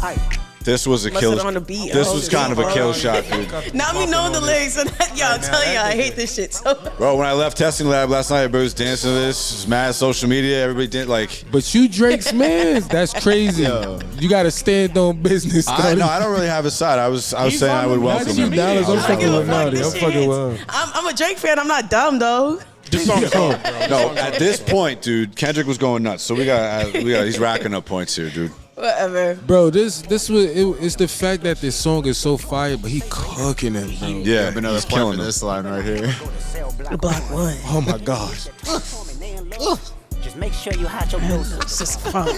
Aye. This was a Must kill. have on the beat. This Oh, was kind of a kill shot, dude. Not me knowing the lyrics. So that, yo, I'm telling you, I hate this shit. So Bro, when I left testing lab last night, everybody was dancing to this. It was mad social media. Everybody did like. But you Drake's man. That's crazy. You got to stand on business. I don't really have a side. I was saying I would welcome $92. him. I'm I fucking give a with fuck. Naughty. I'm This shit fucking with hits. him. I'm a Drake fan. I'm not dumb though. This song is hard, bro. No, at this point, dude, Kendrick was going nuts. So we got he's racking up points here, dude. Whatever. Bro, this was it's the fact that this song is so fire, but he cooking it, bro. Yeah, Have another he's point killing for him. this line right here. The block one. Oh my gosh. Just make sure you hide your nose. It's just fun.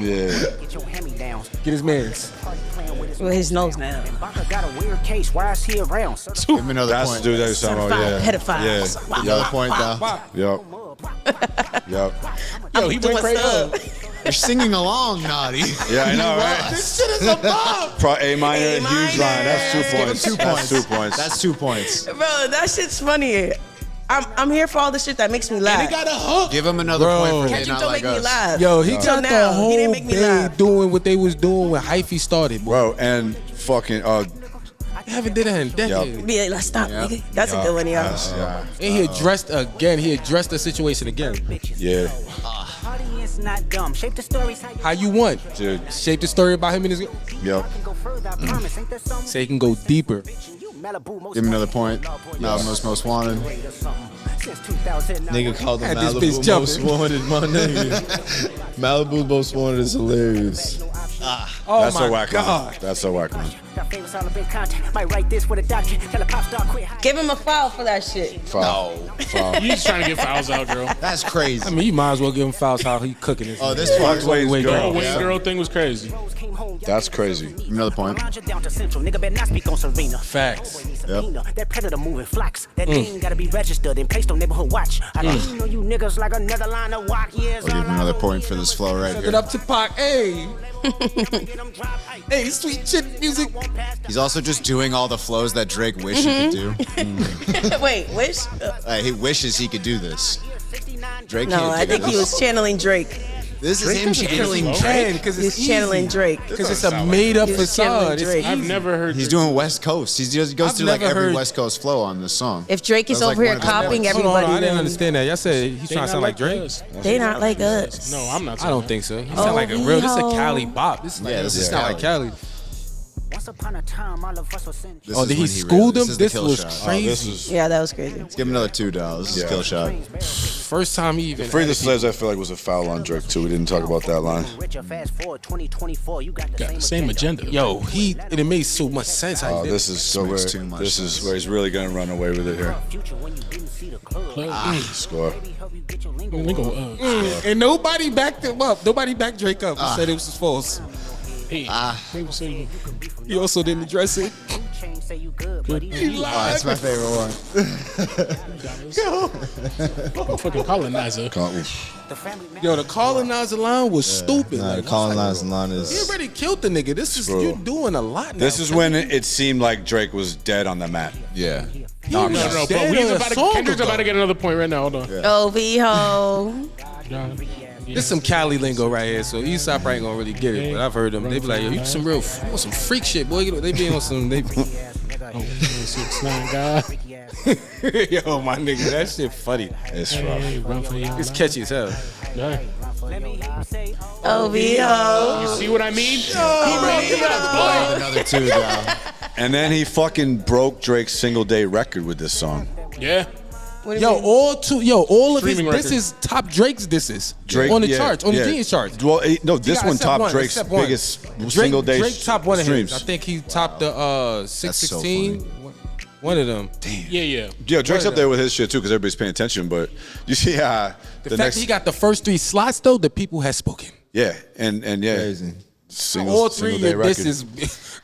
Yeah. Get your hand-me-downs. Get his mans. With his nose now. Baka got a weird case. Why is he around? Give him another That's point. the dude that was talking about. Certified Yeah. pedophile. Another point, though. Yep. Yep. Yo, he went crazy. You're singing along, Naughty. Yeah, I know, right? This shit is a bomb. A minor, A huge minor. line. That's 2 points. Give him 2 That's points. 2 points. That's 2 points. Bro, that shit's funny. I'm here for all the shit that makes me laugh. Got a hook. Give him another Bro. point for Kendrick getting out don't like make me us. laugh. Yo, he Till got now, the he whole didn't make me day laugh. doing what they was doing when Hyphy started, bro. Bro, and fucking They haven't did that in decades. Be like, let's stop, Yep. nigga. That's a good one, y'all. yeah. And he addressed again. He addressed the situation again. Yeah. Audience not dumb. Shape the stories How you want? Dude. Shape the story about him and his. Yep. go further. I promise. Ain't that something? Say he can go deeper. Malibu, most Give him another point. Most wanted. Since 2009. Nigga called him Had this bitch Malibu Most jumping. Wanted, my nigga. Malibu Most Wanted is hilarious. Oh That's my a whack God. one. That's a whack one. Got famous all up in contact. Might write this with a doctor. Tell a pop star quit. Give him a foul for that shit. Foul. Foul. You just trying to get fouls out, girl. That's crazy. I mean, you might as well give him fouls how he cooking this. Oh, this Fuck Wayne's Wayne The girl. whole Wayne girl thing was crazy. That's crazy. Another point. Down to Central. Nigga better not speak on Serena. Facts. Yep. That predator moving flocks. That name gotta be registered and placed on neighborhood watch. I don't know you niggas like another line of walk years. I'll give him another point for this flow right It here. up to Pac. Hey. Hey, sweet shit music. He's also just doing all the flows that Drake wish he could do. Wait, wish? He wishes he could do this. Drake No, can't I do think this. he was channeling Drake. This is him channeling Drake. Man, because He it's was channeling easy. Drake. Because it's a made up He was channeling facade. It's Drake. I've easy. never heard. He's doing West Coast. He just goes I've through like never every heard- West Coast flow on this song. If Drake is That was over like here one of his copying best. Hold on, everybody, I didn't then understand that. Y'all said he's trying to sound like Drake. Us. they not like us. No, I'm not. I don't think so. He sound like a Oh, real. This is a yo. Cali bop. This is like, Yeah, this is sound like Cali. Once upon a time, all of us were sent. This Oh, is did he when school really- them? This is the This kill was shot. crazy. This is Yeah, that was crazy. Give him another 2, Dal. This is kill shot. First time he even. Free the Slaves. I feel like was a foul on Drake too. We didn't talk about that line. Richer, fast forward 2024, you got the Got the same agenda. Yo, it made so much sense. How Oh, he did this is so makes where too much this is sense. where he's really gonna run away with it here. future when you didn't see the club. Score. Help you get your lingo Lingo, it. And nobody backed him up. Nobody backed Drake up. He said it was false. hey, people say He also didn't address it. chain say you good, but he Oh, that's my favorite one. I'm fucking colonizer. the family man. Yo, the colonizer line was stupid. Nah, the Like, colonizer line he is. already killed the nigga. This is you doing a lot now. This is when it seemed like Drake was dead on the mat. Yeah. No, but Dead we's on a about to, song Kendrick's ago. about to get another point right now. Hold on. OV ho. This some Cali lingo right here, so Eastside probably ain't gonna really get it. But I've heard them. They be like, yo, you some freak shit, boy. They be on some. They be, 6ix9ine, God. Yo, my nigga, that shit funny. It's rough. It's catchy as hell. OVO. You see what I mean? Another two, though. And then he fucking broke Drake's single day record with this song. Yeah. All of his Streaming this record. is top Drake's disses Drake on the charts, on the Genius charts. Well, no, this got one except top one, Drake's except one. biggest single day Drake top one of streams. his. I think he topped the 616. One of them. Yeah. Yeah, Drake's up there with his shit too because everybody's paying attention. But you see, The fact that he got the first 3 slots though, the people has spoken. yeah, and yeah, Crazy. single day record. This is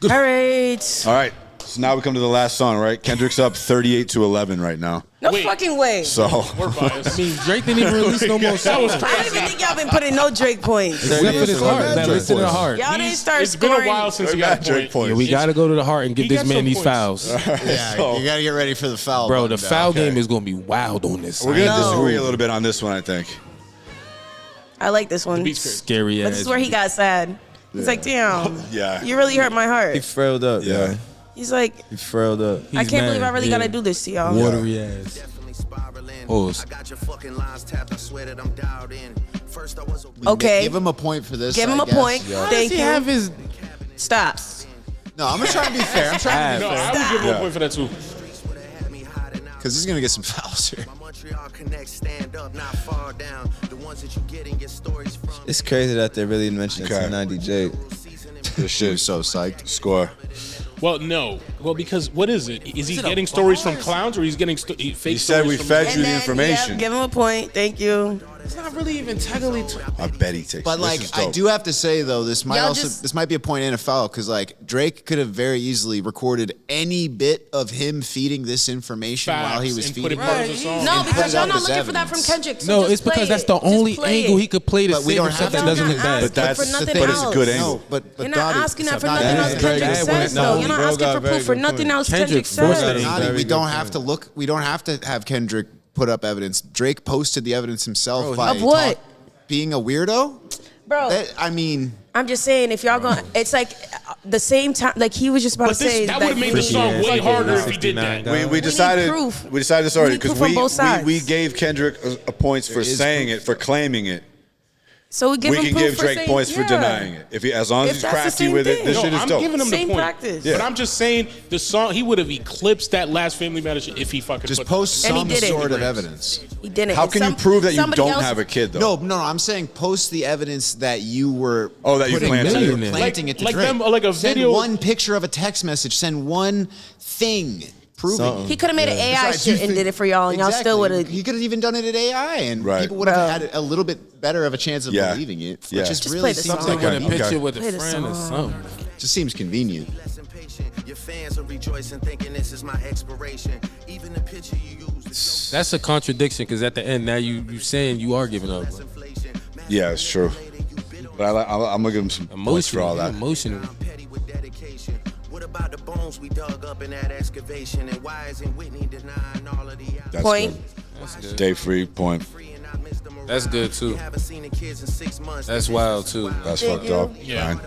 All right. All right, so now we come to the last song, right? Kendrick's up 38-11 right now. No Wait. fucking way. So We're biased. I mean, Drake didn't even release no more That was songs. I don't even think y'all been putting no Drake points. Except for this heart, man. Listen to the heart. Y'all didn't start It's scoring. been a while since he got a Drake point. points. Yeah, we got to go to the heart and He give this got man some these points. fouls. Yeah, So- you gotta get ready for the foul. Bro, the button, foul okay. game is going to be wild on this. we're gonna No. disagree a little bit on this one, I think. I like this one. Beat's crazy. Scary But ass. this is where he got sad. He's like, damn. Yeah. You really hurt my He heart. frailed up. Yeah. Yeah. He's like, He frailed up. I He's can't mad, believe I really yeah. gotta do this to y'all. Watery ass. Pause. Okay. Give him a point for this. Give him I a guess. point. How Thank does he you. have his... Stop. No, I'm gonna try and be fair. I'm trying to No, be I would give him a point for that too. because he's gonna get some fouls here. It's crazy that they really mentioned Okay. 290 Jake. This shit We're so psyched. score. Well, no. Well, because what is it? Is he getting stories from clowns or he's getting fake He stories said we from fed And you the then, information. yeah, give him a point. Thank you. It's not really even technically... I bet he takes. But this like, is I dope. do have to say though, this might Y'all also just- this might be a point and a foul because like Drake could have very easily recorded any bit of him feeding this information while he facts was and put feeding it part of it. the song. No, And because put it y'all up not as looking for that from evidence. Kendrick. So No, just it's because play that's it. the Just only play angle it. he could play to But we save don't himself have that to. doesn't You're look not bad. asking But that's for nothing but it's a good else. angle. No, but You're not Dottie, asking that for Dottie, nothing else Drake Kendrick is says, not though. only You're not Bro asking got for very proof for good nothing point. else Kendrick Kendrick forced says. it. Dottie, Very we good don't point. have to look. We don't have to have Kendrick put up evidence. Drake posted the evidence himself by Of what? being a weirdo. Bro, I mean, I'm just saying, if y'all going, it's like the same time, like he was just about But to say that would have made the we- song way harder if he did 69 that. We decided proof. we decided this already We need because proof on both sides. we gave Kendrick a points for is saying it, for claiming it. So we give We him can proof give for Drake saying- points for yeah. denying it. If he, as long as If he's that's the crafty same with it, thing. this No, shit is I'm dope. giving him the Same point. practice. Yeah. But I'm just saying the song he would have eclipsed that last Family Matters shit if he fucking just put post And he some didn't. sort of evidence. He didn't. How And can you some- prove that you somebody don't else- have a kid though? No, I'm saying post the evidence that you were. Oh, that you putting- planted that you it. were planting it to Like Drake. them- like a Send video- one picture of a text message. Send one thing proving. Something. He could have made an AI Besides, you shit and think- did it for y'all, and y'all still would have. He could have even done it at AI, and Right. people would have Bro. had a little bit better of a chance of Yeah. believing it. Yeah. Which just Just really play the seems song. like With a Okay. picture with a Play the friend or song. something. just seems convenient. Your fans are rejoicing, thinking this is my expiration. Even the picture you use. That's a contradiction because at the end now you saying you are giving up. Yeah, it's true. But I'm gonna give him some points for all that. Emotional. Petty with dedication. What about the bones we dug up in that excavation? And why isn't Whitney denying all of the That's Point. good. That's good. Day free point. That's good too. Haven't seen the kids in 6 months. That's wild too. That's Thank fucked you. up. Yeah. Man.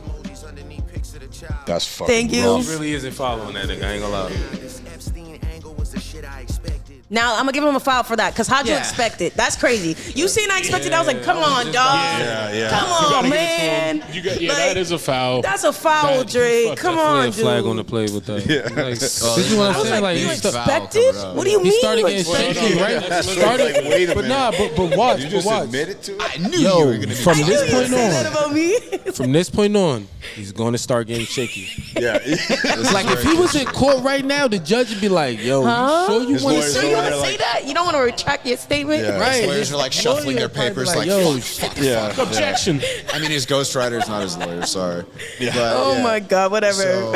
That's fucking Thank you. rough. He really isn't following that nigga. I ain't gonna lie. This Epstein angle was the shit I expected. Now I'm gonna give him a foul for that, cause how'd you Yeah. expect it? That's crazy. You seen I expected? I was like, come on, dog. Yeah, yeah. Come You gotta on, give it to man. him. Like, Like, that is a foul. That's a foul, That- Drake. fuck Come that. on, A flag dude. on the play with that. Yeah. Like, see what I I'm was saying? like, Like, you he sta- expected? What do you he mean? started you getting expected? shaky, right? That's Started, like, wait a but minute. nah, but watch, You but just watch. admitted to it? I knew Yo, you were gonna. from I knew this you point said that on, about me. from this point on, he's going to start getting shaky. Yeah. It's like if he was in court right now, the judge would be like, "Yo, Huh? you sure you His want to lawyers So say you over want there to say like- that? You don't want to retract your statement? Yeah. right?" Lawyers are like His shuffling lawyer their probably papers, like, like, "Yo, Yeah. Objection. I mean, his ghostwriter is not his lawyer. Sorry. Yeah. But, Oh yeah. my God, whatever. So,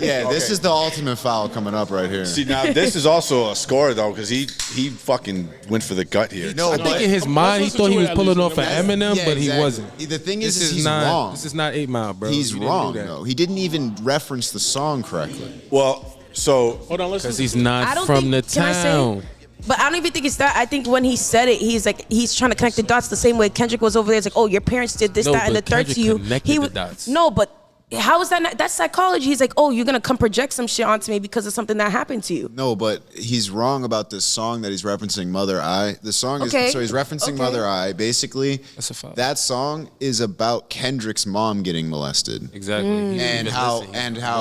yeah, this Okay. is the ultimate foul coming up right here. See, now this is also a score though, because he fucking went for the gut here. No, I think in his mind he listen thought to he it was at pulling least, off an and then Eminem, Yeah, but he exactly. wasn't. The thing is, This he's is not. wrong. This is not 8 Mile, bro. He's He didn't do wrong, that. though. He didn't even reference the song correctly. Well, so Hold on, let's Because listen. he's I not don't from the think, can I say- town. But I don't even think it's that. I think when he said it, he's like, he's trying to connect the dots the same way Kendrick was over there. It's like, oh, your parents did this, No, that, and the but third Kendrick to you. connected He the was dots. no, but how is that not, that's psychology. He's like, oh, you're gonna come project some shit onto me because of something that happened to you. No, but he's wrong about this song that he's referencing, Mother I. The song is, so he's referencing Mother I. Basically, that song is about Kendrick's mom getting molested. Exactly. And how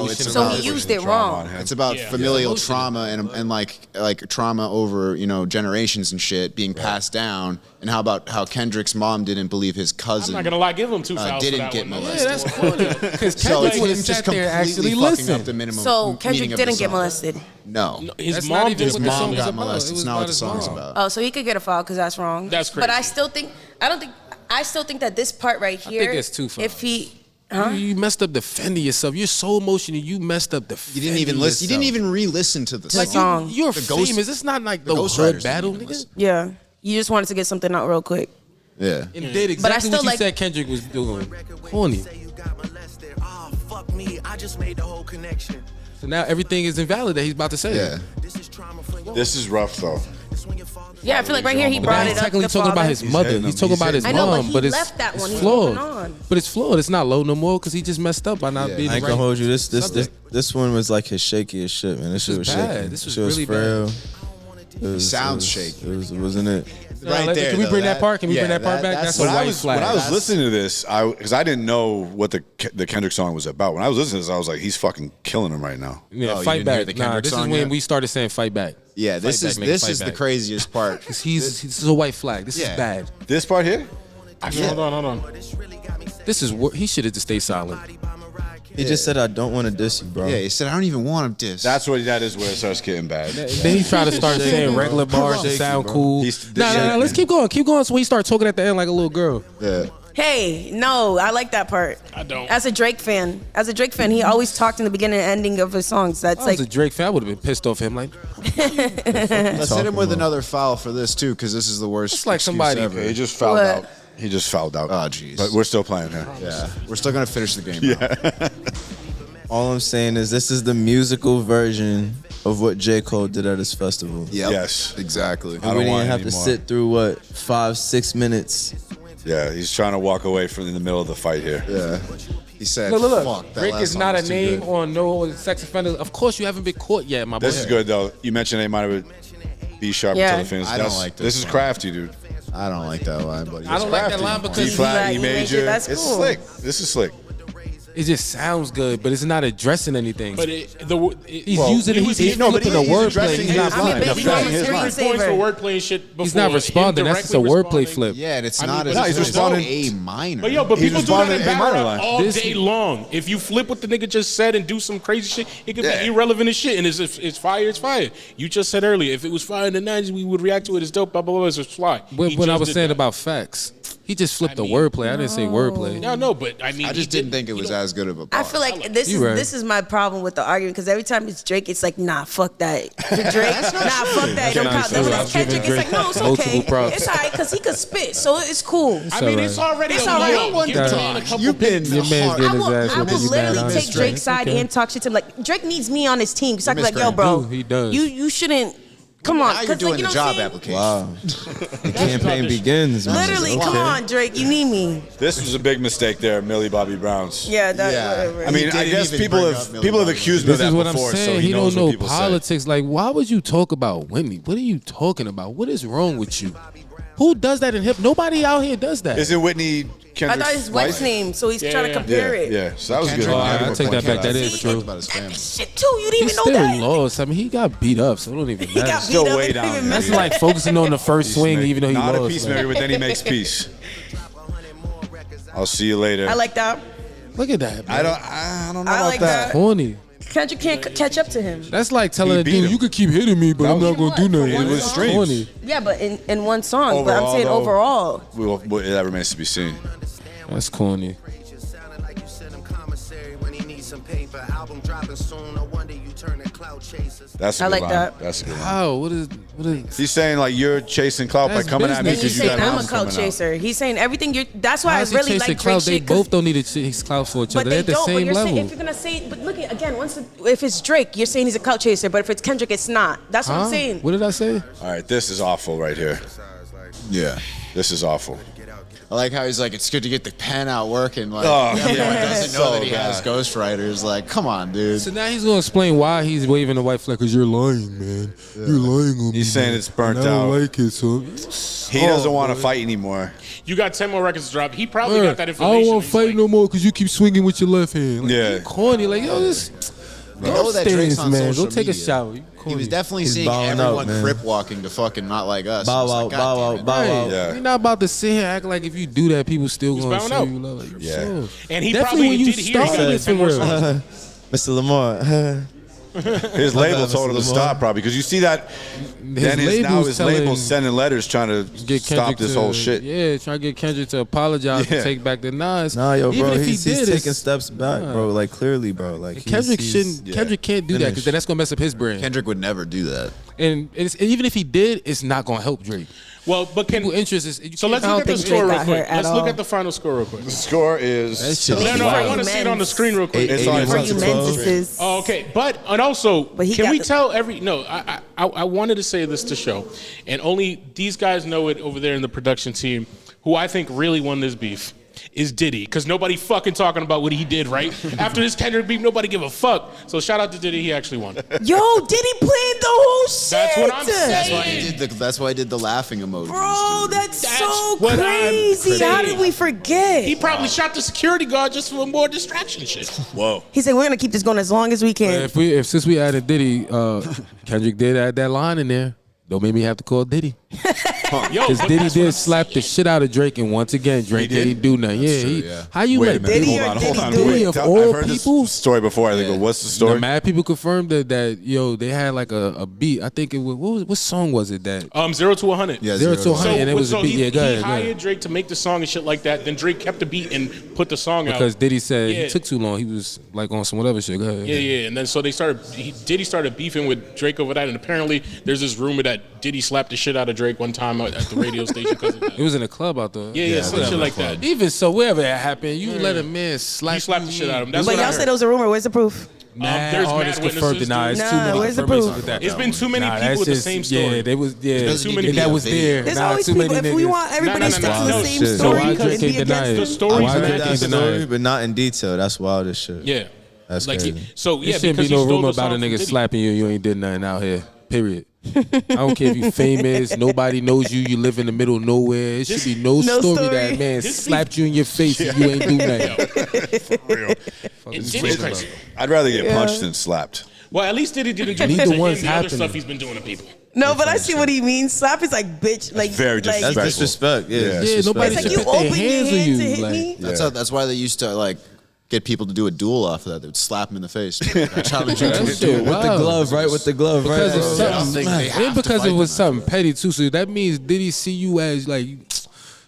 it's so about, he used it wrong. It's about familial trauma and like trauma over, you know, generations and shit being passed down. And how about how Kendrick's mom didn't believe his cousin? I'm not gonna lie, give him 2 fouls didn't for that get one. molested. Yeah, that's corny. Because So it's Kendrick would him have just sat there and completely actually fucking listened. up the minimum. So Kendrick meaning of the didn't get song. molested. No, His That's mom not even did. what the song mom was got about. molested. It was It's not what about the his song's mom. about. Oh, so he could get a foul because that's wrong. That's crazy. But I still think that this part right here. I think it's 2 fouls. If he, You messed up defending yourself. You're so emotional. You messed up defending You didn't even listen. You didn't even re-listen to the song. You're The Ghost- famous. It's not like the Ghost hood Riders battle, didn't even nigga. yeah, you just wanted to get something out real quick. Yeah. And did But I exactly still what you like- said Kendrick was doing. Corny. Oh, fuck me, I just made the whole connection. So now everything is invalid that he's about to say. Yeah. This is rough though. Yeah, I feel like right here he But brought now it he's up. technically the talking about father. his mother. hitting He's him. talking about his I know, but mom, he but it's left that one. it's He's moving flawed. on. But it's flawed. It's not low no more because he just messed up by not being. I ain't the gonna right hold you. This subject. one was like his shakiest shit, man. This shit was bad. shaky. This was Shit really frail. It sounds shaky. Wasn't it? Right there. Can we though, bring that part? Can we bring that part back? That's a When I white was flag. when I was listening to this, because I didn't know what the Kendrick song was about. When I was listening to this, I was like, he's fucking killing him right now. Yeah, Oh, you fight didn't hear back. the Nah, Kendrick this is song when yet? we started saying fight back. Yeah, this Fight is back, nigga, this fight is the back. craziest part. This is a white flag. This is Yeah. bad. This part here, Hold on. This is he should have just stayed silent. He just said, "I don't want to diss you, bro." Yeah, he said, I don't even want him dissed. that is where it starts getting bad. Then he tried to start saying regular bars to sound cool. No. Let's keep going. Keep going. So he started talking at the end like a little girl. Yeah. Hey, no, I like that part. I don't. As a Drake fan, he always talked in the beginning and ending of his songs. That's I like was a Drake fan. I would have been pissed off him. Like, Let's hit him with another foul for this too, because this is the worst. It's like excuse somebody- ever. He just fouled What? out. He just fouled out. Oh, jeez. But we're still playing here. Yeah, we're still gonna finish the game. Yeah. All I'm saying is this is the musical version of what J. Cole did at his festival. Yep. Yes. Exactly. And I we don't want didn't have any to more. sit through what 5-6 minutes. Yeah, he's trying to walk away from in the middle of the fight here. Yeah. He said, look. "Fuck, that Rick last is song not a was too name good." on no sex offender. Of course, you haven't been caught yet, my boy. This is good though. You mentioned A-minor B sharp Yeah. until the finish. I don't like this This is one. crafty, dude. I don't like that line, buddy. I don't like that line D because flat, E E major, major. that's It's cool. slick. This is slick. it just sounds good, but it's not addressing anything. But he's Well, using it. He's no, but flipping the he's wordplay. addressing He's not his line. I mean, He's baby addressing mama's his screen line. saver. points for wordplay and shit. He's not before, responding. That's just a indirectly wordplay responding. flip. Yeah, and it's I mean, not but as he's it's responding- A minor. But yo, but He's people do that responding in to battle A-minor rap line. all This- day long. If you flip what the nigga just said and do some crazy shit, it could Yeah. be irrelevant as shit. And it's fire, it's fire. You just said earlier, if it was fire in the 90s, we would react to it as dope, blah, blah, blah, it's fly. When He I just was did saying that. about facts, he just flipped the mean, wordplay. I didn't say wordplay. No, but I mean, I just didn't think it was as good of a bar. I feel like this You right. is my problem with the argument because every time it's Drake, it's like nah, fuck that. For Drake, nah, fuck that. Don't not count. true. Then when I'm it's Kendrick, giving it's like no, it's Drake multiple okay. props. It's alright because he could spit, so it's cool. I mean, it's already It's a all right. low. One Give to the talk. man a couple You've been Your man's hard. getting I his will, ass I whooped. will You mad literally on take his Drake's strength. side Okay. and talk shit to him. Like Drake needs me on his team. He's like, Mr. yo, bro, He does. You shouldn't. Come on, Now you're 'cause, doing like, you the know what job I'm saying? application. Wow. The campaign begins, man. Literally, come on, Drake, you need me. This was a big mistake there, Millie Bobby Brown's. Yeah, that. Yeah. Whatever. I mean, I didn't guess even people bring have up Millie people have Bobby accused me of This that is what I'm before, so saying. he He knows don't what know people say. politics. Like, why would you talk about Whitney? What are you talking about? What is wrong with you? Who does that in hip? Nobody out here does that. Is it Whitney I Kendrick's thought his wife's name, so he's trying to compare Yeah, it. yeah. So that was good. Kendrick Oh, I never take that back. pointed That out is shit true. about his family. Shit too, you didn't He even know still that. lost. I mean, he got beat up, so it don't even He got matter. beat Still up. way It didn't down even there. That's like focusing on the first swing, even though he Not lost. a peacemaker, but then he makes peace. I'll see you later. I like that. Look at that. I Man. don't know I about like that. that. Corny. Kendrick can't catch up to him. That's like telling He a beat dude, him. you could keep hitting me, but I'm not gonna do nothing. It was streams. Corny. Yeah, but in one song. But I'm Overall, saying though, overall. Well, that remains to be seen. That's corny. Sounding like you sent him commissary when he needs some paper. Album dropping soon. No wonder you turn to cloud chasers. That's a I good like line. that. That's a good line. How? What is? He's saying like you're chasing clout by That's coming at me And because he's you saying got I'm a albums clout coming out. chaser. He's saying everything you're. That's why I How's he really chasing like Drake clout? They shit. 'Cause- both don't need to chase clout for each But other. they They're at the don't. But same you're saying level. if you're gonna say, but look at again. If it's Drake, you're saying he's a clout chaser. But if it's Kendrick, it's not. That's what I'm saying. What did I say? All right, this is awful right here. Yeah. This is awful. I like how he's like, it's good to get the pen out working. Like, everyone doesn't know So that he bad. has ghostwriters. Like, come on, dude. So now he's gonna explain why he's waving the white flag. Cause you're lying, man. You're lying on me. He's saying man. it's burnt And I don't out. like it, so He doesn't want to fight anymore. You got 10 more records to drop. He probably Bruh, got that I information. don't want to fight no more because you keep swinging with your left hand. Like, Yeah. you corny. Like, yo, this. You know that Drake's on man. social Go take media. a shower. You He corny. was definitely He's seeing bowing out, everyone man. crip walking to fucking not like us. Bow I was out, like, bow God out, damn bow it. out. Yeah. You're not about to sit here and act like if you do that, people still He's gonna bowing say out. you love it. Yeah. And he Definitely probably when you did hear he got started like 10 more for real. songs. Mr. Lamar. His label told him to stop probably because you see that. Then his label's sending letters trying to Get stop Kendrick this to, whole shit. Yeah, trying to get Kendrick to apologize Yeah. and take back the Nas. Nah, yo, Even bro, if he's he did, taking steps back, bro. Like, clearly, bro. Like, Kendrick he's- shouldn't. yeah. Kendrick can't do that because then that's gonna mess up his brand. Kendrick would never do that. And even if he did, it's not gonna help Drake. Well, but People interest is. so let's look at the think score Drake real got quick. hurt at Let's look all. at the final score real quick. The score That is. shit No, is I wild. want to see it on the screen real quick. It's on For his you menses. Oh, okay, and also, But he can got we the- tell every? No, I wanted to say this to show, and only these guys know it over there in the production team, who I think really won this beef. Is Diddy, because nobody fucking talking about what he did, right? After this Kendrick beef, nobody give a fuck. So shout out to Diddy, he actually won. Yo, Diddy played the whole shit. That's what I'm saying. That's why I did the laughing emoji. Bro, that's so what I'm crazy. How saying. did we forget? He probably shot the security guard just for more distraction shit. Whoa. He said, we're going to keep this going as long as we can. If since we added Diddy, Kendrick did add that line in there. Don't make me have to call Diddy. Yo, Because but Diddy that's what did I'm slap the shit out of Drake, and once again, Drake didn't do nothing. Yeah, true, yeah. How you Wait a let minute. Diddy Hold or on. Diddy do Diddy it? of I've all heard people? this story before. I think. What's the You story? know, mad people confirmed that yo they had like a beat. I think it was what song was it that 0 to 100. Yeah, 0 to 100 and it was a beat. He, Yeah, go ahead, he go hired ahead. Drake to make the song and shit like that. Then Drake kept the beat and put the song Because out. Diddy said Yeah. he took too long. He was like on some whatever shit. Go ahead. Yeah. And then so they started. Diddy started beefing with Drake over that. And apparently there's this rumor that Diddy slapped the shit out of Drake one time at the radio station because of that. It was in a club out there. Yeah, some shit like that. Even so, wherever that happened, you let a man slap. You slapped the shit out of him. That's But what I y'all heard. said it was a rumor. Where's the proof? Mad there's artists mad confirmed witnesses, it. Nah, dude. it's Nah, too many where's the confirmations proof? with that. It's been too many Nah, people that's with the just- same story. Yeah, they was. Yeah, There's too many that people. was there. There's Nah, always too people. many If we niggas. want everybody to stick to the wild same shit. So story, why could Drake it be can't deny against it? The story's Why mad Drake as can't hell. deny story, it? but not in detail. That's wild as shit. Yeah. That's Like crazy. so, yeah, There shouldn't because be he no stole rumor the about a song from nigga Diddy. slapping you. You ain't did nothing out here. Period. I don't care if you famous, nobody knows you, you live in the middle of nowhere. It should be no story that man This slapped you in your face and you ain't do nothing. It's Diddy's crazy. I'd rather get punched than slapped. Well, at least Diddy didn't do Neither to him one's the other happening. stuff he's been doing to people. No, but I see what he means. Slap is like bitch. Like Very like, disrespectful. That's disrespect. Yeah, Yeah. Yeah, nobody It's should like you put their open your hands on hand you. to hit Like, me. That's why they used to like get people to do a duel off of that. They would slap him in the face. I challenge you to that a shit duel. with the wild. glove, right? With the glove, right? Because of bro? I don't something, think they have and to because fight it was them. something petty too. So that means Diddy see you as like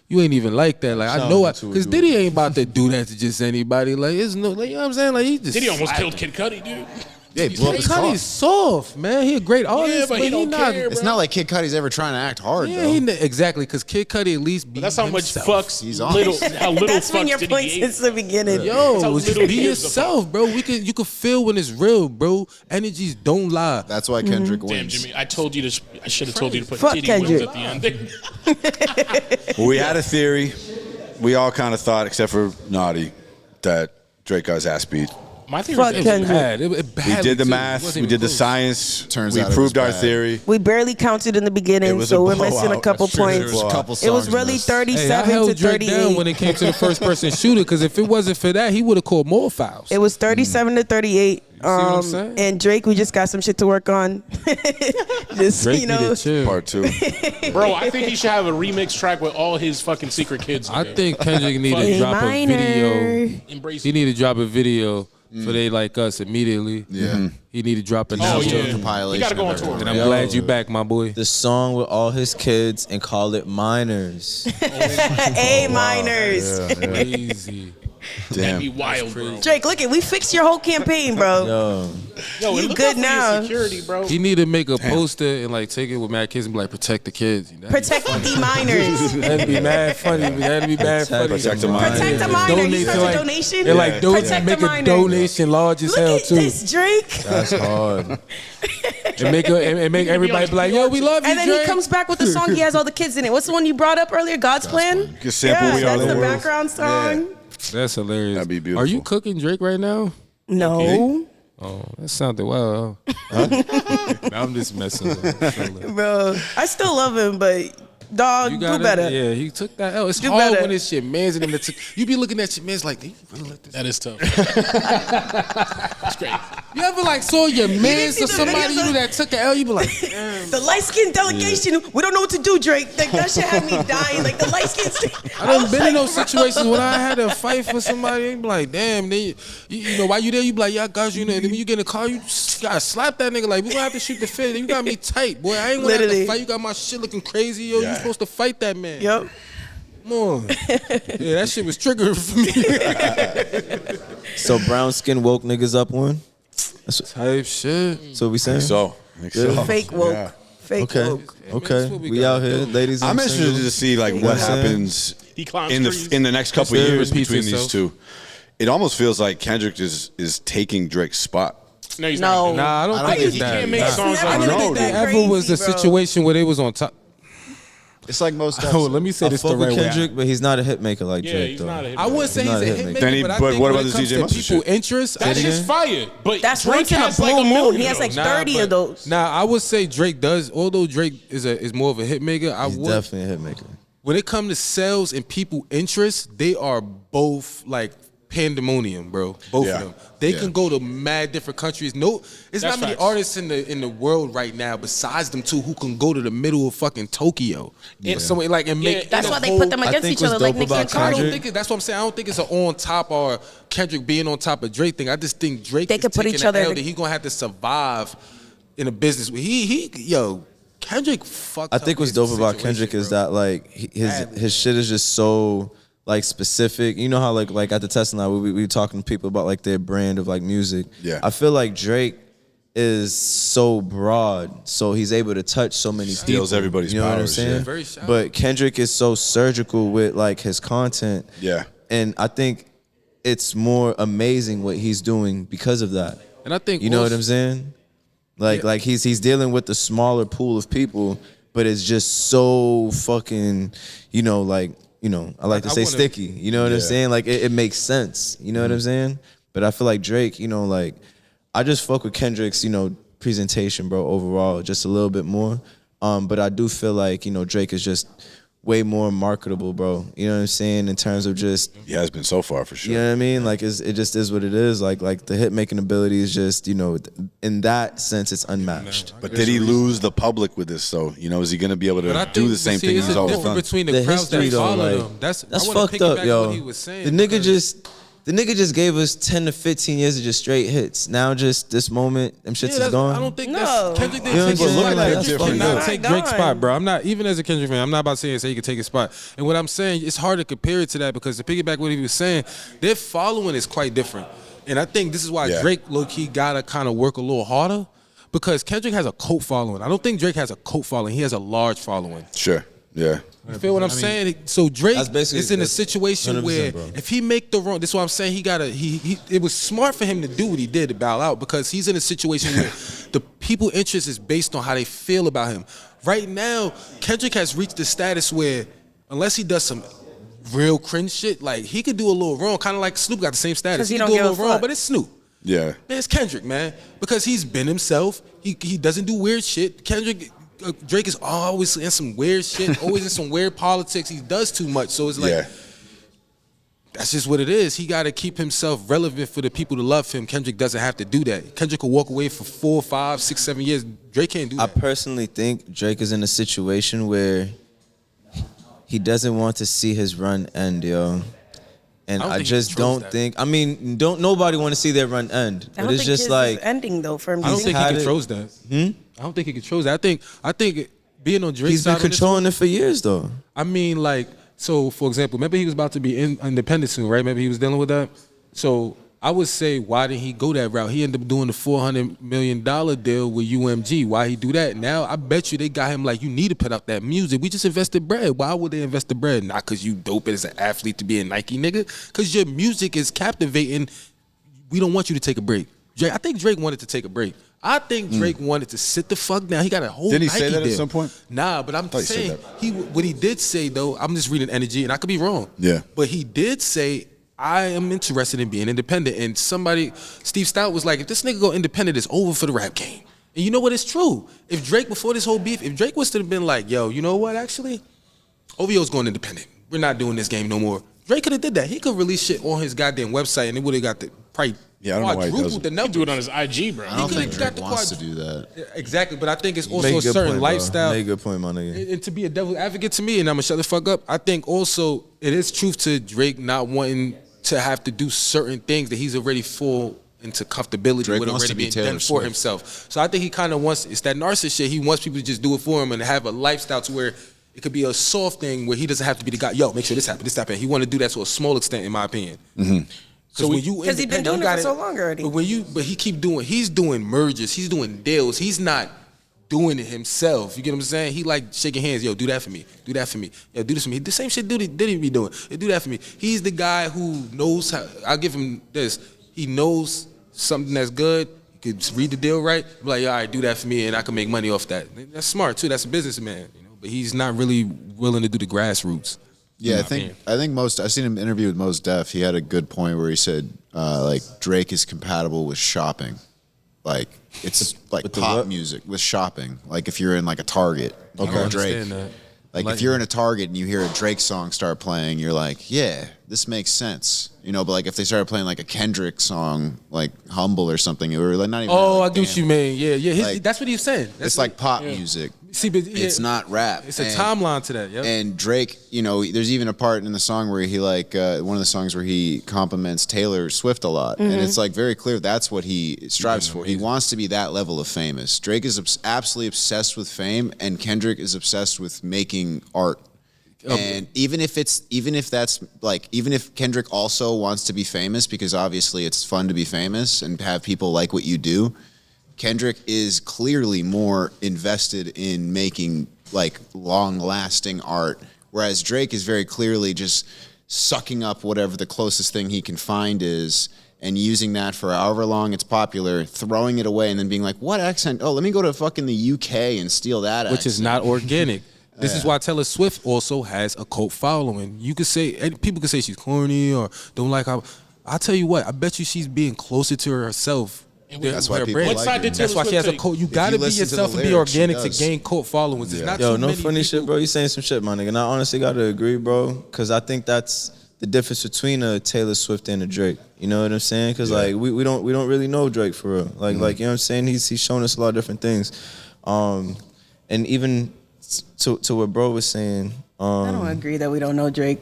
you ain't even like that. Like I know, because Diddy ain't about to do that to just anybody. Like it's no, like, you know what I'm saying? Like he just Diddy almost killed Kid Cudi, dude. Yeah, he blew up his car. Cudi's soft, man. He a great artist, but he don't not. care, It's not like Kid Cudi's ever trying to act hard, Yeah, though. exactly. Because Kid Cudi at least be That's how much himself. fucks He's on. how little That's fucks been your Diddy point gave. since the beginning. That's how Yo, just little be he gives a yourself, bro. You can feel when it's real, bro. Energies don't lie. That's why Kendrick Damn, wins. Jimmy, I told you to. I should have told you to put Fuck Diddy wins Kendrick. at the end. Well, we had a theory. We all kind of thought, except for Naughty, that Drake got his ass beat. My theory Fuck is Kendrick. Bad. It We badly, did the too. It math. wasn't We even did the close. science. Turns we out it proved was our bad. theory. We barely counted in the It beginning, was so a we're missing a blowout. couple That's true. points. There was a couple It was songs really missed. Hey, I 37 to held Drake down 38. when it came to the first person shooter because if it wasn't for that, he would have called more fouls. It was 37 to 38. what I'm saying? And Drake, we just got some shit to work on. Just, Drake you know. needed chill. Part two. Bro, I think he should have a remix track with all his fucking secret kids. I nigga. think Kendrick need to A drop a minor. video. Embrace He it. need to drop a video for They Like Us immediately. Yeah. He need to drop an Oh, album. yeah. Compilation He gotta go of on tour. everything. And I'm glad you back, my boy. The song with all his kids and call it minors. A minors. Crazy. That'd be wild, bro. Drake, look it, we fixed your whole campaign, bro. Yo, Yo, You look good out for your now. security, bro. He need to make a poster and like take it with mad kids and be like protect the kids. Protect the minors. That'd be mad funny. That'd be mad funny. Protect the minors. Protect the minor. You Donate start to, a like- donation. And like Protect make the a minor. donation large as Look hell at too. this, Drake. that's hard. Drake and make everybody be like, yo, we love you, And then Drake. he comes back with the song. He has all the kids in it. What's the one you brought up earlier? God's Plan. Good sample. We are that's the world. background song. That's hilarious. That'd be beautiful. Are you cooking Drake right now? No. Okay. Oh, that sounded well. I'm just messing with him. Bro, I still love him, but dog, do better. Yeah, he took that L. It's Do hard better. when it's your man's and them that took. You be looking at your man's like, they really let this. That is tough. That's great. You ever like saw your man's see or the somebody videos you that took an L? You be like, damn. The light skin delegation, we don't know what to do, Drake. Like that shit had me dying. Like the light skin. I done been in those situations when I had to fight for somebody. They be like, damn, you know, while you there, you be like, yeah, I got you. And then when you get in the car, you just gotta slap that nigga. Like, we gonna have to shoot the fit. You got me tight, boy. I ain't gonna have Literally. to fight. You got my shit looking crazy, yo. You supposed to fight that man. Yep. Come on. Yeah, that shit was triggering for me. So brown skin woke niggas up one. That's what, Type shit. so we saying. So. Fake woke. Yeah. Fake Okay. woke. Okay. what we We gotta out here, do. ladies. I'm and interested singles. to see like You know what what I'm saying? happens He climbs in trees. the next couple Still years repeats between itself. these two. It almost feels like Kendrick is taking Drake's spot. No, he's No. not. Nah, I don't think it's He that. can't make Nah. songs Never like gonna that. get No, that Ever was a crazy, bro. situation where they was on top. It's like most. Oh, let me say I this the fuck right with way. Kendrick, but he's not a hit maker like Yeah, Drake. he's though. not a hit I wouldn't say he's Not a a hit hit maker, maker. Then he- but I but think what when about it the comes DJ to Mustard people shit? interest, That shit's fire. But That's Drake once in a has like blue a moon. million He has of like those. 30 of those. Nah, I would say Drake does. Although Drake is more of a hit maker, I He's would. definitely a hit maker. When it comes to sales and people interest, they are both like pandemonium, bro. Both Yeah. of them. They Yeah. can go to mad different countries. No, it's That's not many facts. artists in the world right now besides them two who can go to the middle of fucking Tokyo. Yeah. And somewhere like and make. That's and why a they whole- put them I against think each other what's like dope Nicki about and I Cardi. don't Kendrick- think that's what I'm saying. I don't think it's an on top or Kendrick being on top of Drake thing. I just think Drake They is could put taking each an other L to- that he gonna have to survive in a business. Kendrick fucked. I think up what's his dope about situation, Kendrick is bro. that like his shit is just so like specific. You know how like at the testing line we were talking to people about like their brand of like music. Yeah. I feel like Drake is so broad, so he's able to touch so many Steals people. everybody's You know what I'm powers, saying? yeah. Very shallow. But Kendrick is so surgical with like his content. Yeah. And I think it's more amazing what he's doing because of that. And I think You know what also- I'm saying? Like he's dealing with the smaller pool of people, but it's just so fucking, I like to say wanna- sticky. You know what I'm saying? Like it makes sense. You know what I'm saying? But I feel like Drake, like I just fuck with Kendrick's, presentation, bro, overall, just a little bit more. But I do feel like, Drake is just way more marketable, bro. You know what I'm saying? In terms of just, He has been so far for sure. you know what I mean? Like it just is what it is. Like the hit making ability is just, in that sense, it's unmatched. But did he lose the public with this? So is he going to be able But I to do think- the same see, thing it's he's a always difference done? between the, The crowds history that though, follow like them. That's I wanna fucked piggyback up, yo. What he was saying, The nigga because- just gave us 10 to 15 years of just straight hits. Now just this moment, them shits is that's- gone. I don't think No. that's Kendrick You know didn't what take I'm his saying? spot. Like, Kendrick that's fucked cannot up. take Gone. Drake's spot, bro. I'm not even as a Kendrick fan. I'm not about to say he could take his spot. And what I'm saying, it's hard to compare it to that because to piggyback what he was saying, their following is quite different. And I think this is why Yeah. Drake low key gotta kind of work a little harder because Kendrick has a cult following. I don't think Drake has a cult following. He has a large following. Sure. Yeah. You feel what I'm saying? So Drake That's basically- is in a that's situation 100%, where bro. if he make the wrong, this is what I'm saying. It was smart for him to do what he did to bow out because he's in a situation where the people interest is based on how they feel about him. Right now, Kendrick has reached the status where unless he does some real cringe shit, like he could do a little wrong, kind of like Snoop got the same status. 'Cause he He don't could do a give a little wrong, fuck. but it's Snoop. Yeah. Man, it's Kendrick, man, because he's been himself. He doesn't do weird shit. Drake is always in some weird shit, always in some weird politics. He does too much, so it's like Yeah. that's just what it is. He got to keep himself relevant for the people to love him. Kendrick doesn't have to do that. Kendrick will walk away for 4, 5, 6, 7 years. Drake can't do I that. personally think Drake is in a situation where he doesn't want to see his run end, yo. And I don't I think he just controls don't that. think. I mean, don't nobody want to see their run end, I but don't it's think just his like is ending though for him. I don't think he had it- controls that. I don't think he controls that. I think being on Drake's he's side been on this controlling it for years, though. I mean, like, so for example, remember he was about to be independent soon, right? Maybe he was dealing with that. So I would say, why didn't he go that route? He ended up doing the $400 million deal with UMG. Why he do that? Now I bet you they got him like, you need to put out that music. We just invested bread. Why would they invest the bread? Not because you dope as an athlete to be a Nike nigga. Because your music is captivating. We don't want you to take a break. I think Drake wanted to take a break. I think Drake wanted to sit the fuck down. He got a whole Didn't he Nike say that deal. at some point? Nah, but I'm thought he said saying what he did say though. I'm just reading energy, and I could be wrong. Yeah. But he did say, I am interested in being independent. And Steve Stout was like, if this nigga go independent, it's over for the rap game. And you know what? It's true. If Drake, before this whole beef, if Drake was to have been like, yo, you know what? Actually, OVO's going independent. We're not doing this game no more. Drake could have did that. He could release shit on his goddamn website, and it would have got the probably. Yeah, I don't know why he doesn't. He do it on his IG, bro. I don't think Drake wants to do that. Exactly, but I think it's also a certain lifestyle. Make a good point, my nigga. And to be a devil advocate to me, and I'm gonna shut the fuck up, I think also it is truth to Drake not wanting to have to do certain things that he's already full into comfortability Drake with wants already to be being Taylor done for Swift. himself. So I think he kind of wants, it's that narcissist shit, he wants people to just do it for him and have a lifestyle to where it could be a soft thing where he doesn't have to be the guy, yo, make sure this happen. He want to do that to a small extent, in my opinion. So because he's been doing it for so long already. But he's doing mergers, he's doing deals, he's not doing it himself. You get what I'm saying? He like shaking hands, yo, do that for me, yo, do this for me. The same shit Diddy be doing. Yo, do that for me. He's the guy who knows how. I'll give him this. He knows something that's good. He could read the deal right. Be like, all right, do that for me, and I can make money off that. That's smart too. That's a businessman, you know. But he's not really willing to do the grassroots. Yeah, I think I've seen him interview with Mos Def. He had a good point where he said like Drake is compatible with shopping, like it's like pop music with shopping. Like if you're in like a Target, you know, Drake. Like if you're in a Target and you hear a Drake song start playing, you're like, yeah, this makes sense, you know. But like if they started playing like a Kendrick song, like Humble or something, or like not even. Oh, like, I get what you mean. Yeah. Like, that's what he's saying. It's like pop music. See, but it's not rap. It's a timeline to that. Yep. And Drake, you know, there's even a part in the song where he like one of the songs where he compliments Taylor Swift a lot, and it's like very clear that's what he strives for. He wants to be that level of famous. Drake is absolutely obsessed with fame, and Kendrick is obsessed with making art. And even if Kendrick also wants to be famous, because obviously it's fun to be famous and have people like what you do, Kendrick is clearly more invested in making like long-lasting art, whereas Drake is very clearly just sucking up whatever the closest thing he can find is and using that for however long it's popular, throwing it away, and then being like, what accent? Oh, let me go to fucking the UK and steal that accent. Which is not organic. This is why Taylor Swift also has a cult following. You could say, people could say she's corny or don't like how. I'll tell you what, I bet you she's being closer to herself. That's why people What like side her. did That's why she has a cult. You gotta be yourself and be organic to gain cult followers. It's not Yo, too no many funny people. shit, bro. You saying some shit, my nigga. And I honestly gotta agree, bro, because I think that's the difference between a Taylor Swift and a Drake. You know what I'm saying? Because like we don't really know Drake for real. Like you know what I'm saying? He's shown us a lot of different things, and even to what bro was saying. I don't agree that we don't know Drake.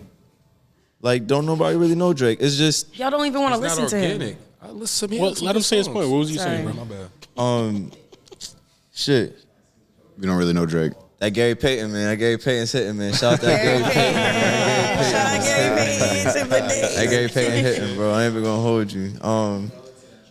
Like don't nobody really know Drake. It's just y'all don't even want to listen to him. I listen to him. Well, let him say his point. What was he saying, bro? My bad. Shit. We don't really know Drake. That Gary Payton, man. That Gary Payton's hitting, man. Shout out to that Gary Payton. Shout out Gary Payton. That Gary Payton hitting, bro. I ain't even gonna hold you.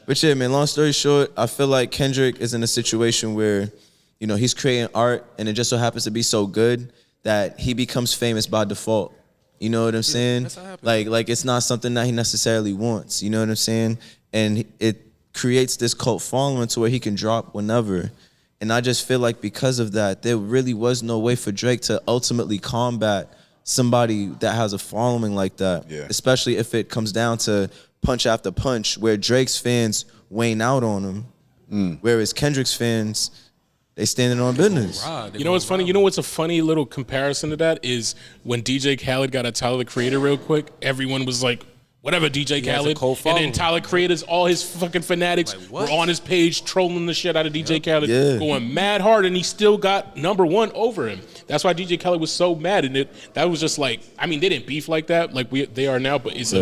But yeah, man, long story short, I feel like Kendrick is in a situation where, you know, he's creating art and it just so happens to be so good that he becomes famous by default. You know what I'm saying? That's how it happens. Like it's not something that he necessarily wants. You know what I'm saying? And it creates this cult following to where he can drop whenever. And I just feel like because of that, there really was no way for Drake to ultimately combat somebody that has a following like that. Yeah. Especially if it comes down to punch after punch, where Drake's fans wane out on him, whereas Kendrick's fans, they standing on business. You know what's funny? You know what's a funny little comparison to that is when DJ Khaled got a Tyler the Creator real quick, everyone was like, whatever, DJ Khaled. And then Tyler Creator's, all his fucking fanatics were on his page trolling the shit out of DJ Khaled, going mad hard, and he still got #1 over him. That's why DJ Khaled was so mad, and that was just like, I mean, they didn't beef like that, like they are now, but it's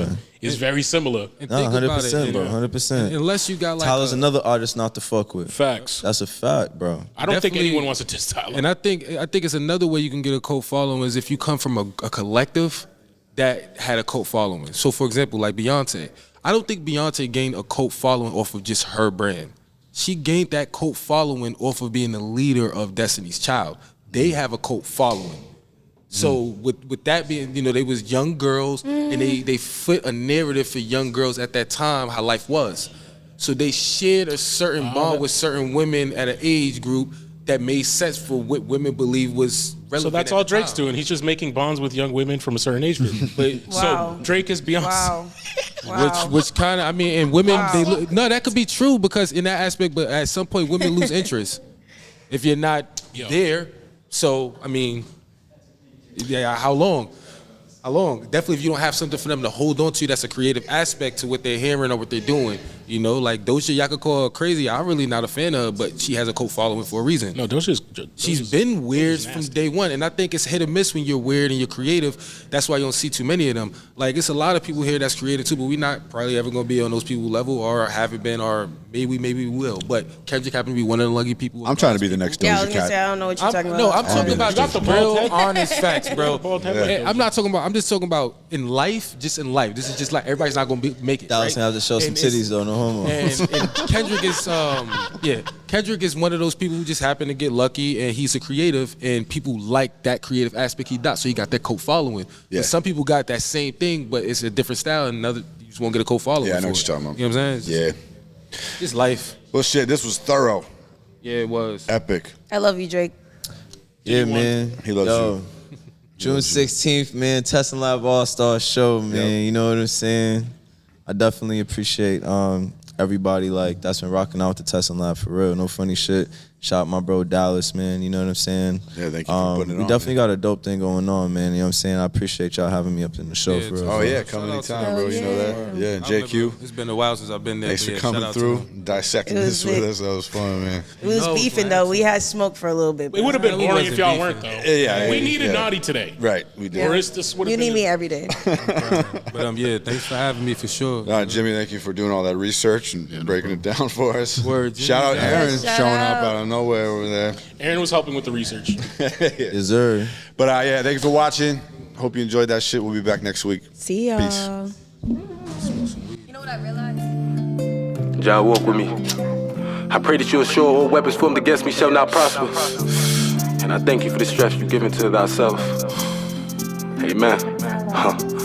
very similar. No, 100%, bro, 100%. Unless you got like Tyler's another artist not to fuck with. Facts. That's a fact, bro. I don't think anyone wants to diss Tyler. And I think it's another way you can get a cult following is if you come from a collective that had a cult following. So for example, like Beyonce. I don't think Beyonce gained a cult following off of just her brand. She gained that cult following off of being the leader of Destiny's Child. They have a cult following. So with that being, you know, they was young girls and they fit a narrative for young girls at that time how life was. So they shared a certain bond with certain women at an age group that made sense for what women believe was relevant. So that's all Drake's doing. He's just making bonds with young women from a certain age group. But so Drake is Beyonce. Wow. Which kind of, I mean, and women, no, that could be true because in that aspect, but at some point women lose interest if you're not there. So, I mean, yeah, how long? Definitely if you don't have something for them to hold on to that's a creative aspect to what they're hearing or what they're doing. You know, like Doja, y'all could call her crazy. I'm really not a fan of her, but she has a cult following for a reason. No, she's been weird from day one, and I think it's hit or miss when you're weird and you're creative. That's why you don't see too many of them. Like, it's a lot of people here that's creative too, but we're not probably ever gonna be on those people level, or haven't been, or maybe we will. But Kendrick happened to be one of the lucky people. I'm trying to be the next Doja Cat. I was gonna say, I don't know what you're talking about. No, I'm talking about just real honest facts, bro. I'm not talking about. I'm just talking about in life. Just in life. This is just like everybody's not gonna make it. Dallas have to show some titties though, no homo. And Kendrick is, Kendrick is one of those people who just happen to get lucky, and he's a creative, and people like that creative aspect he does. So he got that cult following. Yeah. But some people got that same thing, but it's a different style, and you just won't get a cult following. Yeah, I know what you're talking about. You know what I'm saying? It's life. Well, shit, this was thorough. Yeah, it was. Epic. I love you, Drake. Yeah, man. He loves you. June 16th, man, Testing Live All-Star Show, man. You know what I'm saying? I definitely appreciate everybody that's been rocking out with the Testing Lab for real. No funny shit. Shout out my bro Dallas, man. You know what I'm saying? Yeah, thank you for putting it on. We definitely got a dope thing going on, man. You know what I'm saying? I appreciate y'all having me up in the show for real. Oh, yeah, come anytime, bro. You know that? Yeah, JQ. It's been a while since I've been there. Thanks for coming through, dissecting this with us. That was fun, man. It was beefing, though. We had smoke for a little bit. It would have been boring if y'all weren't, though. Yeah, we needed Naughty today. Right, we did. Or is this you need me every day. But yeah, thanks for having me for sure. Jimmy, thank you for doing all that research and breaking it down for us. Shout out Aaron showing up out of nowhere over there. Aaron was helping with the research. Yes, sir. But yeah, thank you for watching. Hope you enjoyed that shit. We'll be back next week. See y'all. Peace. You know what I realized? Jah walk with me. I pray that you assure all weapons formed against me shall not prosper. And I thank you for the strength you've given to thyself. Amen.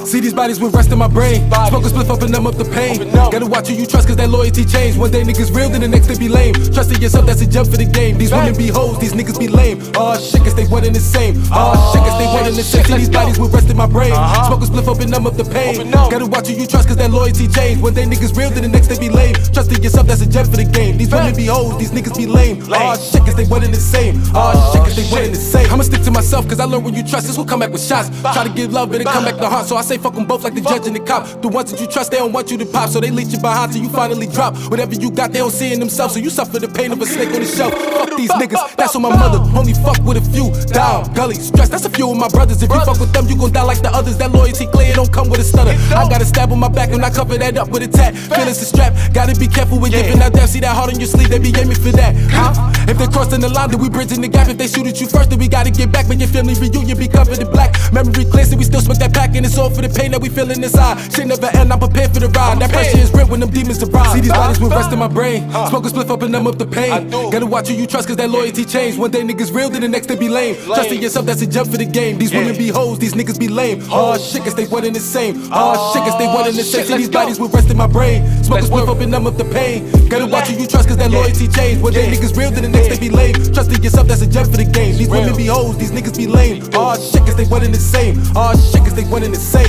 See these bodies with rest in my brain. Smoke a spliff up and numb up the pain. Gotta watch who you trust cause that loyalty changed. One day niggas real, then the next they be lame. Trusting yourself, that's a jump for the game. These women be hoes, these niggas be lame. Oh shit, cause they one and the same. Oh shit, cause they one and the same. See these bodies with rest in my brain. Smoke a spliff up and numb up the pain. Gotta watch who you trust cause that loyalty changed. One day niggas real, then the next they be lame. Trusting yourself, that's a jump for the game. These women be hoes, these niggas be lame. Oh shit, cause they one and the same. Oh shit, cause they one and the same. I'ma stick to myself cause I learned when you trust, this will come back with shots. Try to give love, but it come back to heart. So I say fuck them both like the judge and the cop. The ones that you trust, they don't want you to pop. So they leech you behind till you finally drop. Whatever you got, they don't see in themselves. So you suffer the pain of a snake on the shelf. Fuck these niggas, that's on my mother. Only fuck with a few. Down, gully, stress, that's a few of my brothers. If you fuck with them, you gon' die like the others. That loyalty clear, don't come with a stutter. I got a stab on my back and I cover that up with a tat. Feel it's a strap, gotta be careful with giving out damn. See that heart on your sleeve, they be aiming for that. If they crossing the line, then we bridging the gap. If they shoot at you first, then we gotta get back. Make your family reunion be covered in black. Memory clear, so we still smoke that pack. And it's all for the pain that we feel inside. Shit never end, I'm prepared for the ride. That pressure is real when them demons arrive. See these bodies with rest in my brain. Smoke a spliff up and numb up the pain. Gotta watch who you trust cause that loyalty changed. One day niggas real, then the next they be lame. Trusting yourself, that's a jump for the game. These women be hoes, these niggas be lame. Oh shit, cause they one and the same. Oh shit, cause they one and the same. See these bodies with rest in my brain. Smoke a spliff up and numb up the pain. Gotta watch who you trust cause that loyalty changed. One day niggas real, then the next they be lame. Trusting yourself, that's a jump for the game. These women be hoes, these niggas be lame. Oh shit, cause they one and the same. Oh shit, cause they one and the same.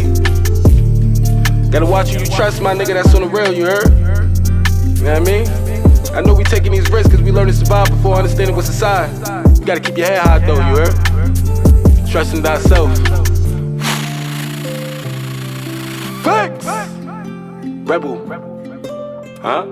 Gotta watch who you trust, my nigga, that's on the real, you heard? You know what I mean? I know we taking these risks cause we learn to survive before understanding what's inside. You gotta keep your head high though, you heard? Trusting thyself. Facts! Rebel. Huh?